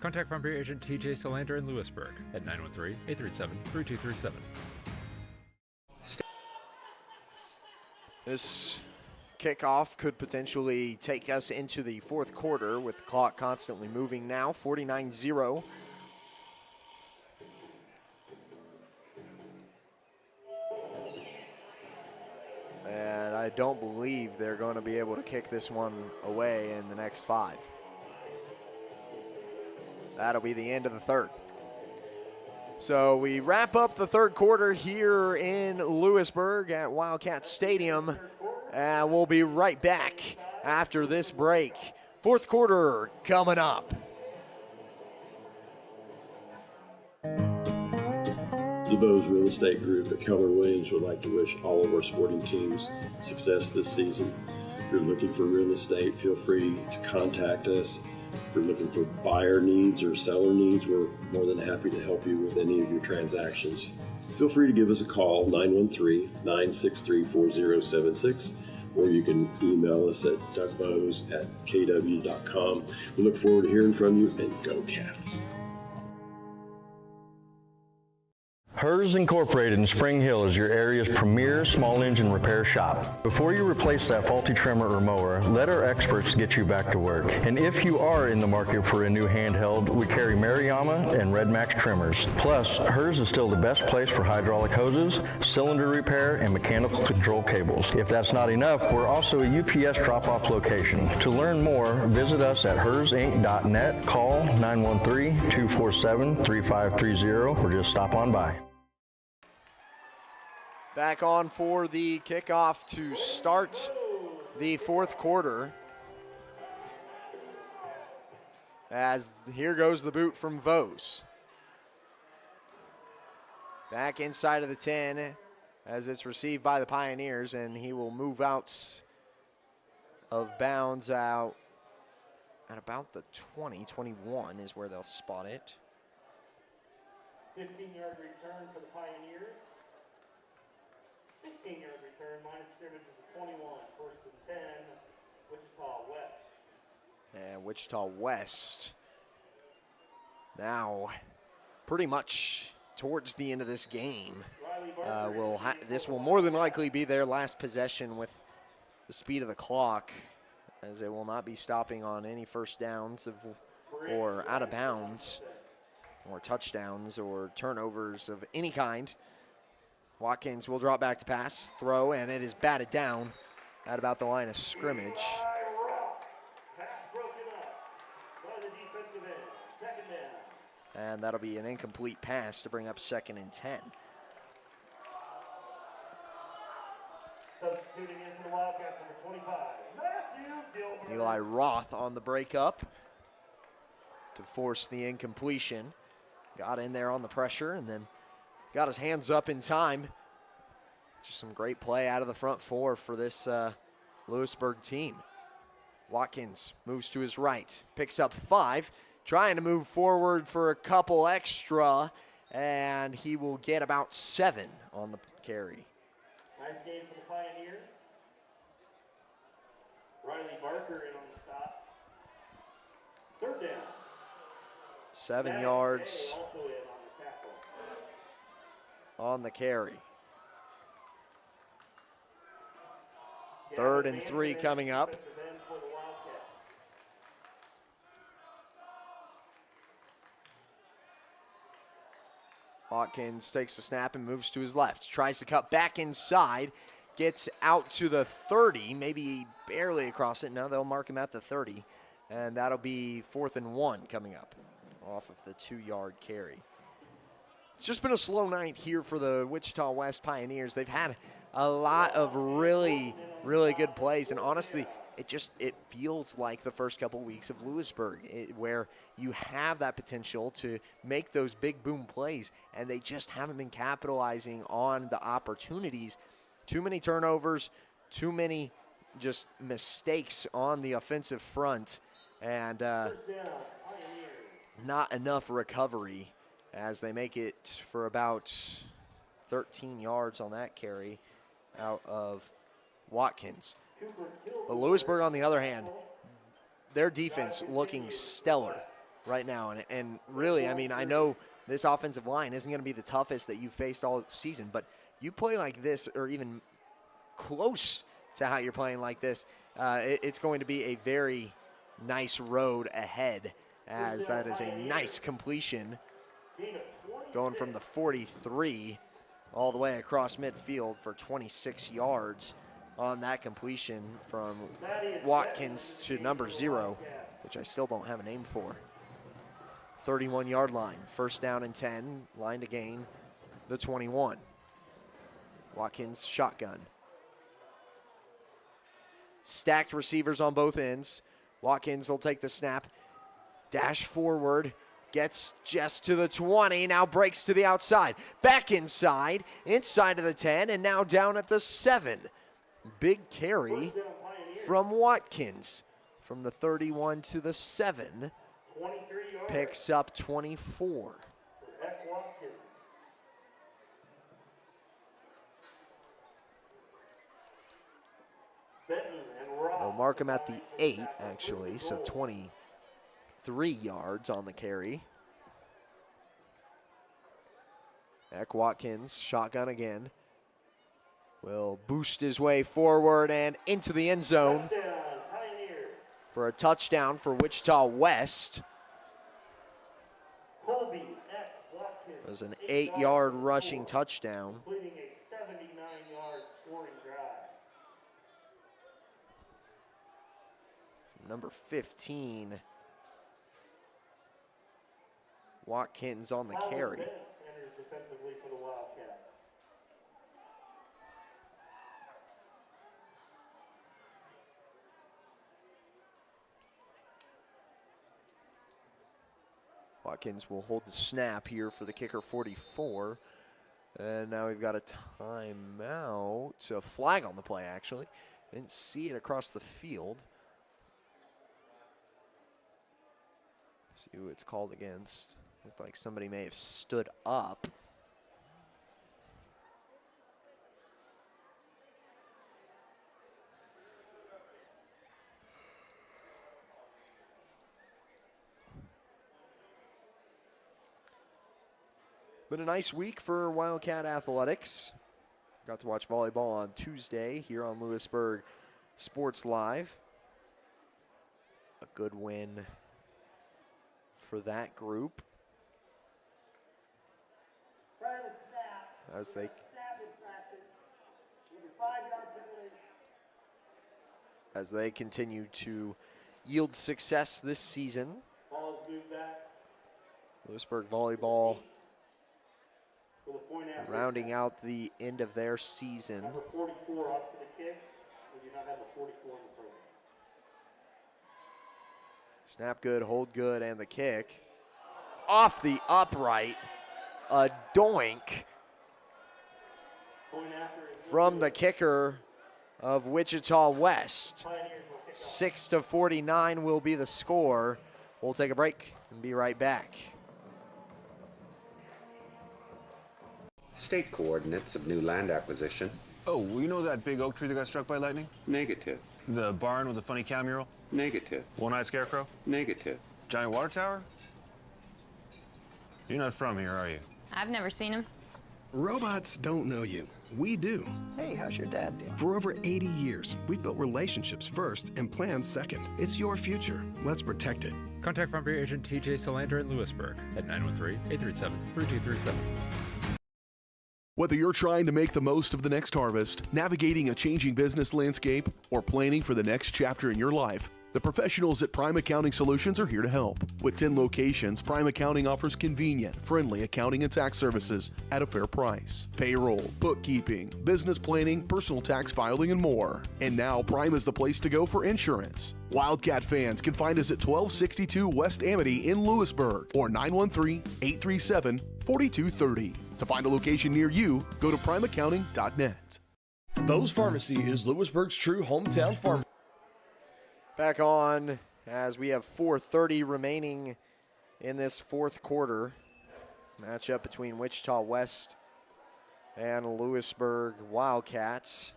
Contact Farm Bureau agent TJ Solander in Louisburg at 913-837-3237. This kickoff could potentially take us into the 4th quarter with the clock constantly moving now, 49-0. And I don't believe they're going to be able to kick this one away in the next 5. That'll be the end of the 3rd. So we wrap up the 3rd quarter here in Louisburg at Wildcat Stadium. And we'll be right back after this break. 4th quarter coming up. The Bose Real Estate Group at Keller Williams would like to wish all of our sporting teams success this season. If you're looking for real estate, feel free to contact us. If you're looking for buyer needs or seller needs, we're more than happy to help you with any of your transactions. Feel free to give us a call, 913-963-4076, or you can email us at dougbose@kw.com. We look forward to hearing from you, and go Cats. Hers Incorporated in Spring Hill is your area's premier small engine repair shop. Before you replace that faulty trimmer or mower, let our experts get you back to work. And if you are in the market for a new handheld, we carry Maruyama and Red Max trimmers. Plus, Hers is still the best place for hydraulic hoses, cylinder repair, and mechanical control cables. If that's not enough, we're also a UPS drop-off location. To learn more, visit us at hersinc.net, call 913-247-3530, or just stop on by. Back on for the kickoff to start the fourth quarter. As here goes the boot from Vose. Back inside of the 10 as it's received by the Pioneers, and he will move out of bounds out at about the 20-21 is where they'll spot it. 15-yard return for the Pioneers. 16-yard return, minus scrimmage is a 21, first and 10, Wichita West. And Wichita West now pretty much towards the end of this game. This will more than likely be their last possession with the speed of the clock, as they will not be stopping on any first downs or out of bounds or touchdowns or turnovers of any kind. Watkins will drop back to pass, throw, and it is batted down at about the line of scrimmage. And that'll be an incomplete pass to bring up 2nd and 10. Substituting in for the Wildcats, number 25, Matthew Gilbert. Eli Roth on the breakup to force the incompletion. Got in there on the pressure and then got his hands up in time. Just some great play out of the front four for this Louisburg team. Watkins moves to his right, picks up 5, trying to move forward for a couple extra, and he will get about 7 on the carry. Nice game for the Pioneers. Riley Barker in on the stop. 3rd down. 7 yards on the carry. 3rd and 3 coming up. Watkins takes the snap and moves to his left. Tries to cut back inside. Gets out to the 30, maybe barely across it. No, they'll mark him at the 30. And that'll be 4th and 1 coming up off of the 2-yard carry. It's just been a slow night here for the Wichita West Pioneers. They've had a lot of really, really good plays, and honestly, it feels like the first couple weeks of Louisburg, where you have that potential to make those big boom plays, and they just haven't been capitalizing on the opportunities. Too many turnovers, too many just mistakes on the offensive front, and not enough recovery as they make it for about 13 yards on that carry out of Watkins. But Louisburg, on the other hand, their defense looking stellar right now. And really, I mean, I know this offensive line isn't going to be the toughest that you've faced all season, but you play like this, or even close to how you're playing like this, it's going to be a very nice road ahead, as that is a nice completion going from the 43 all the way across midfield for 26 yards on that completion from Watkins to number 0, which I still don't have a name for. 31-yard line, 1st down and 10, line to gain the 21. Watkins shotgun. Stacked receivers on both ends. Watkins will take the snap, dash forward, gets just to the 20, now breaks to the outside. Back inside of the 10, and now down at the 7. Big carry from Watkins from the 31 to the 7. Picks up 24. They'll mark him at the 8, actually, so 23 yards on the carry. Eck Watkins, shotgun again. Will boost his way forward and into the end zone for a touchdown for Wichita West. It was an 8-yard rushing touchdown. Completing a 79-yard scoring drive. From number 15, Watkins on the carry. Enters defensively for the Wildcats. Watkins will hold the snap here for the kicker, 44. And now we've got a timeout. A flag on the play, actually. Didn't see it across the field. See who it's called against. Looked like somebody may have stood up. Been a nice week for Wildcat Athletics. Got to watch volleyball on Tuesday here on Louisburg Sports Live. A good win for that group. As they continue to yield success this season. Ball's moved back. Louisburg volleyball rounding out the end of their season. Number 44 off to the kick. We do not have the 44 in the program. Snap good, hold good, and the kick. Off the upright. A doink from the kicker of Wichita West. 6-49 will be the score. We'll take a break and be right back. State coordinates of new land acquisition. Oh, you know that big oak tree that got struck by lightning? Negative. The barn with the funny cow mural? Negative. One-eyed scarecrow? Negative. Giant water tower? You're not from here, are you? I've never seen him. Robots don't know you. We do. Hey, how's your dad doing? For over 80 years, we've built relationships first and plans second. It's your future. Let's protect it. Contact Front Bureau Agent TJ Solander in Louisburg at 913-837-3237. Whether you're trying to make the most of the next harvest, navigating a changing business landscape, or planning for the next chapter in your life, the professionals at Prime Accounting Solutions are here to help. With 10 locations, Prime Accounting offers convenient, friendly accounting and tax services at a fair price. Payroll, bookkeeping, business planning, personal tax filing, and more. And now Prime is the place to go for insurance. Wildcat fans can find us at 1262 West Amity in Louisburg or 913-837-4230. To find a location near you, go to primeaccounting.net. Bose Pharmacy is Louisburg's true hometown pharmacy. Back on as we have 4:30 remaining in this fourth quarter. Matchup between Wichita West and Louisburg Wildcats.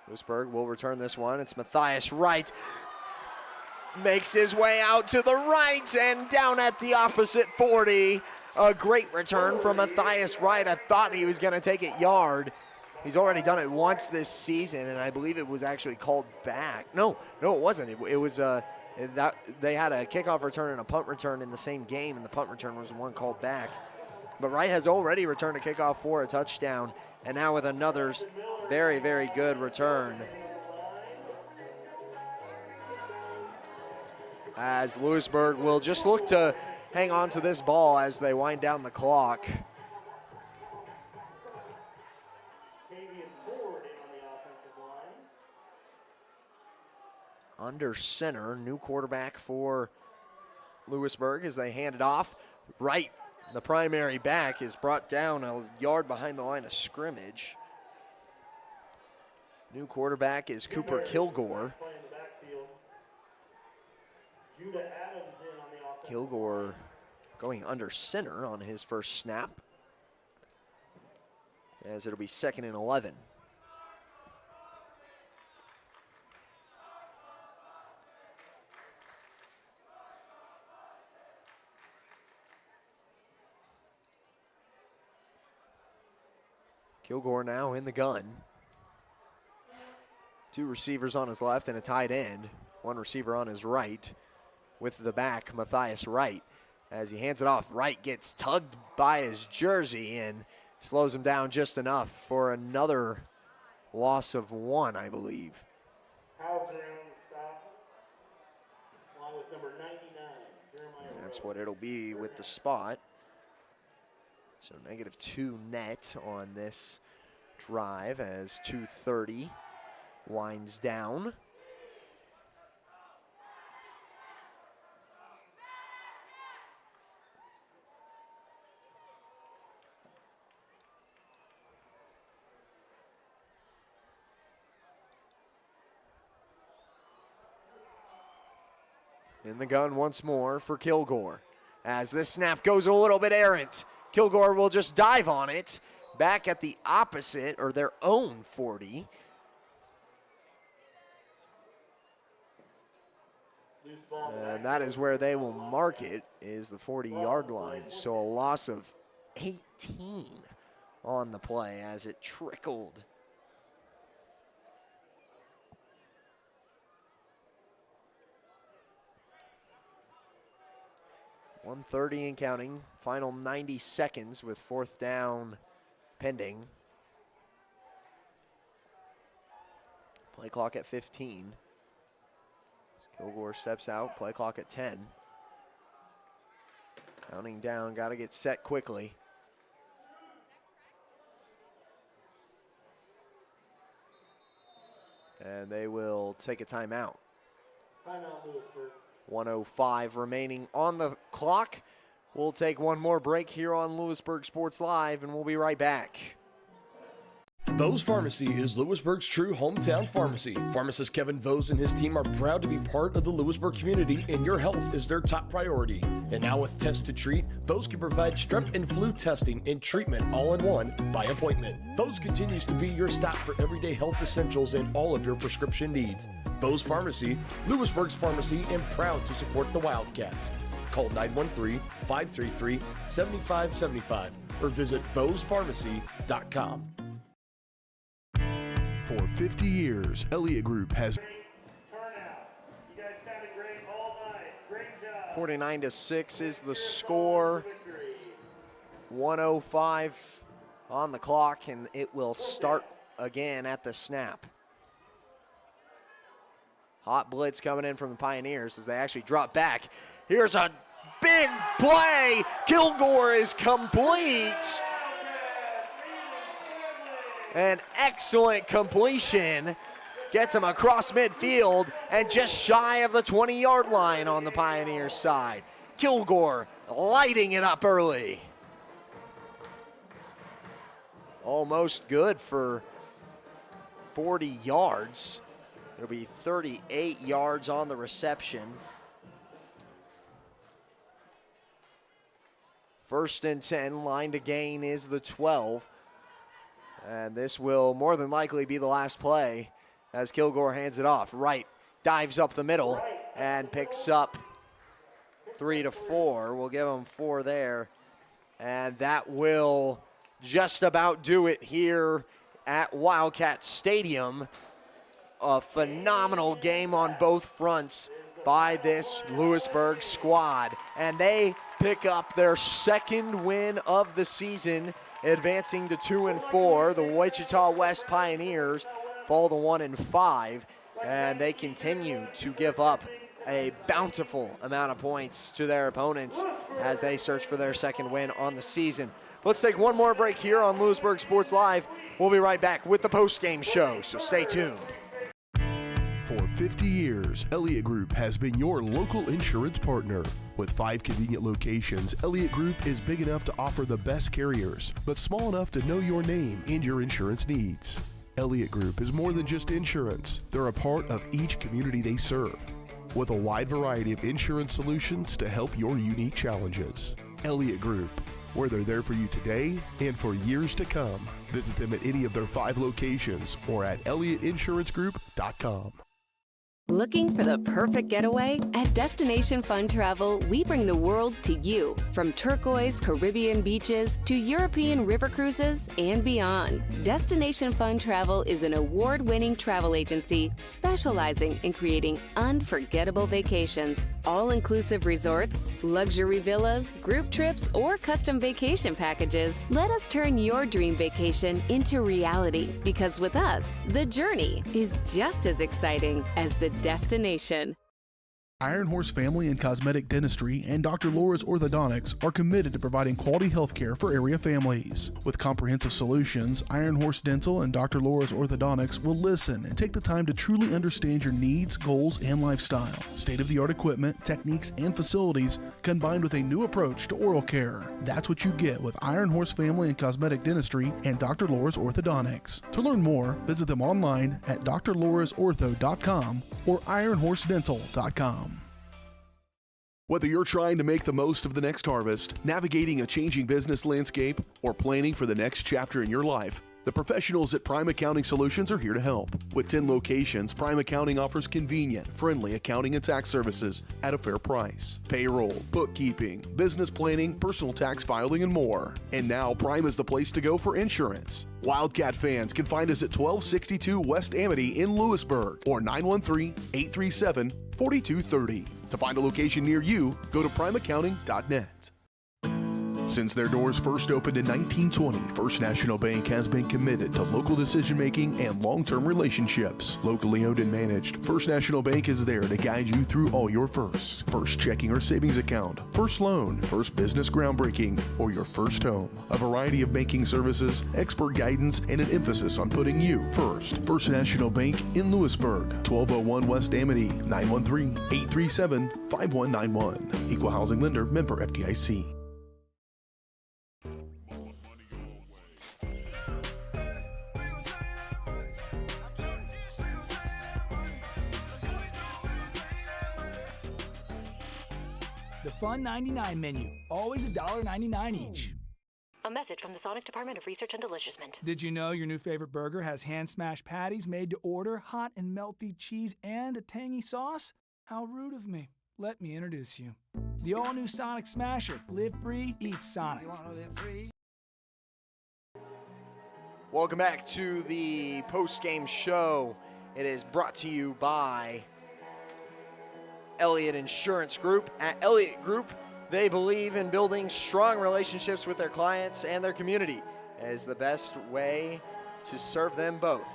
Louisburg will return this one. It's Matthias Wright. Makes his way out to the right and down at the opposite 40. A great return from Matthias Wright. I thought he was going to take it yard. He's already done it once this season, and I believe it was actually called back. No, it wasn't. It was they had a kickoff return and a punt return in the same game, and the punt return was the one called back. But Wright has already returned a kickoff for a touchdown, and now with another very, very good return. As Louisburg will just look to hang on to this ball as they wind down the clock. Under center, new quarterback for Louisburg as they hand it off. Wright, the primary back, is brought down a yard behind the line of scrimmage. New quarterback is Cooper Kilgore. Kilgore going under center on his first snap, as it'll be 2nd and 11. Kilgore now in the gun. 2 receivers on his left and a tight end. 1 receiver on his right with the back, Matthias Wright. As he hands it off, Wright gets tugged by his jersey and slows him down just enough for another loss of 1, I believe. Hauser on the stop, along with number 99, Jeremiah. That's what it'll be with the spot. So -2 net on this drive as 2:30 winds down. In the gun once more for Kilgore. As this snap goes a little bit errant, Kilgore will just dive on it back at the opposite or their own 40. And that is where they will mark it, is the 40-yard line. So a loss of 18 on the play as it trickled. .130 and counting. Final 90 seconds with 4th down pending. Play clock at 15. Kilgore steps out, play clock at 10. Counting down, got to get set quickly. And they will take a timeout. Timeout, Louisburg. 1:05 remaining on the clock. We'll take one more break here on Louisburg Sports Live, and we'll be right back. Vose Pharmacy is Louisburg's true hometown pharmacy. Pharmacist Kevin Vose and his team are proud to be part of the Louisburg community, and your health is their top priority. And now with Test to Treat, Vose can provide strep and flu testing and treatment all in one by appointment. Vose continues to be your stop for everyday health essentials and all of your prescription needs. Vose Pharmacy, Louisburg's pharmacy, and proud to support the Wildcats. Call 913-533-7575 or visit vosepharmacy.com. For 50 years, Elliott Group has... Turnout. You guys sounded great all night. Great job. 49-6 is the score. 1:05 on the clock, and it will start again at the snap. Hot blitz coming in from the Pioneers as they actually drop back. Here's a big play. Kilgore is complete. An excellent completion. Gets him across midfield and just shy of the 20-yard line on the Pioneers side. Kilgore lighting it up early. Almost good for 40 yards. It'll be 38 yards on the reception. 1st and 10, line to gain is the 12. And this will more than likely be the last play as Kilgore hands it off. Wright dives up the middle and picks up 3 to 4. We'll give him 4 there. And that will just about do it here at Wildcat Stadium. A phenomenal game on both fronts by this Louisburg squad. And they pick up their 2nd win of the season, advancing to 2-4. The Wichita West Pioneers fall to 1-5, and they continue to give up a bountiful amount of points to their opponents as they search for their 2nd win on the season. Let's take one more break here on Louisburg Sports Live. We'll be right back with the postgame show, so stay tuned. For 50 years, Elliott Group has been your local insurance partner. With 5 convenient locations, Elliott Group is big enough to offer the best carriers, but small enough to know your name and your insurance needs. Elliott Group is more than just insurance. They're a part of each community they serve, with a wide variety of insurance solutions to help your unique challenges. Elliott Group, where they're there for you today and for years to come. Visit them at any of their 5 locations or at ElliottInsuranceGroup.com. Looking for the perfect getaway? At Destination Fun Travel, we bring the world to you. From turquoise Caribbean beaches to European river cruises and beyond. Destination Fun Travel is an award-winning travel agency specializing in creating unforgettable vacations. All-inclusive resorts, luxury villas, group trips, or custom vacation packages. Let us turn your dream vacation into reality, because with us, the journey is just as exciting as the destination. Iron Horse Family and Cosmetic Dentistry and Dr. Laura's Orthodontics are committed to providing quality health care for area families. With comprehensive solutions, Iron Horse Dental and Dr. Laura's Orthodontics will listen and take the time to truly understand your needs, goals, and lifestyle. State-of-the-art equipment, techniques, and facilities combined with a new approach to oral care. That's what you get with Iron Horse Family and Cosmetic Dentistry and Dr. Laura's Orthodontics. To learn more, visit them online at drlaurasortho.com or ironhorsedental.com. Whether you're trying to make the most of the next harvest, navigating a changing business landscape, or planning for the next chapter in your life, the professionals at Prime Accounting Solutions are here to help. With 10 locations, Prime Accounting offers convenient, friendly accounting and tax services at a fair price. Payroll, bookkeeping, business planning, personal tax filing, and more. And now Prime is the place to go for insurance. Wildcat fans can find us at 1262 West Amity in Louisburg or 913-837-4230. To find a location near you, go to primeaccounting.net. Since their doors first opened in 1920, First National Bank has been committed to local decision-making and long-term relationships. Locally owned and managed, First National Bank is there to guide you through all your firsts. First checking or savings account, first loan, first business groundbreaking, or your first home. A variety of banking services, expert guidance, and an emphasis on putting you first. First National Bank in Louisburg, 1201 West Amity, 913-837-5191. Equal housing lender, member FDIC. The Fun 99 menu, always $1.99 each. A message from the Sonic Department of Research and Deliciousment. Did you know your new favorite burger has hand-smashed patties made to order, hot and melty cheese, and a tangy sauce? How rude of me. Let me introduce you. The all-new Sonic Smasher. Live free, eat Sonic. Welcome back to the post-game show. It is brought to you by Elliott Insurance Group. At Elliott Group, they believe in building strong relationships with their clients and their community as the best way to serve them both.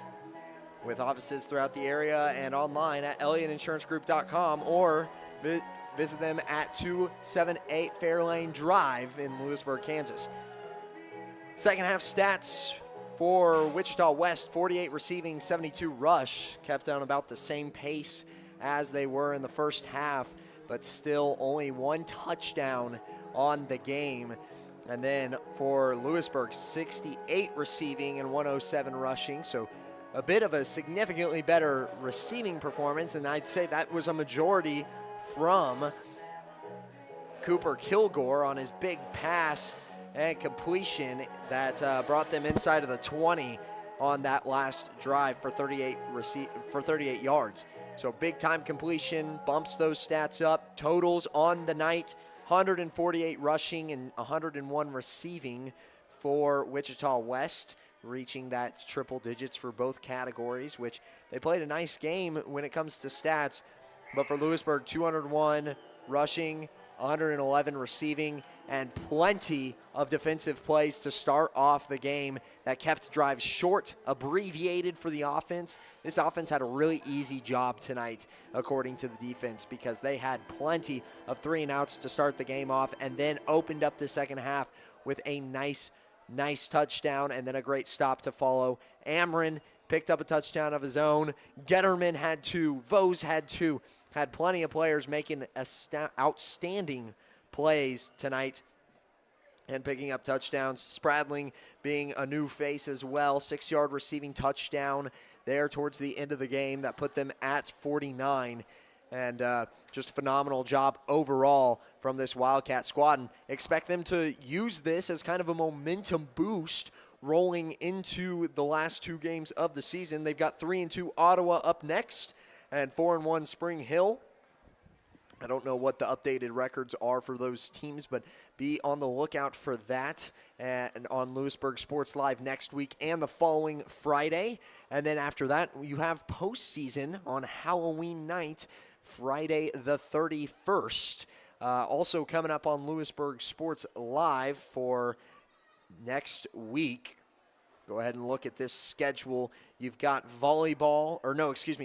With offices throughout the area and online at elliottInsuranceGroup.com or visit them at 278 Fairlane Drive in Louisburg, Kansas. Second half stats for Wichita West: 48 receiving, 72 rush, kept on about the same pace as they were in the first half, but still only one touchdown on the game. And then for Louisburg, 68 receiving and 107 rushing, so a bit of a significantly better receiving performance, and I'd say that was a majority from Cooper Kilgore on his big pass and completion that brought them inside of the 20 on that last drive for 38 yards. So big time completion, bumps those stats up. Totals on the night: 148 rushing and 101 receiving for Wichita West, reaching that triple digits for both categories, which they played a nice game when it comes to stats. But for Louisburg, 201 rushing, 111 receiving, and plenty of defensive plays to start off the game that kept drives short, abbreviated for the offense. This offense had a really easy job tonight, according to the defense, because they had plenty of 3-and-outs to start the game off and then opened up the second half with a nice touchdown and then a great stop to follow. Amron picked up a touchdown of his own. Getterman had 2. Vose had 2. Had plenty of players making outstanding plays tonight and picking up touchdowns. Spradling being a new face as well. 6-yard receiving touchdown there towards the end of the game that put them at 49. And just a phenomenal job overall from this Wildcat squad. And expect them to use this as kind of a momentum boost rolling into the last 2 games of the season. They've got 3-2 Ottawa up next and 4-1 Spring Hill. I don't know what the updated records are for those teams, but be on the lookout for that and on Louisburg Sports Live next week and the following Friday. And then after that, you have postseason on Halloween night, Friday the 31st. Also coming up on Louisburg Sports Live for next week. Go ahead and look at this schedule. You've got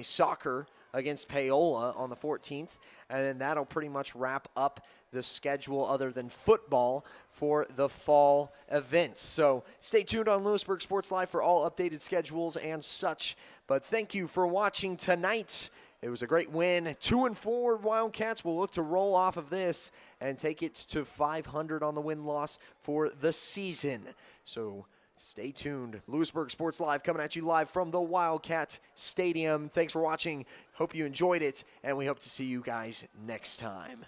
soccer against Paola on the 14th, and then that'll pretty much wrap up the schedule other than football for the fall events. So stay tuned on Louisburg Sports Live for all updated schedules and such. But thank you for watching tonight. It was a great win. 2-4 Wildcats will look to roll off of this and take it to 500 on the win-loss for the season. So stay tuned. Louisburg Sports Live coming at you live from the Wildcat Stadium. Thanks for watching. Hope you enjoyed it, and we hope to see you guys next time.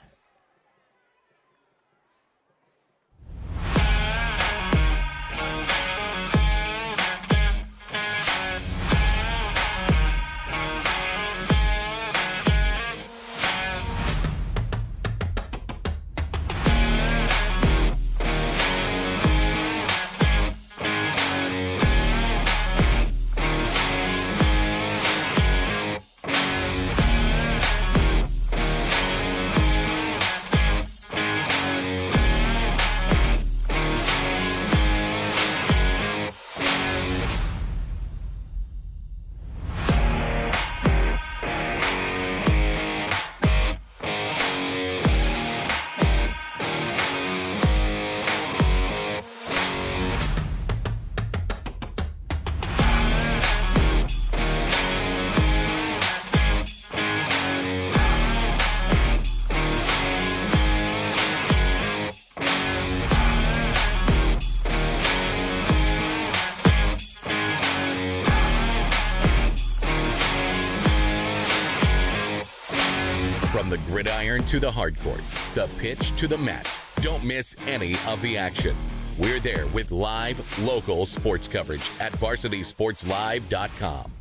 From the gridiron to the hardcourt, the pitch to the mat, don't miss any of the action. We're there with live, local sports coverage at VarsitySportsLive.com.